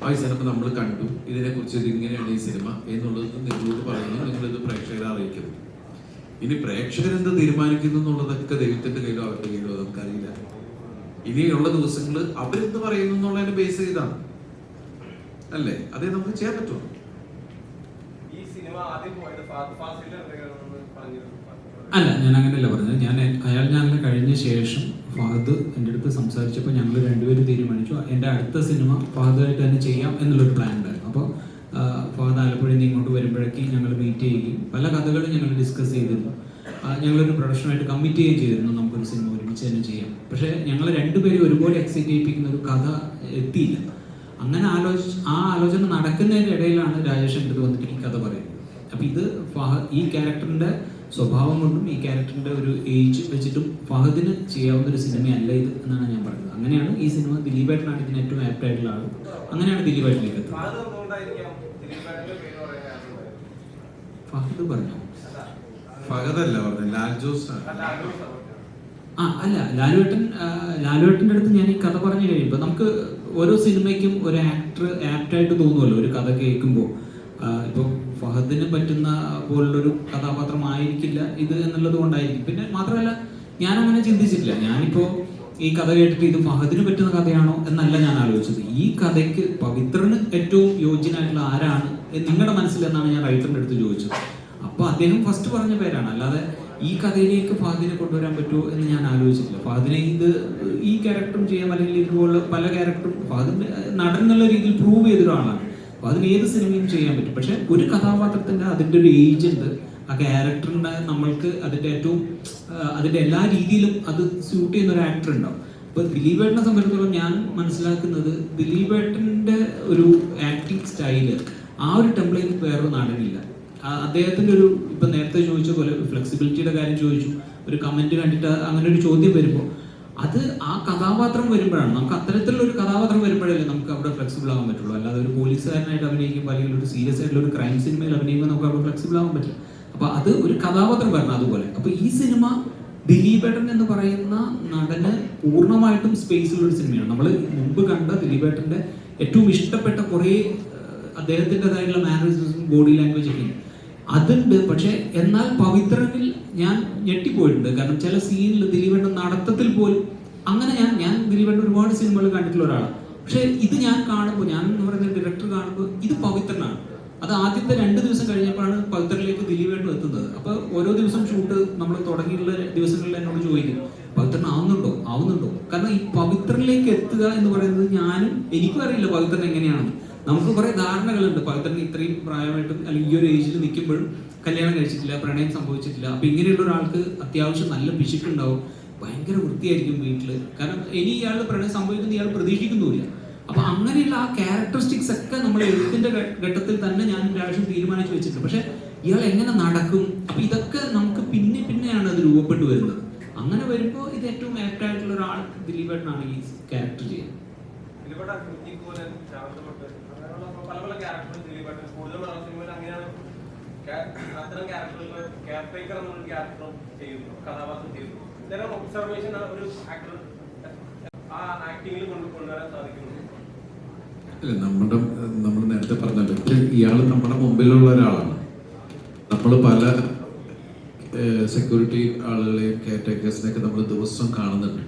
Speaker 5: ആ ഈ സിനിമ നമ്മൾ കണ്ടു, ഇതിനെക്കുറിച്ച് ഇതിങ്ങനെയാണ് ഈ സിനിമ എന്നുള്ളത് നിങ്ങളോട് പറയുന്നു, നിങ്ങളിത് പ്രേക്ഷകരെ അറിയിക്കുന്നു. ഇനി പ്രേക്ഷകരെന്ത് തീരുമാനിക്കുന്നു എന്നുള്ളതൊക്കെ ദൈവത്തിന്റെ കയ്യിലോ അവരുടെ കയ്യിലോ നമുക്കറിയില്ല. ഇനിയുള്ള ദിവസങ്ങൾ അവരെന്ത് പറയുന്നു എന്നുള്ളതിനെ ബേസ് ചെയ്താണ് അല്ലേ, അതേ നമുക്ക് ചെയ്യാൻ പറ്റുള്ളൂ.
Speaker 10: ഈ സിനിമ ആദ്യം പോയത്
Speaker 1: അല്ല, ഞാൻ അങ്ങനെയല്ല പറഞ്ഞത്. അയാൾ കഴിഞ്ഞ ശേഷം ഫഹദ് എൻ്റെ അടുത്ത് സംസാരിച്ചപ്പോൾ ഞങ്ങൾ രണ്ടുപേരും തീരുമാനിച്ചു എൻ്റെ അടുത്ത സിനിമ ഫഹദായിട്ട് തന്നെ ചെയ്യാം എന്നുള്ളൊരു പ്ലാൻ ഉണ്ടായിരുന്നു. അപ്പോൾ ഫഹദ് ആലപ്പുഴയിൽ നിന്ന് ഇങ്ങോട്ട് വരുമ്പോഴേക്കും ഞങ്ങൾ മീറ്റ് ചെയ്യുകയും പല കഥകളും ഞങ്ങൾ ഡിസ്കസ് ചെയ്തിരുന്നു. ഞങ്ങളൊരു പ്രൊഡക്ഷനായിട്ട് കമ്മിറ്റ് ചെയ്യുകയും ചെയ്തിരുന്നു, നമുക്കൊരു സിനിമ ഒരുമിച്ച് തന്നെ ചെയ്യാം. പക്ഷേ ഞങ്ങൾ രണ്ടുപേരും ഒരുപോലെ എക്സൈറ്റ് ചെയ്യിപ്പിക്കുന്ന ഒരു കഥ എത്തിയില്ല. അങ്ങനെ ആലോചന നടക്കുന്നതിൻ്റെ ഇടയിലാണ് രാജേഷ് എൻ്റെ അടുത്ത് വന്നിട്ട് ഈ കഥ പറയുന്നത്. അപ്പം ഇത് ഈ ക്യാരക്ടറിൻ്റെ സ്വഭാവം കൊണ്ടും ഈ ക്യാരക്ടറിന്റെ ഒരു ഏജ് വെച്ചിട്ടും ഫഹദിന് ചെയ്യാവുന്ന ഒരു സിനിമയല്ല ഇത് എന്നാണ് ഞാൻ പറഞ്ഞത്. അങ്ങനെയാണ് ഈ സിനിമ ദിലീപേട്ടനാണ് ഇതിന് ഏറ്റവും ആപ്റ്റ് ആയിട്ടുള്ള ആൾ. അങ്ങനെയാണ് ദിലീപേട്ടനിലേക്ക് എത്തുന്നത്. ഫഹദ് പറഞ്ഞു,
Speaker 5: ഫഹദല്ല പറഞ്ഞത്, ലാൽ ജോസ്.
Speaker 1: അല്ല, ലാലുവേട്ടൻ്റെ അടുത്ത് ഞാൻ ഈ കഥ പറഞ്ഞു കഴിയുമ്പോൾ നമുക്ക് ഓരോ സിനിമയ്ക്കും ഒരു ആക്ടർ ആപ്റ്റായിട്ട് തോന്നുമല്ലോ ഒരു കഥ കേൾക്കുമ്പോൾ. ഇപ്പോൾ ഫഹദിന് പറ്റുന്ന പോലുള്ളൊരു കഥാപാത്രമായിരിക്കില്ല ഇത് എന്നുള്ളത് കൊണ്ടായിരിക്കും. പിന്നെ മാത്രമല്ല, ഞാനങ്ങനെ ചിന്തിച്ചിട്ടില്ല. ഞാനിപ്പോൾ ഈ കഥ കേട്ടിട്ട് ഇത് ഫഹദിന് പറ്റുന്ന കഥയാണോ എന്നല്ല ഞാൻ ആലോചിച്ചത്. ഈ കഥയ്ക്ക് പവിത്രന് ഏറ്റവും യോഗ്യനായിട്ടുള്ള ആരാണ് നിങ്ങളുടെ മനസ്സിൽ എന്നാണ് ഞാൻ റൈറ്ററിൻ്റെ അടുത്ത് ചോദിച്ചത്. അപ്പോൾ അദ്ദേഹം ഫസ്റ്റ് പറഞ്ഞ പേരാണ്. അല്ലാതെ ഈ കഥയിലേക്ക് ഫഹദിനെ കൊണ്ടുവരാൻ പറ്റുമോ എന്ന് ഞാൻ ആലോചിച്ചിട്ടില്ല. ഫഹദിനെ ഈ ക്യാരക്ടറും ചെയ്യാം, അല്ലെങ്കിൽ ഇതുപോലെ പല ക്യാരക്ടറും ഫഹദിന് നടൻ എന്നുള്ള രീതിയിൽ പ്രൂവ് ചെയ്തൊരു ആളാണ്. അപ്പോൾ അതിന് ഏത് സിനിമയും ചെയ്യാൻ പറ്റും. പക്ഷെ ഒരു കഥാപാത്രത്തിൻ്റെ അതിൻ്റെ ഒരു ഏജ് ഉണ്ട്. ആ ക്യാരക്ടറിൻ്റെ നമ്മൾക്ക് അതിൻ്റെ എല്ലാ രീതിയിലും അത് സ്യൂട്ട് ചെയ്യുന്ന ഒരു ആക്ടർ ഉണ്ടാവും. അപ്പോൾ ദിലീപേട്ടനെ സംബന്ധിച്ചിടത്തോളം ഞാൻ മനസ്സിലാക്കുന്നത് ദിലീപേട്ടൻ്റെ ഒരു ആക്ടിങ് സ്റ്റൈല് ആ ഒരു ടെംപ്ലേറ്റ് വേറൊരു നടനില്ല. അദ്ദേഹത്തിൻ്റെ ഒരു ഇപ്പം നേരത്തെ ചോദിച്ച പോലെ ഫ്ലെക്സിബിലിറ്റിയുടെ കാര്യം ചോദിച്ചു, ഒരു കമൻറ്റ് കണ്ടിട്ട് അങ്ങനെ ഒരു ചോദ്യം വരുമ്പോൾ അത് ആ കഥാപാത്രം വരുമ്പോഴാണ്, നമുക്ക് അത്തരത്തിലുള്ള ഒരു കഥാപാത്രം വരുമ്പോഴല്ലേ നമുക്ക് അവിടെ ഫ്ലെക്സിബിൾ ആവാൻ പറ്റുള്ളൂ. അല്ലാതെ ഒരു പോലീസുകാരനായിട്ട് അഭിനയിക്കുമ്പോൾ അല്ലെങ്കിൽ ഒരു സീരിയസ് ആയിട്ടുള്ള ഒരു ക്രൈം സിനിമയിൽ അഭിനയിക്കുമ്പോൾ നമുക്ക് അവിടെ ഫ്ലെക്സിബിൾ ആവാൻ പറ്റില്ല. അപ്പോൾ അത് ഒരു കഥാപാത്രം വരണം അതുപോലെ. അപ്പോൾ ഈ സിനിമ ദിലീപേട്ടൻ എന്ന് പറയുന്ന നടന് പൂർണ്ണമായിട്ടും സ്പേസ് ഉള്ള ഒരു സിനിമയാണ്. നമ്മൾ മുമ്പ് കണ്ട ദിലീപേട്ടൻ്റെ ഏറ്റവും ഇഷ്ടപ്പെട്ട കുറേ അദ്ദേഹത്തിൻ്റെതായിട്ടുള്ള മാനറിസംസും ബോഡി ലാംഗ്വേജ് ഒക്കെ അതുണ്ട്. പക്ഷെ എന്നാൽ പവിത്രനിൽ ഞാൻ ഞെട്ടിപ്പോയിട്ടുണ്ട്. കാരണം ചില സീനിൽ ദിലീപേട്ടൻ നടത്തത്തിൽ പോലും അങ്ങനെ ഞാൻ ദിലീപേട്ടൻ ഒരുപാട് സിനിമകൾ കണ്ടിട്ടുള്ള ഒരാളാണ്. പക്ഷെ ഇത് ഞാൻ കാണുമ്പോൾ, ഞാൻ എന്ന് പറയുന്ന ഡയറക്ടർ കാണുമ്പോൾ ഇത് പവിത്രനാണ്. അത് ആദ്യത്തെ 2 ദിവസം കഴിഞ്ഞപ്പോഴാണ് പവിത്രനിലേക്ക് ദിലീപേട്ടൻ എത്തുന്നത്. അപ്പോൾ ഓരോ ദിവസം ഷൂട്ട് നമ്മൾ തുടങ്ങിയുള്ള ദിവസങ്ങളിൽ എന്നോട് ചോദിക്കും പവിത്രൻ ആവുന്നുണ്ടോ. കാരണം ഈ പവിത്രനിലേക്ക് എത്തുക എന്ന് പറയുന്നത് എനിക്കും അറിയില്ല പവിത്രൻ എങ്ങനെയാണെന്ന്. നമുക്ക് കുറെ ധാരണകളുണ്ട്. പവിത്രൻ ഇത്രയും പ്രായമായിട്ടും അല്ലെങ്കിൽ ഈ ഒരു ഏജിൽ നിൽക്കുമ്പോഴും കല്യാണം കഴിച്ചിട്ടില്ല, പ്രണയം സംഭവിച്ചിട്ടില്ല. അപ്പൊ ഇങ്ങനെയുള്ള ഒരാൾക്ക് അത്യാവശ്യം നല്ല പിശുക്കുണ്ടാവും, ഭയങ്കര വൃത്തിയായിരിക്കും വീട്ടിൽ. കാരണം ഇനി ഇയാളുടെ പ്രണയം സംഭവിക്കുന്ന ഇയാൾ പ്രതീക്ഷിക്കുന്നുമില്ല. അപ്പൊ അങ്ങനെയുള്ള ആ ക്യാരക്ടറിസ്റ്റിക്സ് ഒക്കെ നമ്മൾ എഴുത്തിന്റെ ഘട്ടത്തിൽ തന്നെ ഞാൻ പ്രാവശ്യം തീരുമാനിച്ചു വെച്ചിട്ടുണ്ട്. പക്ഷെ ഇയാൾ എങ്ങനെ നടക്കും, അപ്പൊ ഇതൊക്കെ നമുക്ക് പിന്നെയാണ് അത് രൂപപ്പെട്ടു വരുന്നത്. അങ്ങനെ വരുമ്പോൾ ഇത് ഏറ്റവും ആപ്റ്റായിട്ടുള്ള ഒരാൾ ദിലീപേട്ടനാണ് ഈ ക്യാരക്ടർ ചെയ്യുന്നത്.
Speaker 10: പല ക്യാരക്ടറും ദിലീപേട്ടൻ കൂടുതൽ മലയാള സിനിമയിൽ അങ്ങനെയാണ് അത്തരം ക്യാരക്ടറുകൾ കെയർടേക്കർ എന്നൊരു ക്യാരക്ടറും ചെയ്യുന്നു, കഥാപാത്രം ചെയ്യുന്നു. ഇത്തരം ഒബ്സർവേഷൻ ഒരു ആക്ടർ ആ ആക്ടിങ്ങിൽ കൊണ്ടുവരാൻ സാധിക്കുന്നു.
Speaker 5: അല്ല, നമ്മൾ നേരത്തെ പറഞ്ഞല്ലോ, ഇയാൾ നമ്മുടെ മുമ്പിലുള്ള ഒരാളാണ്. നമ്മൾ പല സെക്യൂരിറ്റി ആളുകളെയും കെയർടേക്കേഴ്സിനെയൊക്കെ നമ്മൾ ദിവസം കാണുന്നുണ്ട്.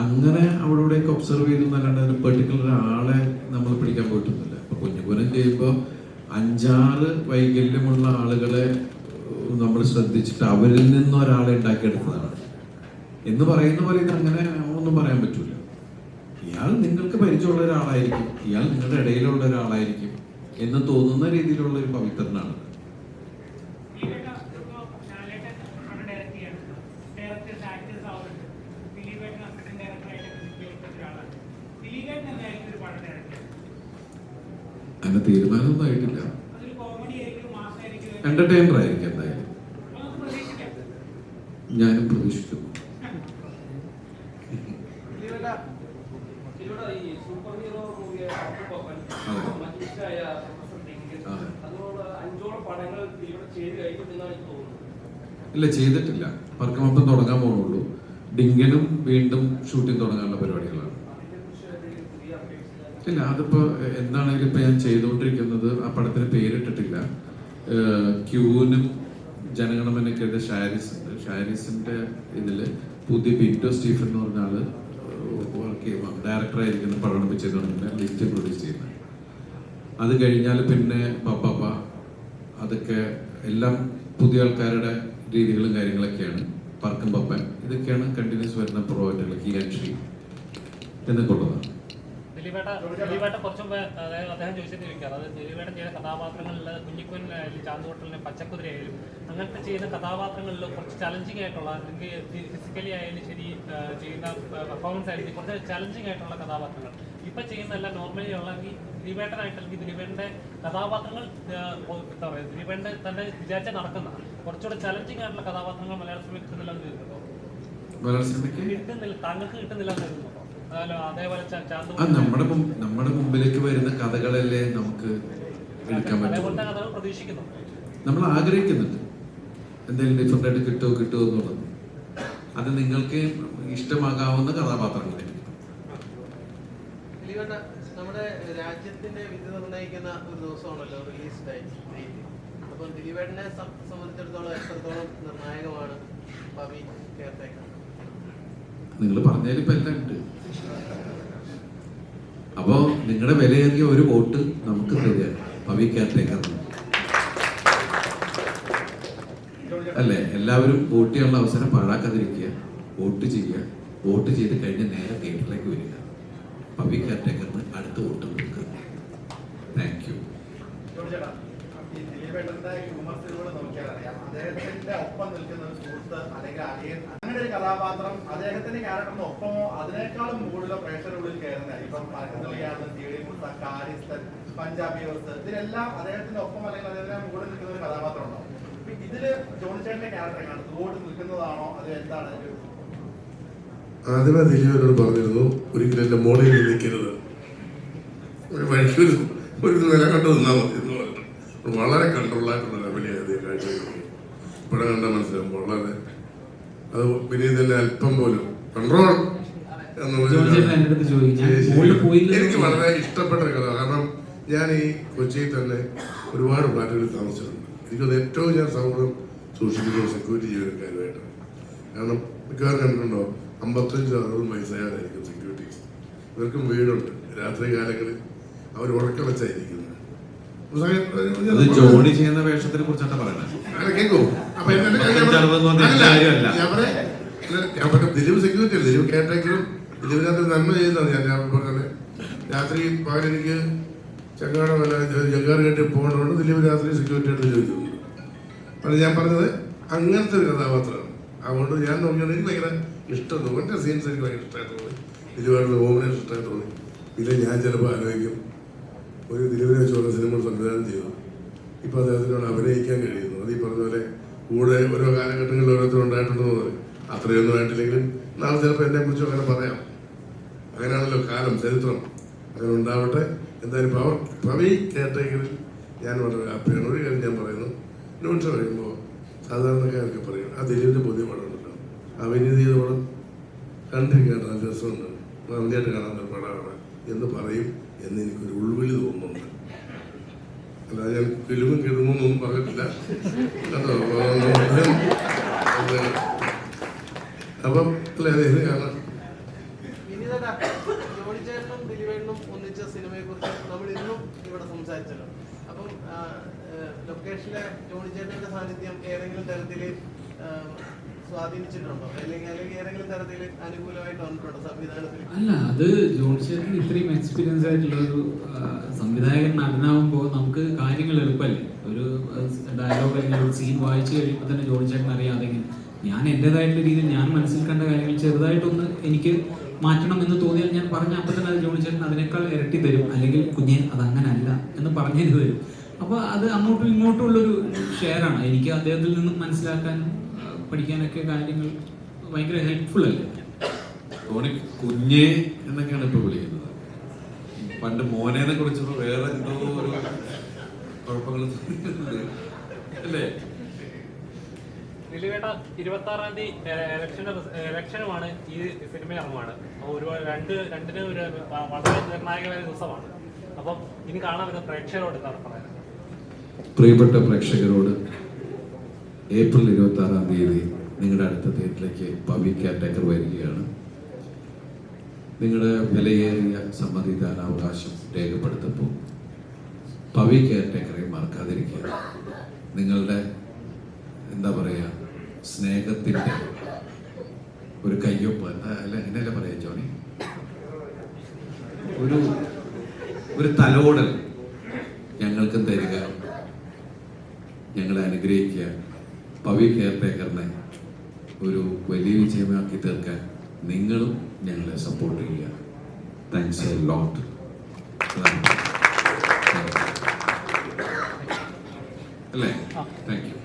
Speaker 5: അങ്ങനെ അവിടെയൊക്കെ ഒബ്സർവ് ചെയ്തു എന്നല്ലാണ്ട് ഒരു പെർട്ടിക്കുലർ ആളെ നമ്മൾ പിടിക്കാൻ പോയിട്ടൊന്നുമില്ല. ഇപ്പൊ കുഞ്ഞുപുരം ചെയ്യുമ്പോൾ 5-6 വൈകല്യമുള്ള ആളുകളെ നമ്മൾ ശ്രദ്ധിച്ചിട്ട് അവരിൽ നിന്ന് ഒരാളെ ഉണ്ടാക്കിയെടുത്തതാണ് എന്ന് പറയുന്ന പോലെ ഇത് അങ്ങനെ ഒന്നും പറയാൻ പറ്റൂല. ഇയാൾ നിങ്ങൾക്ക് പരിചയമുള്ള ഒരാളായിരിക്കും, ഇയാൾ നിങ്ങളുടെ ഇടയിലുള്ള ഒരാളായിരിക്കും എന്ന് തോന്നുന്ന രീതിയിലുള്ള ഒരു പവിത്രനാണ്. അങ്ങനെ തീരുമാനമൊന്നും ആയിട്ടില്ല. എന്റർടൈനർ ആയിരിക്കും എന്തായാലും, ഞാനും പ്രതീക്ഷിക്കുന്നു. ഇല്ല, ചെയ്തിട്ടില്ല. പറക്കമപ്പം തുടങ്ങാൻ പോകുന്നുള്ളൂ. ഡിങ്കനും വീണ്ടും ഷൂട്ടിംഗ് തുടങ്ങാനുള്ള പരിപാടികളാണ്. ഇല്ല, അതിപ്പോ എന്താണെങ്കിലും ഇപ്പൊ ഞാൻ ചെയ്തുകൊണ്ടിരിക്കുന്നത്, ആ പടത്തിന് പേരിട്ടിട്ടില്ല. ക്യൂനും ജനഗണമനൊക്കെയുടെ ഷാരിസിന്റെ ഇതില് പുതിയ ബിൻഡോ സ്റ്റീഫൻ എന്ന് പറഞ്ഞ ആള് വർക്ക് ചെയ്യുമ്പോൾ ഡയറക്ടറായിരിക്കുന്ന പടം ചെയ്തുകൊണ്ടിരുന്ന ലിസ്റ്റ് പ്രൊഡ്യൂസ് ചെയ്യുന്നത്. അത് കഴിഞ്ഞാൽ പിന്നെ പപ്പ, അതൊക്കെ എല്ലാം പുതിയ ആൾക്കാരുടെ രീതികളും കാര്യങ്ങളൊക്കെയാണ്. പറക്കും പപ്പൻ, ഇതൊക്കെയാണ് കണ്ടിന്യൂസ് വരുന്ന പ്രോജക്റ്റുകൾ. കീ ആൻഡ് ഷീ എന്നൊക്കെ ഉള്ളതാണ്.
Speaker 8: ദിലീപേട്ട കുറച്ചും അദ്ദേഹം ചോദിച്ചത് ചോദിക്കാം. അത് ദിലീപേട്ടൻ ചെയ്യുന്ന കഥാപാത്രങ്ങളിൽ കുഞ്ഞിക്കുൻ, ചാന്തുകൊട്ടലിന്, പച്ചക്കുതിരയായാലും അങ്ങനത്തെ ചെയ്യുന്ന കഥാപാത്രങ്ങളിൽ കുറച്ച് ചലഞ്ചിങ് ആയിട്ടുള്ള, അല്ലെങ്കിൽ ഫിസിക്കലി ആയാലും ശരി ചെയ്യുന്ന പെർഫോമൻസ് ആയിരിക്കും കുറച്ച് ചലഞ്ചിങ് ആയിട്ടുള്ള കഥാപാത്രങ്ങൾ. ഇപ്പം ചെയ്യുന്നതെല്ലാം നോർമലി ഉള്ളെങ്കിൽ ദിലീപേട്ടനായിട്ട്, അല്ലെങ്കിൽ ദിലീപേട്ടൻ്റെ കഥാപാത്രങ്ങൾ എന്താ പറയുക, ദിലീപേട്ടൻ്റെ തന്നെ വിചാരിച്ചാൽ നടക്കുന്ന കുറച്ചുകൂടെ ചലഞ്ചിങ് ആയിട്ടുള്ള കഥാപാത്രങ്ങൾ മലയാള സിനിമ കിട്ടുന്നില്ലെന്ന് തോന്നുന്നുണ്ടോ? താങ്കൾക്ക് കിട്ടുന്നില്ലെന്ന് തോന്നുന്നുണ്ടോ?
Speaker 5: നമ്മുടെ മുമ്പിലേക്ക് വരുന്ന കഥകളല്ലേ നമുക്ക് എടുക്കാൻ പറ്റും. നമ്മൾ ആഗ്രഹിക്കുന്നുണ്ട് എന്തെങ്കിലും ഡിഫറെന്റ് ആയിട്ട് കിട്ടുമോ എന്നുള്ളത്. അത് നിങ്ങൾക്ക് ഇഷ്ടമാകാവുന്ന കഥാപാത്രങ്ങളെ.
Speaker 11: നമ്മുടെ രാജ്യത്തിന്റെ വിധി നിർണ്ണയിക്കുന്ന ഒരു ദിവസമാണല്ലോ റിലീസ് ഡേറ്റ്. അപ്പൊ ദിലീപേട്ടനെ സംബന്ധിച്ചിടത്തോളം എത്രത്തോളം നിർണായകമാണ് പവി കെയർടേക്കർ?
Speaker 5: നിങ്ങൾ പറഞ്ഞതിൽ ഇപ്പൊ എല്ലാം ഉണ്ട്. അപ്പോ നിങ്ങളുടെ വിലയേറിയ ഒരു വോട്ട് നമുക്ക് തരിക പവി കെയർടേക്കർ അല്ലേ? എല്ലാവരും വോട്ട് ചെയ്യാനുള്ള അവസരം പാഴാക്കാതിരിക്കുക, വോട്ട് ചെയ്യുക. വോട്ട് ചെയ്ത് കഴിഞ്ഞ് നേരെ തിയേറ്ററിലേക്ക് വരിക. പവി കെയർടേക്കറിന് അടുത്ത വോട്ട് കൊടുക്കുക. Thank you.
Speaker 9: അദ്ദേഹത്തിന്റെ ഒപ്പം നിൽക്കുന്ന ഒരു സുഹൃത്ത് അല്ലെങ്കിൽ അലിയൻ, അങ്ങനെ ഒരു കഥാപാത്രം അദ്ദേഹത്തിന്റെ ക്യാരക്ടറിന് ഒപ്പമോ അതിനേക്കാളും കൂടുതലോ പ്രേക്ഷകരുടെ ഉള്ളിൽ കയറുന്നതായി. ഇപ്പം പറക്കുന്നളിയാണ്, കാരിസ്ഥൻ, പഞ്ചാബി ഹൗസ്, ഇതിലെല്ലാം അദ്ദേഹത്തിന്റെ ഒപ്പം അല്ലെങ്കിൽ അദ്ദേഹത്തിന് കൂടെ നിൽക്കുന്ന ഒരു കഥാപാത്രം ഉണ്ടാവും. ഇതില് ജോണി ചേട്ടന്റെ ക്യാരക്ടർ എങ്ങനെയാണ്? ത്രൂട്ട് നിൽക്കുന്നതാണോ അത് എന്താണ്?
Speaker 4: ആദ്യമേ ദിലീപിനോട് പറഞ്ഞിരുന്നു ഒരിക്കലും എൻ്റെ മോളിൽ നിൽക്കരുത്, ഒരു വഴിക്കൊരു നില കണ്ടു നിന്നാൽ മതി എന്ന് പറഞ്ഞു. വളരെ കൺട്രോളായിട്ടുള്ള ലെവലിയായത് കാഴ്ചവെക്കുന്നത്. ഇപ്പോഴും കണ്ടാൽ മനസ്സിലാവും. വളരെ അത് പിന്നെ തന്നെ അല്പം പോലും കൺട്രോൾ എനിക്ക് വളരെ ഇഷ്ടപ്പെട്ട കഥ. കാരണം ഞാൻ ഈ കൊച്ചിയിൽ തന്നെ ഒരുപാട് ഫ്ലാറ്റുകളിൽ താമസിച്ചിട്ടുണ്ട്. എനിക്കത് ഏറ്റവും ഞാൻ സൗഹൃദം സൂക്ഷിക്കുന്നത് സെക്യൂരിറ്റി ജീവനക്കാരുമായിട്ട്. കാരണം മിക്കവാറും കണ്ടിട്ടുണ്ടോ 55-60 വയസ്സായാലായിരിക്കും സെക്യൂരിറ്റീസ്. ഇവർക്കും വീടുണ്ട്. രാത്രി കാലങ്ങളിൽ അവർ ഉറക്കം വെച്ചായിരിക്കുന്നത്.
Speaker 5: ജോണി ചെയ്യുന്ന വേഷത്തിനെ കുറിച്ചാണ് പറയുന്നത്.
Speaker 4: കേൾക്കൂ. അപ്പൊ ഞാൻ പറഞ്ഞ ദിലീപ് സെക്യൂരിറ്റി അല്ല, ദിലീപ് കെയർടേക്കറും ദിലീപിനകത്ത് നന്മ ചെയ്യുന്നതാണ്. ഞാൻ പറഞ്ഞത് രാത്രി പകലെനിക്ക് ചങ്ങാടമല്ല ജങ്കാർ കെട്ടി പോകേണ്ടതുകൊണ്ട് ദിലീപ് രാത്രി സെക്യൂരിറ്റി ആയിട്ട് ചോദിക്കുന്നു. അത് ഞാൻ പറഞ്ഞത് അങ്ങനത്തെ ഒരു കഥാപാത്രമാണ്. അതുകൊണ്ട് ഞാൻ നോക്കിയാൽ എനിക്ക് ഭയങ്കര ഇഷ്ടം തോന്നി. എൻ്റെ സീൻസ് എനിക്ക് ഭയങ്കര ഇഷ്ടമായിട്ട് തോന്നി. ദിലീപായിട്ടുള്ള കോമ്പിനേഷൻ ഇഷ്ടമായിട്ട് തോന്നി. പിന്നെ ഞാൻ ചിലപ്പോൾ ആലോചിക്കും, ഒരു ദിലീപിനെ വെച്ചുള്ള സിനിമ സംവിധാനം ചെയ്തു, ഇപ്പോൾ അദ്ദേഹത്തിനോട് അഭിനയിക്കാൻ കഴിയുന്നു. അത് ഈ പറഞ്ഞ പോലെ കൂടെ ഓരോ കാലഘട്ടങ്ങളിൽ ഓരോരുത്തരും ഉണ്ടായിട്ടുണ്ടെന്ന് പറയും. അത്രയൊന്നും ആയിട്ടില്ലെങ്കിലും നാളെ ചിലപ്പോൾ എന്നെ കുറിച്ചും അങ്ങനെ പറയാം. അങ്ങനെയാണല്ലോ കാലം, ചരിത്രം. അങ്ങനെ ഉണ്ടാവട്ടെ. എന്തായാലും പവി കെയർടേക്കറിൽ ഞാൻ വളരെ ഹാപ്പിയാണ്. ഒരു കാര്യം ഞാൻ പറയുന്നു, ന്യൂസ് പറയുമ്പോൾ സാധാരണക്കാരൊക്കെ പറയും ആ ദിലീപിൻ്റെ പുതിയ പടമുണ്ടല്ലോ, അഭിനീതി ചെയ്ത പടം കണ്ടിരിക്കാൻ നല്ല രസമുണ്ട്, നന്നായിട്ട് കാണാൻ ഒരു പടമാണ് എന്ന് പറയും എന്ന് എനിക്കൊരു ഉൾവിളി തോന്നുന്നുണ്ട്. അല്ല ഞാൻ കിലുമും കിടുമെന്നൊന്നും പറഞ്ഞിട്ടില്ല കേട്ടോ. അപ്പം അല്ലേ ഇത് കാണാം.
Speaker 11: ജോണി ചേട്ടനും ദിലീപേട്ടനും ഒന്നിച്ച സിനിമയെ കുറിച്ച് നമ്മൾ ഇന്നും ഇവിടെ സംസാരിച്ചല്ലോ. അപ്പം ലൊക്കേഷനിലെ ജോണി ചേട്ടന്റെ സാന്നിധ്യം ഏതെങ്കിലും തരത്തിൽ സ്വാധീനിച്ചിട്ടുണ്ടോ? അല്ലെങ്കിൽ ഏതെങ്കിലും തരത്തിൽ അനുകൂലമായിട്ട് വന്നിട്ടുണ്ടോ സംവിധാനത്തിൽ?
Speaker 1: അല്ല, അത് ജോണി ചേട്ടൻ ഇത്രയും എക്സ്പീരിയൻസ് ആയിട്ടുള്ള ഒരു സംവിധായകൻ നടനാവുമ്പോൾ നമുക്ക് കാര്യങ്ങൾ എളുപ്പമല്ലേ. ഒരു ഡയലോഗ് അല്ലെങ്കിൽ ഒരു സീൻ വായിച്ചു കഴിയുമ്പോൾ തന്നെ ജോണി ചേട്ടൻ അറിയാതെ ഞാൻ എൻ്റെതായിട്ടുള്ള രീതിയിൽ ഞാൻ മനസ്സിൽ കണ്ട കാര്യങ്ങൾ ചെറുതായിട്ടൊന്ന് എനിക്ക് മാറ്റണം എന്ന് തോന്നിയാൽ ഞാൻ പറഞ്ഞ അപ്പം തന്നെ അത് ജോണി ചേട്ടൻ അതിനേക്കാൾ ഇരട്ടി തരും. അല്ലെങ്കിൽ കുഞ്ഞെ അതങ്ങനല്ല എന്ന് പറഞ്ഞു തരും. അപ്പോൾ അത് അങ്ങോട്ടും ഇങ്ങോട്ടും ഉള്ളൊരു ഷെയറാണ്. എനിക്ക് അദ്ദേഹത്തിൽ നിന്നും മനസ്സിലാക്കാനും പഠിക്കാനൊക്കെ കാര്യങ്ങൾ ഭയങ്കര ഹെൽപ്ഫുൾ അല്ലേ.
Speaker 5: ധോണി കുഞ്ഞേ എന്നൊക്കെയാണ് ഇപ്പൊ വിളിക്കുന്നത്. പണ്ട് മോനെ കുറിച്ചപ്പോ വേറെ എന്തോ ഒരു കുഴപ്പങ്ങൾ അല്ലേ.
Speaker 8: ദിലീപേട്ട 26-ാം തീയതി ഇലക്ഷനുമാണ്, ഈ സിനിമ ഇറങ്ങുവാണ്. രണ്ടിനും ഒരു വളരെ നിർണായകമായ ദിവസമാണ്. അപ്പം ഇനി കാണാൻ വരുന്ന പ്രേക്ഷകരോട് എന്താണ് പറയുന്നത്?
Speaker 5: പ്രിയപ്പെട്ട പ്രേക്ഷകരോട് ഏപ്രിൽ 26-ാം തീയതി നിങ്ങളുടെ അടുത്ത തിയേറ്ററിലേക്ക് പവി കെയർടേക്കർ വരികയാണ്. നിങ്ങളുടെ വിലയേറിയ സമ്മതിദാനാവകാശം രേഖപ്പെടുത്തുമ്പോൾ പവി കെയർടേക്കറെ മറക്കാതിരിക്കുക. നിങ്ങളുടെ എന്താ പറയുക, സ്നേഹത്തിൻ്റെ ഒരു കയ്യൊപ്പ് അല്ല, എന്നല്ല പറയാ ജോണി, ഒരു തലോടൽ ഞങ്ങൾക്കും തരിക, ഞങ്ങളെ അനുഗ്രഹിക്കുക. പവി കെയർടേക്കറിനെ ഒരു വലിയ വിജയമാക്കി തീർക്കാൻ നിങ്ങളും ഞങ്ങളെ സപ്പോർട്ട് ചെയ്യുക. Thanks a lot. അല്ലേ? Thank U.